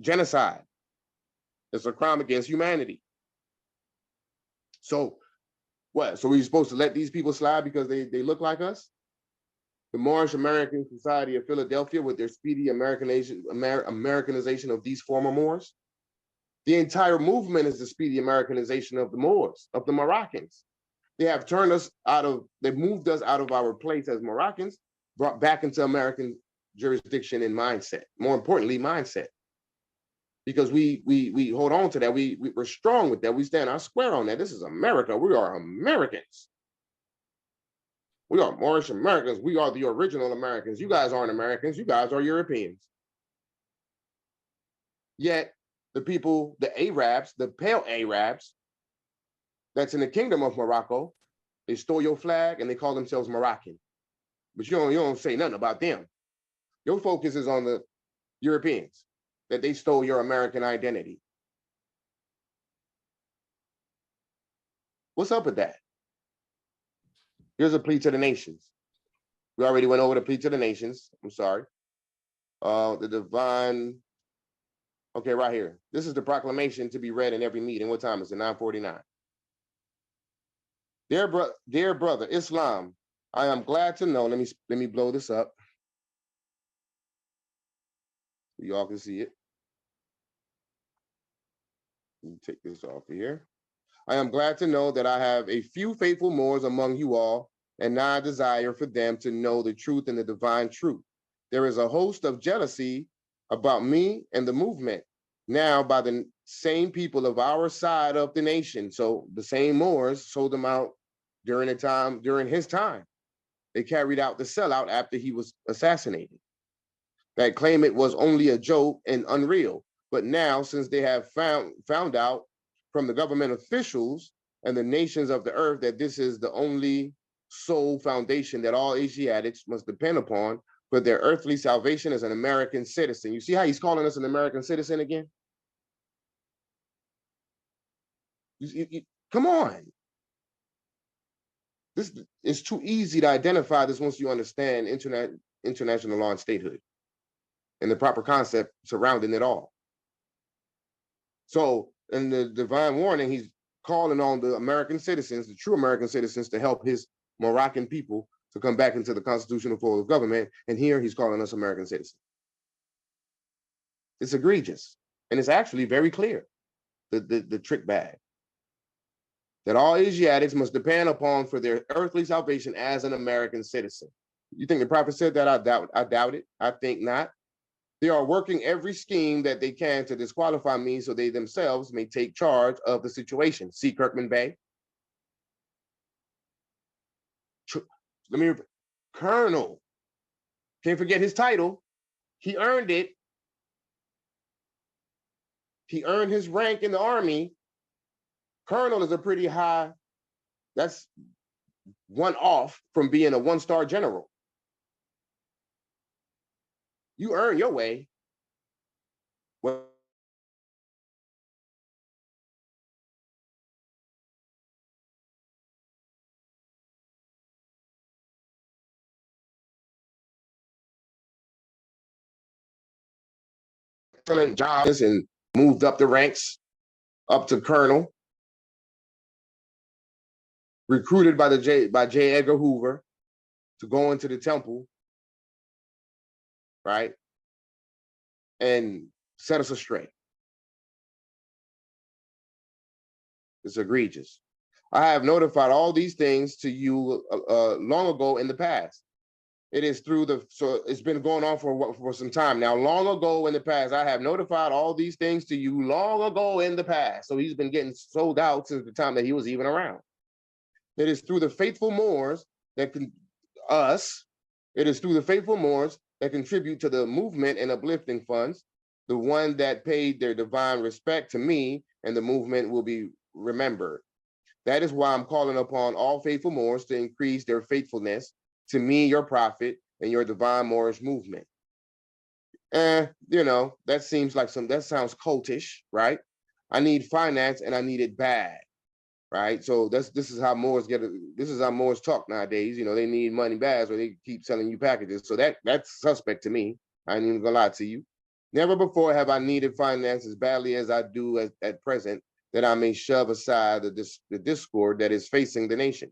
genocide. It's a crime against humanity. So what? So we're supposed to let these people slide because they look like us? The Moorish American Society of Philadelphia, with their speedy Americanization of these former Moors. The entire movement is the speedy Americanization of the Moors, of the Moroccans. They have turned us they moved us out of our place as Moroccans, brought back into American jurisdiction and mindset. More importantly, mindset. Because we hold on to that. We're strong with that. We stand our square on that. This is America. We are Americans. We are Moorish Americans. We are the original Americans. You guys aren't Americans. You guys are Europeans. Yet the people, the Arabs, the pale Arabs, that's in the Kingdom of Morocco, they stole your flag and they call themselves Moroccan. But you don't say nothing about them. Your focus is on the Europeans. that they stole your American identity. What's up with that? Here's a plea to the nations. We already went over the plea to the nations. I'm sorry. The divine, okay, right here. This is the proclamation to be read in every meeting. What time is it? 9:49. Dear brother, Islam, I am glad to know. Let me blow this up. So y'all can see it. Let me take this off of here. I am glad to know that I have a few faithful Moors among you all, and now I desire for them to know the truth and the divine truth. There is a host of jealousy about me and the movement now by the same people of our side of the nation. So the same Moors sold them out during his time. They carried out the sellout after he was assassinated. That claim it was only a joke and unreal. But now, since they have found out from the government officials and the nations of the earth that this is the only sole foundation that all Asiatics must depend upon for their earthly salvation as an American citizen. You see how he's calling us an American citizen again? Come on. This is too easy to identify this once you understand international law and statehood and the proper concept surrounding it all. So in the divine warning, he's calling on the American citizens, the true American citizens, to help his Moroccan people to come back into the constitutional fold of government. And here he's calling us American citizens. It's egregious. And it's actually very clear, the trick bag. That all Asiatics must depend upon for their earthly salvation as an American citizen. You think the prophet said that? I doubt it. I think not. They are working every scheme that they can to disqualify me so they themselves may take charge of the situation. See Kirkman Bey. Colonel. Can't forget his title. He earned it. He earned his rank in the army. Colonel is a pretty high, that's one off from being a one-star general. You earn your way. Well, excellent jobs and moved up the ranks up to colonel. Recruited by J. Edgar Hoover to go into the temple, right? And set us astray. It's egregious. I have notified all these things to you long ago in the past. It is so it's been going on for some time now. Long ago in the past, I have notified all these things to you long ago in the past. So he's been getting sold out since the time that he was even around. It is through the faithful Moors that it is through the faithful Moors that contribute to the movement and uplifting funds, the one that paid their divine respect to me, and the movement will be remembered. That is why I'm calling upon all faithful Moors to increase their faithfulness to me, your prophet, and your divine Moorish movement. That seems like that sounds cultish, right? I need finance and I need it bad. Right, so this is how Moors this is how Moors talk nowadays. They need money bad, or they keep selling you packages. So that's suspect to me. I ain't even gonna lie to you. Never before have I needed finance as badly as I do at present, that I may shove aside the discord that is facing the nation.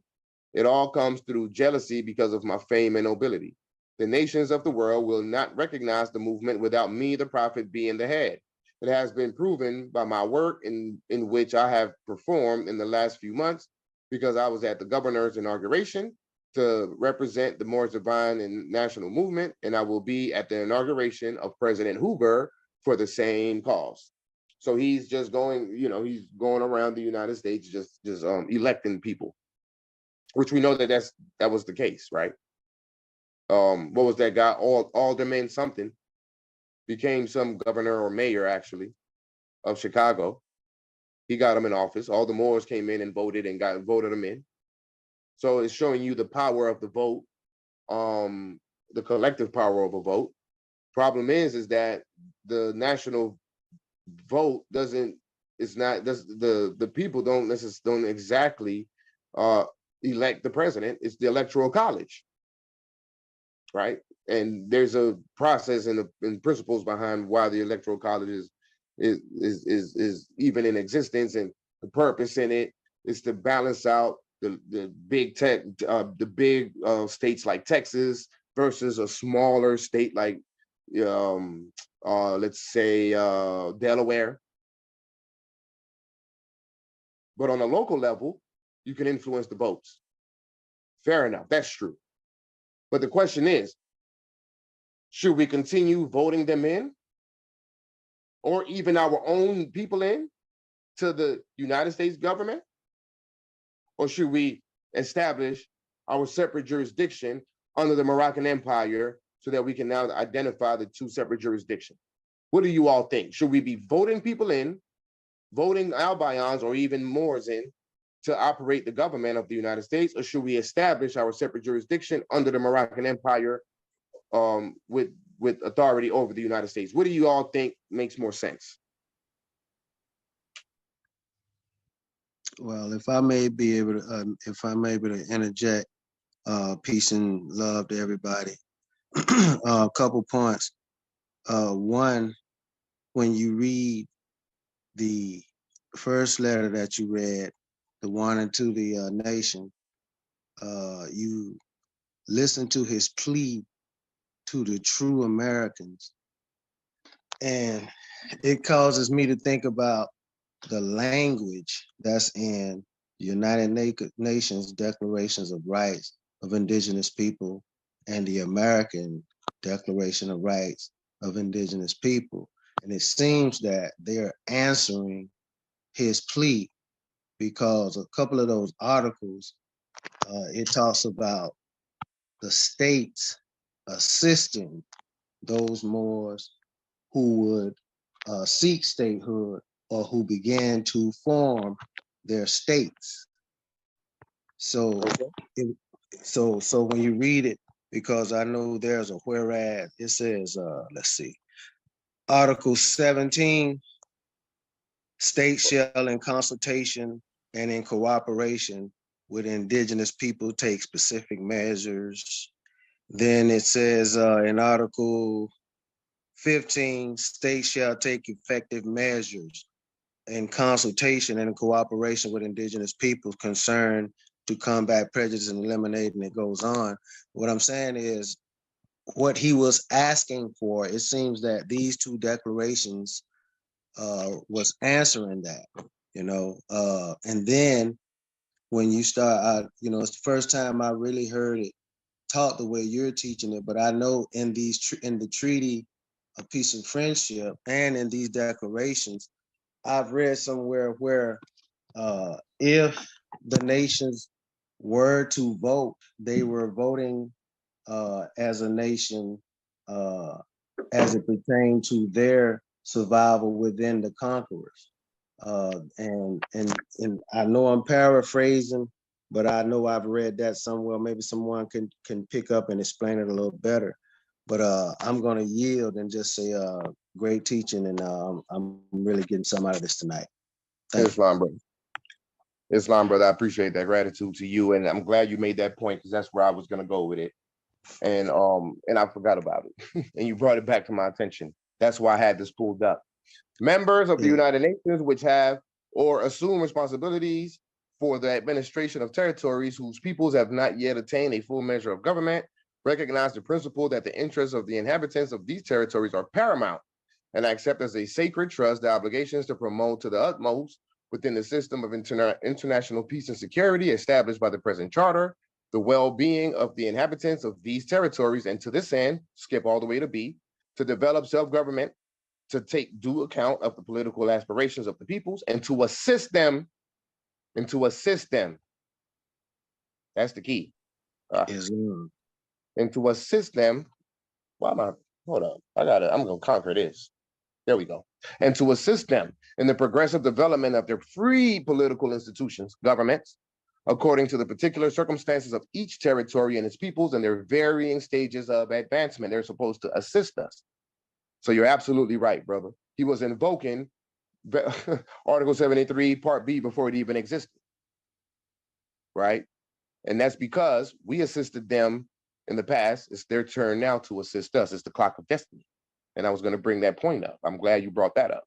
It all comes through jealousy because of my fame and nobility. The nations of the world will not recognize the movement without me, the prophet, being the head. It has been proven by my work in which I have performed in the last few months, because I was at the governor's inauguration to represent the Moors Divine and National Movement, and I will be at the inauguration of President Hoover for the same cause. So he's just going, he's going around the United States just electing people, which we know that was the case, right? What was that guy? Alderman something. Became some governor or mayor, actually, of Chicago. He got him in office. All the Moors came in and voted him in. So it's showing you the power of the vote, the collective power of a vote. Problem is that the national vote the people don't exactly elect the president. It's the electoral college, right? And there's a process and principles behind why the electoral college is even in existence, and the purpose in it is to balance out the big states like Texas versus a smaller state like let's say Delaware. But on a local level, you can influence the votes. Fair enough, that's true. But the question is, should we continue voting them in, or even our own people in, to the United States government? Or should we establish our separate jurisdiction under the Moroccan Empire so that we can now identify the two separate jurisdictions? What do you all think? Should we be voting people in, voting Albayans or even Moors in to operate the government of the United States, or should we establish our separate jurisdiction under the Moroccan Empire with authority over the United States? What do you all think makes more sense? Well, if I may be able to interject, peace and love to everybody. A couple points. One, when you read the first letter that you read, the one to the nation, you listen to his plea to the true Americans, and it causes me to think about the language that's in the United Nations Declarations of Rights of Indigenous People and the American Declaration of Rights of Indigenous People. And it seems that they're answering his plea, because a couple of those articles, it talks about the states assisting those Moors who would seek statehood or who began to form their states. So, so when you read it, because I know there's a whereas, it says, let's see, Article 17, states shall in consultation and in cooperation with indigenous people take specific measures. Then it says in Article 15, states shall take effective measures in consultation and in cooperation with indigenous peoples concerned to combat prejudice and eliminate, and it goes on. What I'm saying is, what he was asking for, it seems that these two declarations was answering that, you know. And then when you start, it's the first time I really heard it taught the way you're teaching it, but I know in the Treaty of Peace and Friendship and in these declarations, I've read somewhere where if the nations were to vote, they were voting as a nation as it pertained to their survival within the conquerors. And I know I'm paraphrasing, but I know I've read that somewhere. Maybe someone can pick up and explain it a little better. But I'm going to yield and just say great teaching, and I'm really getting some out of this tonight. Islam, brother. Islam, brother, I appreciate that. Gratitude to you, and I'm glad you made that point, because that's where I was going to go with it. And I forgot about it, and you brought it back to my attention. That's why I had this pulled up. Members of the United Nations, which have or assume responsibilities for the administration of territories whose peoples have not yet attained a full measure of government, recognize the principle that the interests of the inhabitants of these territories are paramount, and accept as a sacred trust the obligations to promote to the utmost within the system of international peace and security established by the present charter, the well-being of the inhabitants of these territories, and to this end, skip all the way to B, to develop self-government, to take due account of the political aspirations of the peoples, and to assist them, that's the key. And to assist them, hold up, I'm gonna conquer this. There we go. And to assist them in the progressive development of their free political institutions, governments, according to the particular circumstances of each territory and its peoples and their varying stages of advancement. They're supposed to assist us. So you're absolutely right, brother. He was invoking Article 73, Part B before it even existed, right? And that's because we assisted them in the past. It's their turn now to assist us. It's the clock of destiny. And I was going to bring that point up. I'm glad you brought that up.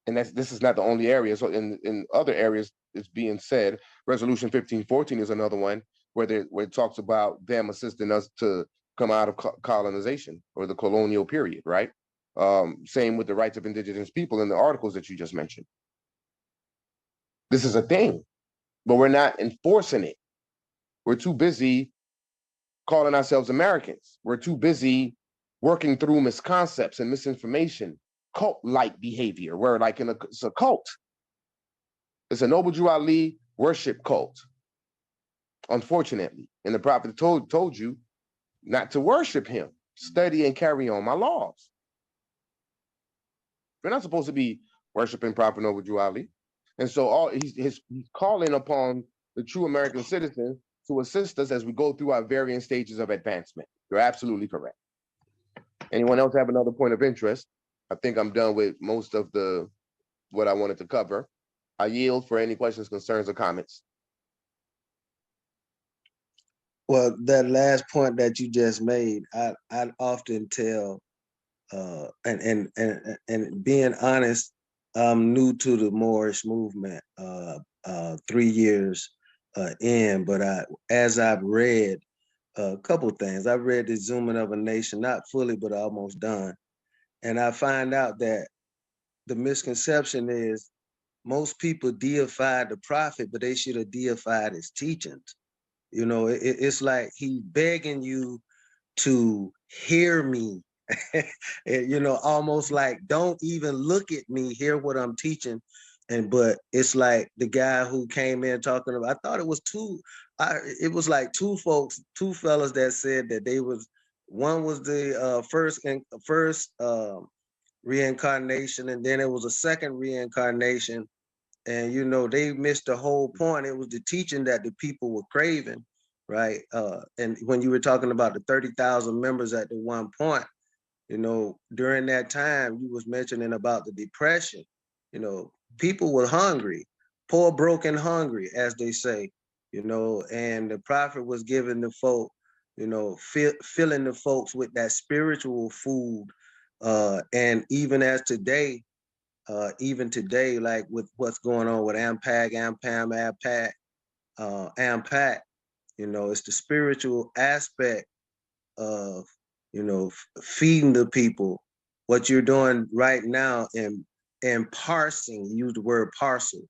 And this is not the only area. So in other areas, it's being said. Resolution 1514 is another one where it talks about them assisting us to come out of colonization or the colonial period, right? Same with the rights of indigenous people in the articles that you just mentioned. This is a thing, but we're not enforcing it. We're too busy calling ourselves Americans. We're too busy working through misconceptions and misinformation, cult-like behavior, where like it's a cult. It's a Noble Drew Ali worship cult, unfortunately. And the prophet told you not to worship him, study and carry on my laws. We're not supposed to be worshiping Prophet Noble Drew Ali. And so he's calling upon the true American citizen to assist us as we go through our varying stages of advancement. You're absolutely correct. Anyone else have another point of interest? I think I'm done with most of what I wanted to cover. I yield for any questions, concerns, or comments. Well, that last point that you just made, I often tell, and being honest, I'm new to the Moorish movement, 3 years in, but as I've read a couple things, I've read The Zooming of a Nation, not fully, but almost done. And I find out that the misconception is most people deified the prophet, but they should have deified his teachings. You know, it's like he's begging you to hear me, you know, almost like don't even look at me, hear what I'm teaching. But it's like the guy who came in talking about, I thought it was it was like two fellas that said that one was the first reincarnation, and then it was a second reincarnation. And, you know, they missed the whole point. It was the teaching that the people were craving, right? And when you were talking about the 30,000 members at the one point, you know, during that time, you was mentioning about the depression. You know, people were hungry, poor, broke, hungry, as they say, you know, and the prophet was giving the folk, you know, filling the folks with that spiritual food. And even today, like with what's going on with AMPAG, AMPAG, you know, it's the spiritual aspect of, you know, feeding the people. What you're doing right now and parsing, you use the word parcel,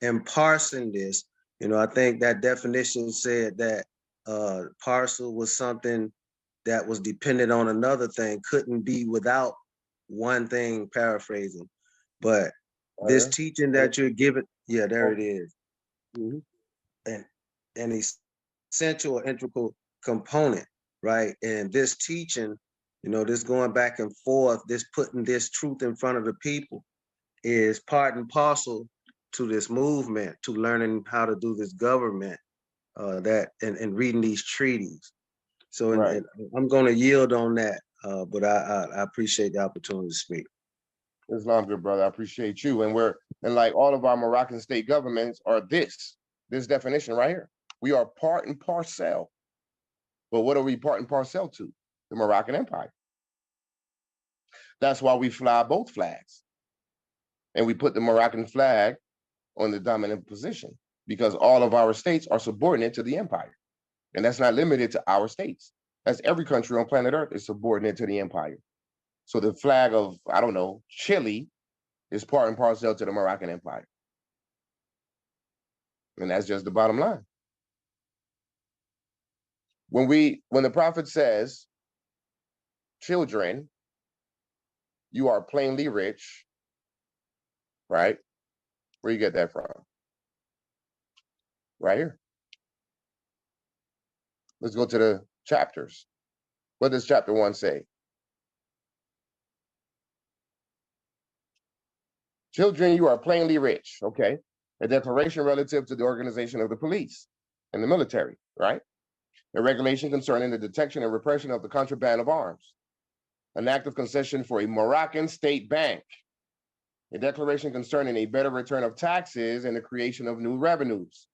and parsing this, you know, I think that definition said that parcel was something that was dependent on another thing, couldn't be without one thing, paraphrasing. But this teaching that you're giving, yeah, there it is. And an essential or integral component, right? And this teaching, you know, this going back and forth, this putting this truth in front of the people is part and parcel to this movement, to learning how to do this government, and reading these treaties. So and I'm going to yield on that, but I appreciate the opportunity to speak. Islam, good brother. I appreciate you. And like all of our Moroccan state governments are this definition right here. We are part and parcel. But what are we part and parcel to? The Moroccan Empire. That's why we fly both flags. And we put the Moroccan flag on the dominant position because all of our states are subordinate to the empire. And that's not limited to our states. That's every country on planet Earth is subordinate to the empire. So the flag of, I don't know, Chile is part and parcel to the Moroccan Empire. And that's just the bottom line. When the prophet says, children, you are plainly rich, right? Where you get that from? Right here. Let's go to the chapters. What does chapter 1 say? Children, you are plainly rich, okay? A declaration relative to the organization of the police and the military, right? A regulation concerning the detection and repression of the contraband of arms. an act of concession for a Moroccan state bank, a declaration concerning a better return of taxes and the creation of new revenues.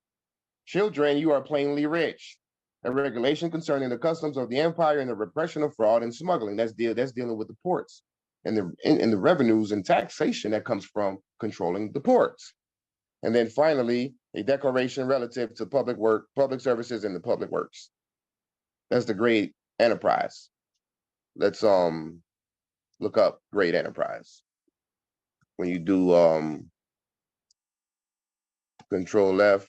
Children, you are plainly rich. A regulation concerning the customs of the empire and the repression of fraud and smuggling. That's dealing with the ports and the revenues and taxation that comes from controlling the ports. And then finally, a declaration relative to public services, and the public works. That's the great enterprise. Let's look up great enterprise. When you do Control F,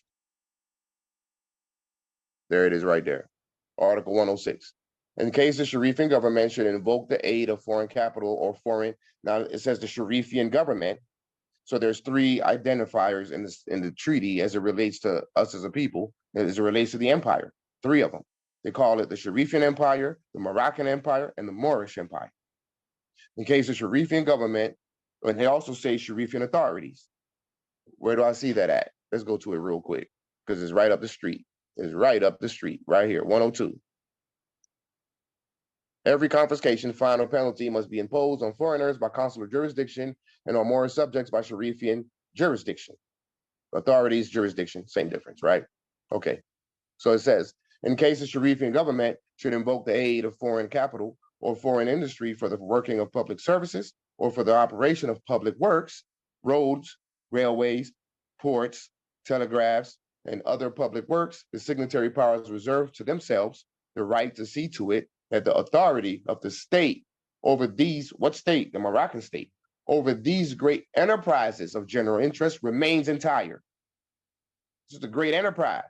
there it is right there. Article 106. In case the Sharifian government should invoke the aid of foreign capital or foreign, now it says the Sharifian government. So there's three identifiers in the treaty as it relates to us as a people, as it relates to the empire, three of them. They call it the Sharifian Empire, the Moroccan Empire, and the Moorish Empire. In case the Sharifian government, and they also say Sharifian authorities. Where do I see that at? Let's go to it real quick, because it's right up the street. It's right up the street, right here, 102. Every confiscation, fine, or penalty must be imposed on foreigners by consular jurisdiction and on Moorish subjects by Sharifian jurisdiction. Authorities, jurisdiction, same difference, right? Okay. So it says, in case the Sharifian government should invoke the aid of foreign capital or foreign industry for the working of public services or for the operation of public works, roads, railways, ports, telegraphs, and other public works, the signatory powers reserved to themselves the right to see to it that the authority of the state over these, what state? The Moroccan state, over these great enterprises of general interest remains entire. This is a great enterprise.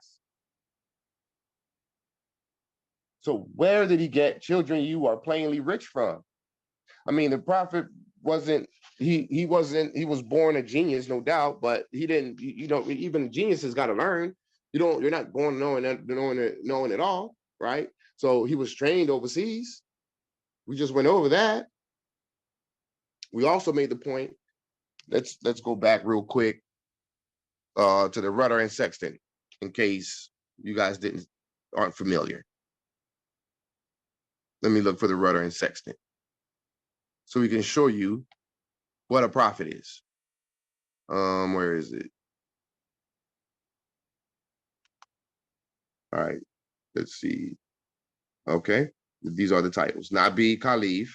So where did he get children you are plainly rich from? I mean, the prophet wasn't, he was born a genius, no doubt, but he didn't, even geniuses got to learn. You're not born knowing it all, right? So he was trained overseas. We just went over that. We also made the point, let's go back real quick to the rudder and sextant, in case you guys aren't familiar. Let me look for the rudder and sextant so we can show you what a prophet is. Where is it? All right, let's see. Okay, these are the titles. Nabi, Caliph,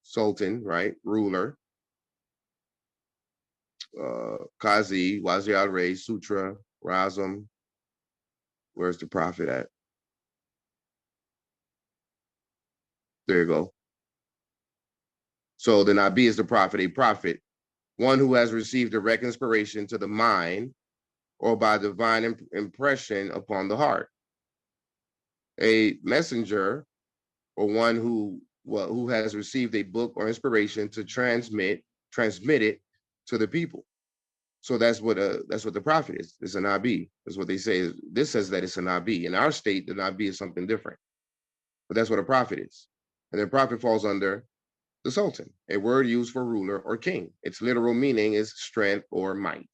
Sultan, right? Ruler, Qazi, Wazir al-Ray, Sutra, Razum. Where's the prophet at? There you go. So the Nabi is the prophet, a prophet, one who has received direct inspiration to the mind or by divine impression upon the heart. A messenger, or one who has received a book or inspiration to transmit it to the people. So that's what the prophet is. It's a Nabi. That's what they say. This says that it's a Nabi. In our state, the Nabi is something different. But that's what a prophet is. And the prophet falls under the Sultan, a word used for ruler or king. Its literal meaning is strength or might.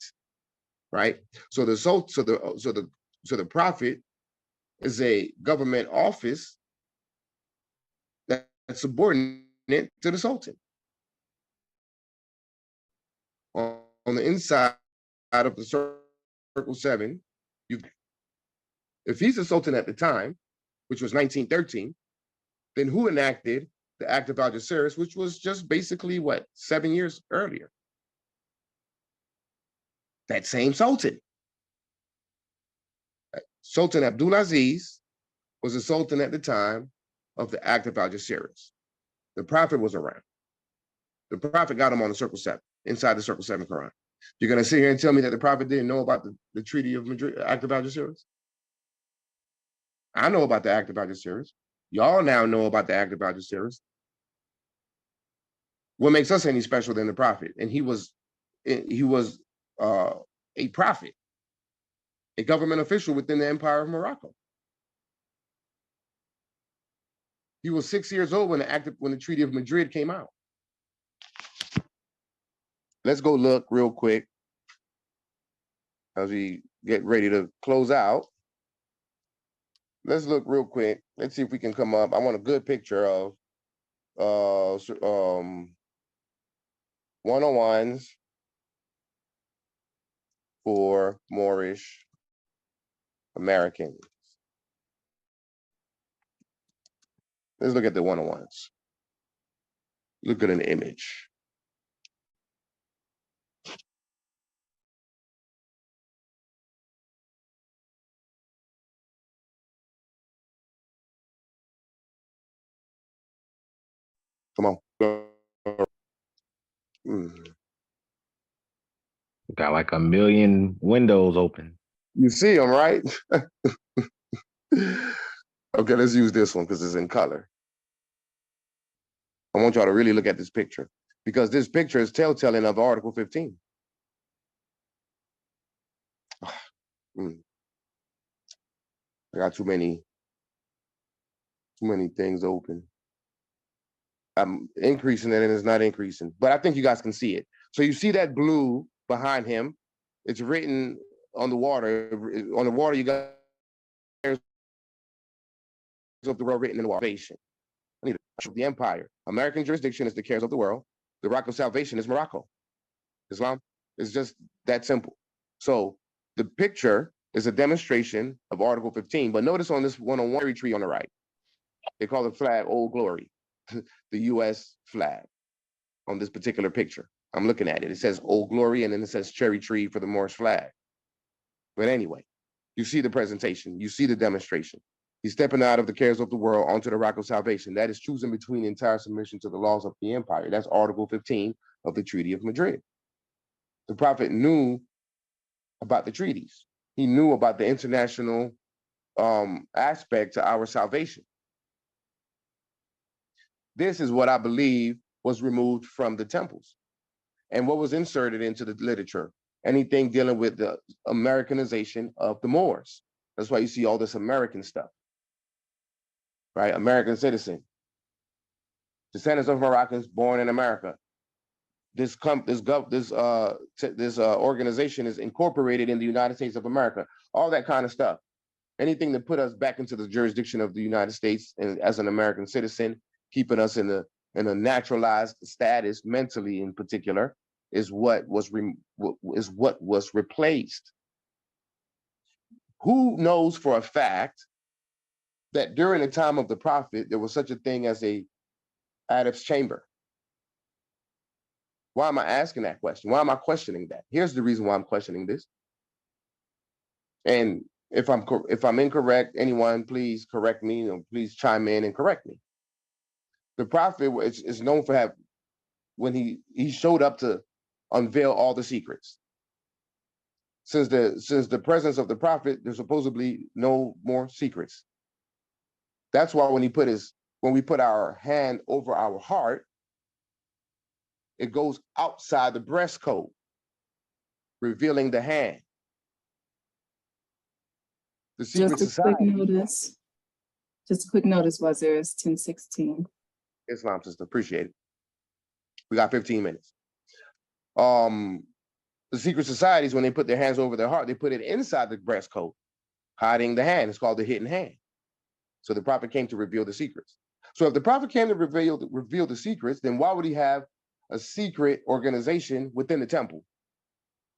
Right? So the prophet is a government office that's subordinate to the Sultan. On the inside of the circle 7, if he's the Sultan at the time, which was 1913, then who enacted the Act of Algeciras, which was just basically what, 7 years earlier? That same Sultan. Sultan Abdulaziz was the Sultan at the time of the Act of Algeciras. The prophet was around. The prophet got him on the circle 7, inside the circle 7 Quran. You're going to sit here and tell me that the prophet didn't know about the Treaty of Madrid, Act of Algeciras? I know about the Act of Algeciras. Y'all now know about the Act of Algeciras. What makes us any special than the prophet? And he was a prophet, a government official within the Empire of Morocco. He was 6 years old when the Treaty of Madrid came out. Let's go look real quick as we get ready to close out. Let's look real quick. Let's see if we can come up. I want a good picture of 101s for Moorish Americans. Let's look at the 101s. Look at an image. Come on. Got like 1 million windows open. You see them, right? Okay, let's use this one because it's in color. I want y'all to really look at this picture because this picture is telltale of Article 15. I got too many things open. I'm increasing it and it's not increasing, but I think you guys can see it. So you see that blue behind him. It's written on the water. On the water, you got of the world written in the water. I need to show the empire. American jurisdiction is the cares of the world. The rock of salvation is Morocco. Islam is just that simple. So the picture is a demonstration of Article 15. But notice on this 101 tree on the right, they call the flag Old Glory, the U.S. flag on this particular picture. I'm looking at it. It says Old Glory, and then it says cherry tree for the Moorish flag. But anyway, you see the presentation. You see the demonstration. He's stepping out of the cares of the world onto the rock of salvation. That is choosing between entire submission to the laws of the empire. That's Article 15 of the Treaty of Madrid. The prophet knew about the treaties. He knew about the international aspect to our salvation. This is what I believe was removed from the temples and what was inserted into the literature. Anything dealing with the Americanization of the Moors. That's why you see all this American stuff, right? American citizen, descendants of Moroccans born in America. This organization is incorporated in the United States of America. All that kind of stuff. Anything to put us back into the jurisdiction of the United States and as an American citizen, keeping us in a naturalized status mentally, in particular, is what was replaced. Who knows for a fact that during the time of the prophet there was such a thing as a Adam's chamber? Why am I asking that question? Why am I questioning that? Here's the reason why I'm questioning this. And if I'm incorrect, anyone please correct me, or please chime in and correct me. The prophet is known for when he showed up to unveil all the secrets. Since the presence of the prophet, there's supposedly no more secrets. That's why when we put our hand over our heart, it goes outside the breast coat, revealing the hand. The secret society. Just a quick notice, Wazir, it's 10:16. Islam, sister, appreciate it. We got 15 minutes. The secret societies, when they put their hands over their heart, they put it inside the breast coat, hiding the hand. It's called the hidden hand. So the prophet came to reveal the secrets. So if the prophet came to reveal the secrets, then why would he have a secret organization within the temple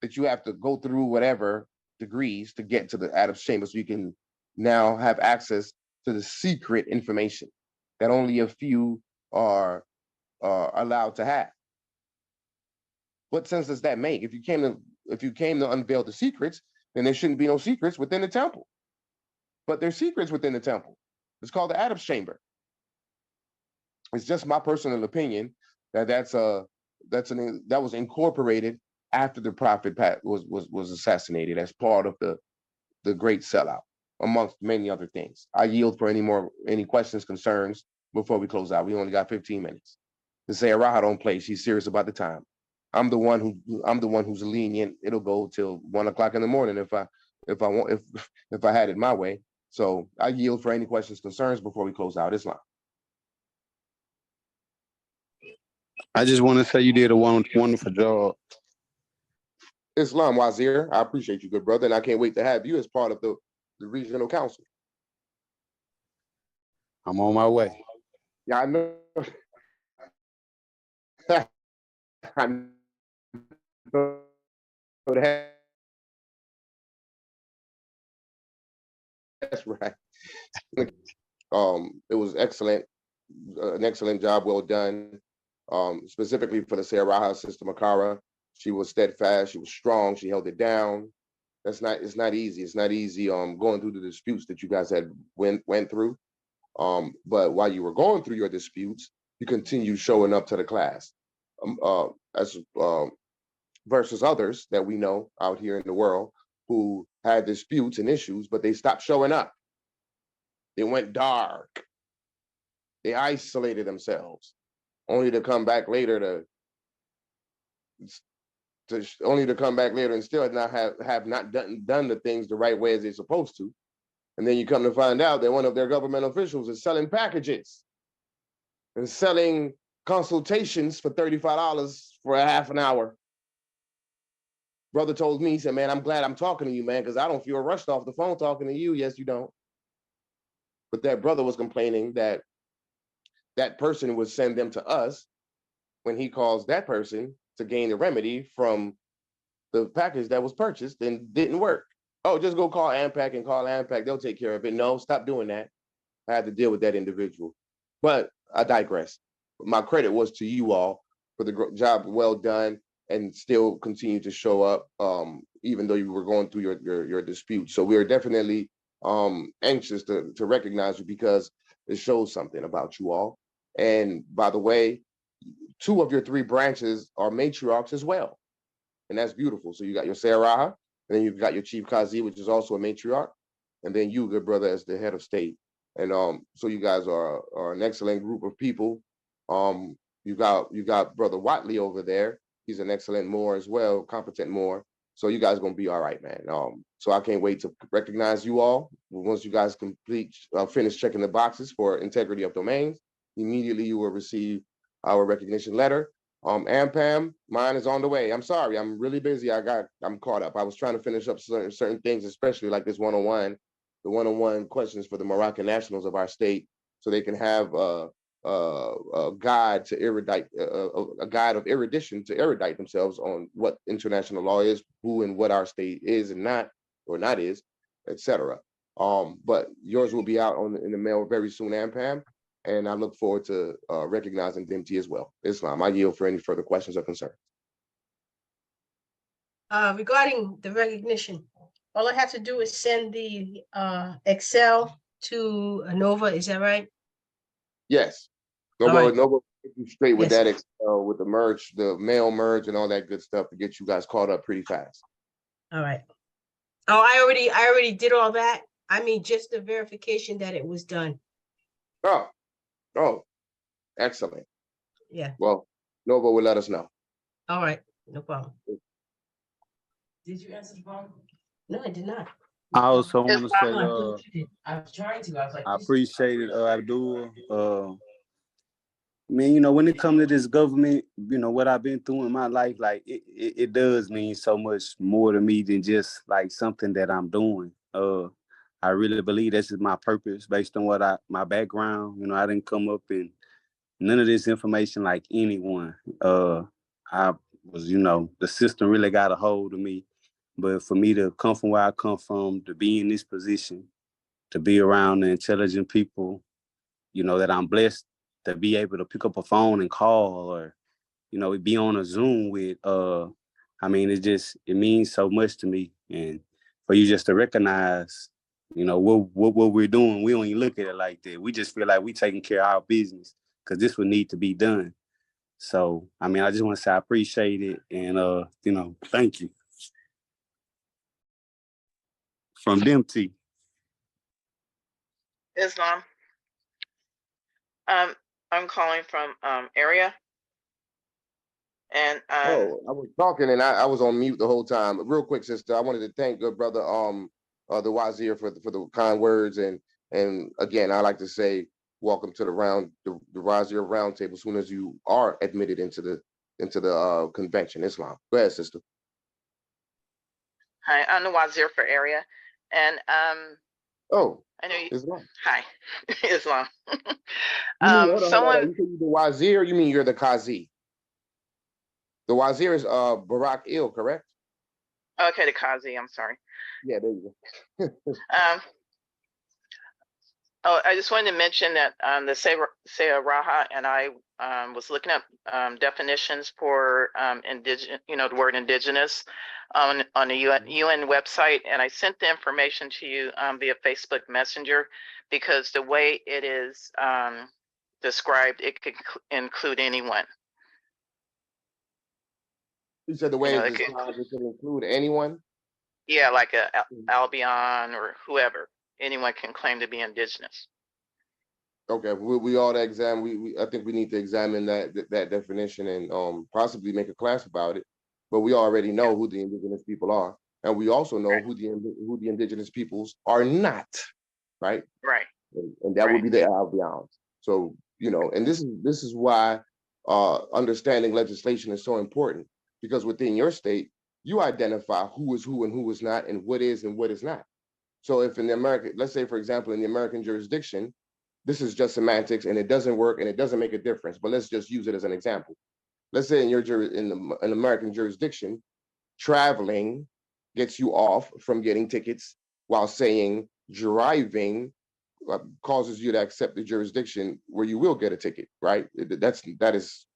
that you have to go through whatever degrees to get to the Adam's chamber, so you can now have access to the secret information that only a few are allowed to have? What sense does that make? If you came to unveil the secrets, then there shouldn't be no secrets within the temple. But there's secrets within the temple. It's called the Adam's chamber. It's just my personal opinion that was incorporated after the prophet was assassinated as part of the great sellout, amongst many other things. I yield for any questions, concerns before we close out. We only got 15 minutes. To say Araha don't play, she's serious about the time. I'm the one who's lenient. It'll go till 1 o'clock in the morning if I had it my way. So I yield for any questions, concerns before we close out. Islam. I just want to say you did a wonderful job. Islam Wazir, I appreciate you, good brother, and I can't wait to have you as part of the regional council. I'm on my way. Yeah, I know. I know that. That's right. It was excellent, an excellent job, well done. Specifically for the Sierra Sister Makara, she was steadfast, she was strong, she held it down. It's not easy. It's not easy going through the disputes that you guys had went through. But while you were going through your disputes, you continue showing up to the class. As versus others that we know out here in the world who had disputes and issues, but they stopped showing up. They went dark. They isolated themselves, only to come back later only to come back later and still not have not done the things the right way as they're supposed to. And then you come to find out that one of their government officials is selling packages and selling consultations for $35 for a half an hour. Brother told me, he said, man, I'm glad I'm talking to you, man, because I don't feel rushed off the phone talking to you. Yes, you don't. But that brother was complaining that that person would send them to us when he calls that person to gain the remedy from the package that was purchased and didn't work. Oh, just go call AMPAG and call AMPAG. They'll take care of it. No, stop doing that. I had to deal with that individual. But I digress. My credit was to you all for the job well done and still continue to show up, even though you were going through your dispute. So we are definitely anxious to recognize you because it shows something about you all. And by the way, 2 of your 3 branches are matriarchs as well. And that's beautiful. So you got your Sarah, and then you've got your Chief Kazi, which is also a matriarch, and then you, good brother, as the head of state. And so you guys are an excellent group of people. You got Brother Watley over there. He's an excellent Moor as well, competent Moor. So you guys gonna be all right, man. So I can't wait to recognize you all. Once you guys finish checking the boxes for integrity of domains, immediately you will receive our recognition letter. AMPAM, mine is on the way. I'm sorry, I'm really busy. I'm caught up. I was trying to finish up certain things, especially like this the one-on-one questions for the Moroccan nationals of our state, so they can have a guide to erudite, a guide of erudition to erudite themselves on what international law is, who and what our state is and not, or not is, etc. But yours will be out in the mail very soon, AMPAM. And I look forward to recognizing DMT as well. Islam, I yield for any further questions or concerns. Regarding the recognition, all I have to do is send the Excel to Nova, is that right? Yes. Nova straight with that Excel, with the merge, the mail merge and all that good stuff to get you guys caught up pretty fast. All right. Oh, I already did all that. I mean, just the verification that it was done. Oh, excellent. Yeah. Well, Nova will let us know. All right, no problem. Did you answer the phone? No, I did not. I also want to say, I was trying to. I was like, I appreciate it, Abdul. Man, when it comes to this government, what I've been through in my life, like it does mean so much more to me than just like something that I'm doing. I really believe this is my purpose based on my background. I didn't come up in none of this information like anyone. I was, the system really got a hold of me. But for me to come from where I come from, to be in this position, to be around the intelligent people, that I'm blessed to be able to pick up a phone and call or, be on a Zoom with, it means so much to me. And for you just to recognize, what we're doing, we don't even look at it like that. We just feel like we taking care of our business because this would need to be done. So, I just want to say I appreciate it and, thank you. From DMT. Islam. I'm calling from area. And I was talking and I was on mute the whole time. Real quick, sister, I wanted to thank good brother the Wazir for the kind words and again I like to say welcome to the Wazir Roundtable as soon as you are admitted into the convention. Islam. Go ahead, sister. Hi, I'm the Wazir for area, and I know you. Islam. Hi, Islam. You mean, hold on. You say you're the Wazir? You mean you're the Kazi? The wazir is Barak Il, correct? Okay, the Kazi, I'm sorry. Yeah, there you go. Oh, I just wanted to mention that the Raha and I was looking up definitions for indigenous, the word indigenous on the UN website, and I sent the information to you via Facebook Messenger because the way it is described, it could include anyone. You said the way it's described, it can include anyone? Yeah, like a Albion or whoever. Anyone can claim to be indigenous. Okay, we ought to examine. I think we need to examine that definition and possibly make a class about it. But we already know who the indigenous people are, and we also know who the indigenous peoples are not, right? Right. And that would be the Albions. So and this is why understanding legislation is so important, because within your state you identify who is who and who is not, and what is and what is not. So if in the American, let's say for example in the American jurisdiction, this is just semantics and it doesn't work and it doesn't make a difference, but let's just use it as an example. Let's say in an American jurisdiction, traveling gets you off from getting tickets, while saying driving causes you to accept the jurisdiction where you will get a ticket, right? That is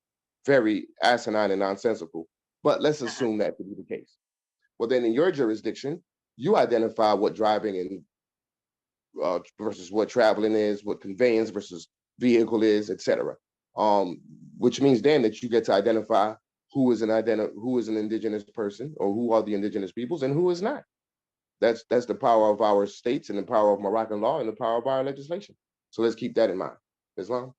very asinine and nonsensical, but let's assume that to be the case. Well, then in your jurisdiction, you identify what driving and versus what traveling is, what conveyance versus vehicle is, etc. Which means then that you get to identify who is an indigenous person, or who are the indigenous peoples and who is not. That's the power of our states and the power of Moroccan law and the power of our legislation. So let's keep that in mind. Islam?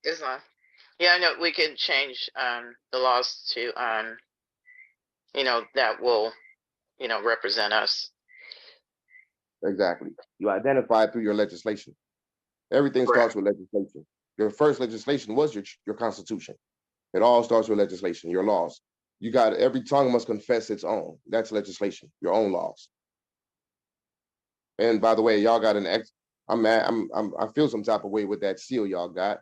Islam. Yeah, I know we could change the laws to that will represent us. Exactly. You identify through your legislation. Everything starts with legislation. Your first legislation was your constitution. It all starts with legislation, your laws. You got every tongue must confess its own. That's legislation, your own laws. And by the way, y'all got I'm mad. I feel some type of way with that seal y'all got.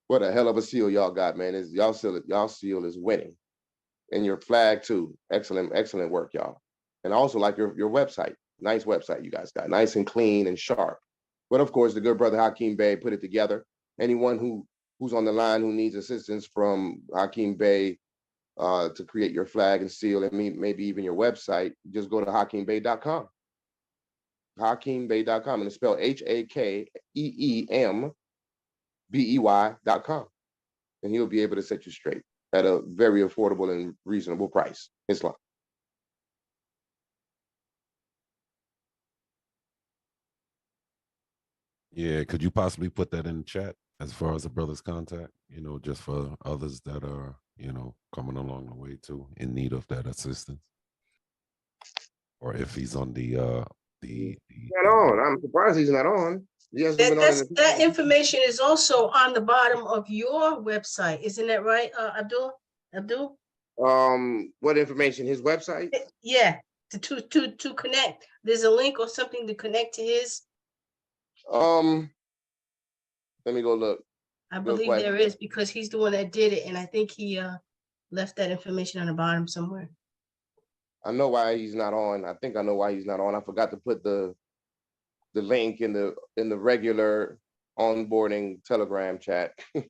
What a hell of a seal y'all got, man. Y'all seal is winning. And your flag too. Excellent work, y'all. And I also like your website. Nice website you guys got. Nice and clean and sharp. But of course, the good brother Hakeem Bey put it together. Anyone who's on the line who needs assistance from Hakeem Bey to create your flag and seal, and maybe even your website, just go to HakeemBey.com. HakeemBey.com, and it's spelled HakeemBey.com. And he'll be able to set you straight at a very affordable and reasonable price. Islam. Yeah, could you possibly put that in the chat as far as the brother's contact, just for others that are, coming along the way too, in need of that assistance? Or if he's on the not on. I'm surprised he's not on. That information is also on the bottom of your website, isn't that right, Abdul? What information? His website? Yeah, to connect. There's a link or something to connect to his. Let me go look. I believe there is, because he's the one that did it, and I think he left that information on the bottom somewhere. I know why he's not on. I think I know why he's not on. I forgot to put the link in the regular onboarding Telegram chat. I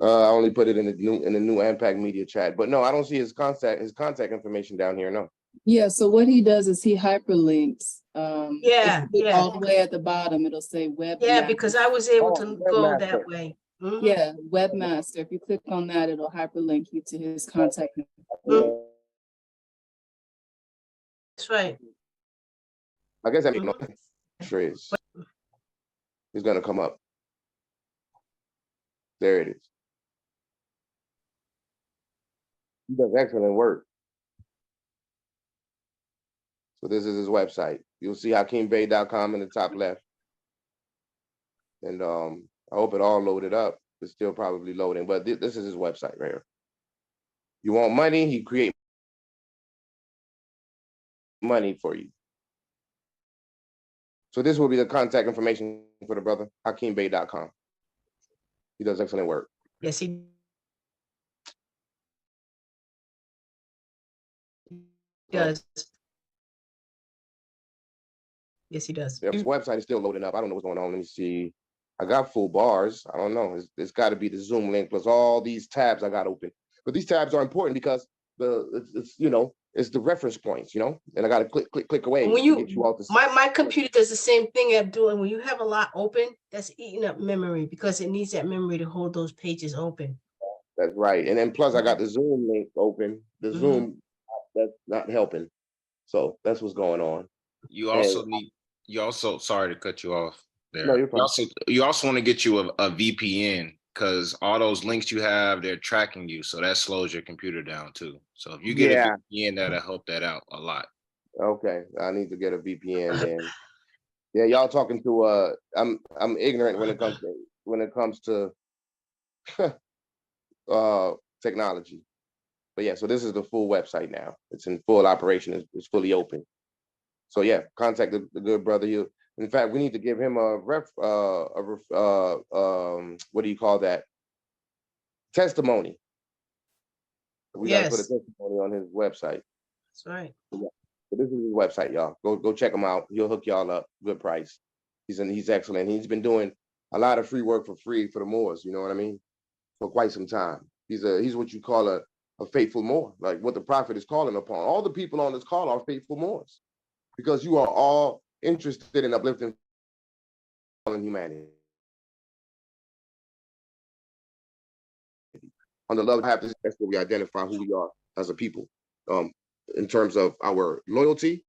only put it in the new AMPAG media chat. But no, I don't see his contact information down here. No. Yeah, so what he does is he hyperlinks. All the way at the bottom, it'll say webmaster. Yeah, because I was able to go that way. Mm-hmm. Yeah, webmaster. If you click on that, it'll hyperlink you to his contact. That's right. I guess that makes no sense. Sure is. It's gonna come up. There it is. He does excellent work. So this is his website. You'll see HakeemBey.com in the top left. And I hope it all loaded up. It's still probably loading, but this is his website right here. You want money, he create money for you. So this will be the contact information for the brother, HakeemBey.com. He does excellent work. Yes, he does. Yes, he does. His website is still loading up. I don't know what's going on. Let me see. I got full bars. I don't know. It's got to be the Zoom link plus all these tabs I got open. But these tabs are important because it's the reference points, and I got to click away When to get you all to my computer does the same thing, Abdul. And when you have a lot open, that's eating up memory because it needs that memory to hold those pages open. That's right. And then plus I got the Zoom link open. The Zoom, that's not helping. So that's what's going on. You also need. You also, sorry to cut you off there. No, you're fine. You also want to get you a VPN because all those links you have, they're tracking you. So that slows your computer down too. So if you get a VPN, that'll help that out a lot. Okay, I need to get a VPN then. Yeah, y'all talking to I'm ignorant when it comes to technology. But yeah, so this is the full website now. It's in full operation. It's fully open. So yeah, contact the good brother. In fact, we need to give him what do you call that? Testimony. We got to put a testimony on his website. That's right. So this is his website, y'all. Go check him out. He'll hook y'all up. Good price. He's excellent. He's been doing a lot of free work for free for the Moors. You know what I mean? For quite some time. He's what you call a faithful Moor, like what the prophet is calling upon. All the people on this call are faithful Moors, because you are all interested in uplifting humanity. On the love have, that's where we identify who we are as a people, in terms of our loyalty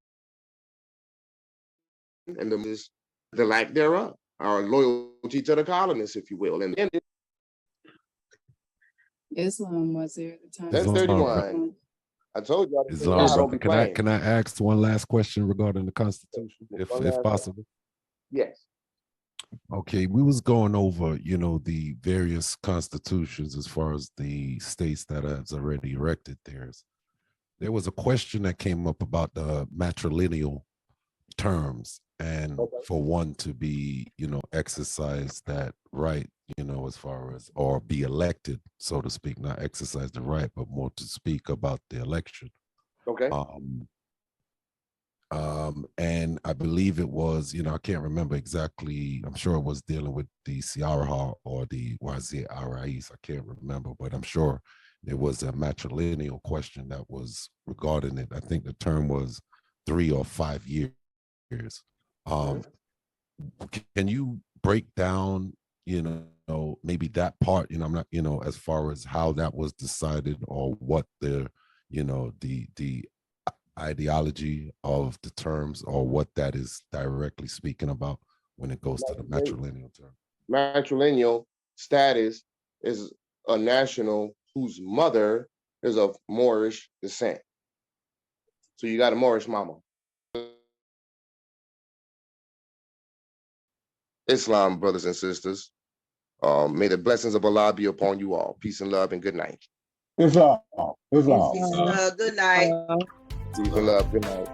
and the lack thereof, our loyalty to the colonists, if you will. And Islam was there at the time. 1031. I told y'all. Islam, can I ask one last question regarding the Constitution, if possible? Yes. Okay, we was going over, the various constitutions as far as the states that has already erected theirs. There was a question that came up about the matrilineal terms, and for one to be, exercise that right, as far as, or be elected, so to speak, not exercise the right, but more to speak about the election. Okay. And I believe it was, I can't remember exactly. I'm sure it was dealing with the Sierra or the Wazir Arais. I can't remember, but I'm sure it was a matrilineal question that was regarding it. I think the term was 3 or 5 years. Can you break down, maybe that part, I'm not, as far as how that was decided or what the ideology of the terms or what that is directly speaking about when it goes to the matrilineal term? Matrilineal status is a national whose mother is of Moorish descent. So you got a Moorish mama. Islam, brothers and sisters. May the blessings of Allah be upon you all. Peace and love and good night. Islam. Good night. Peace and love. Good night.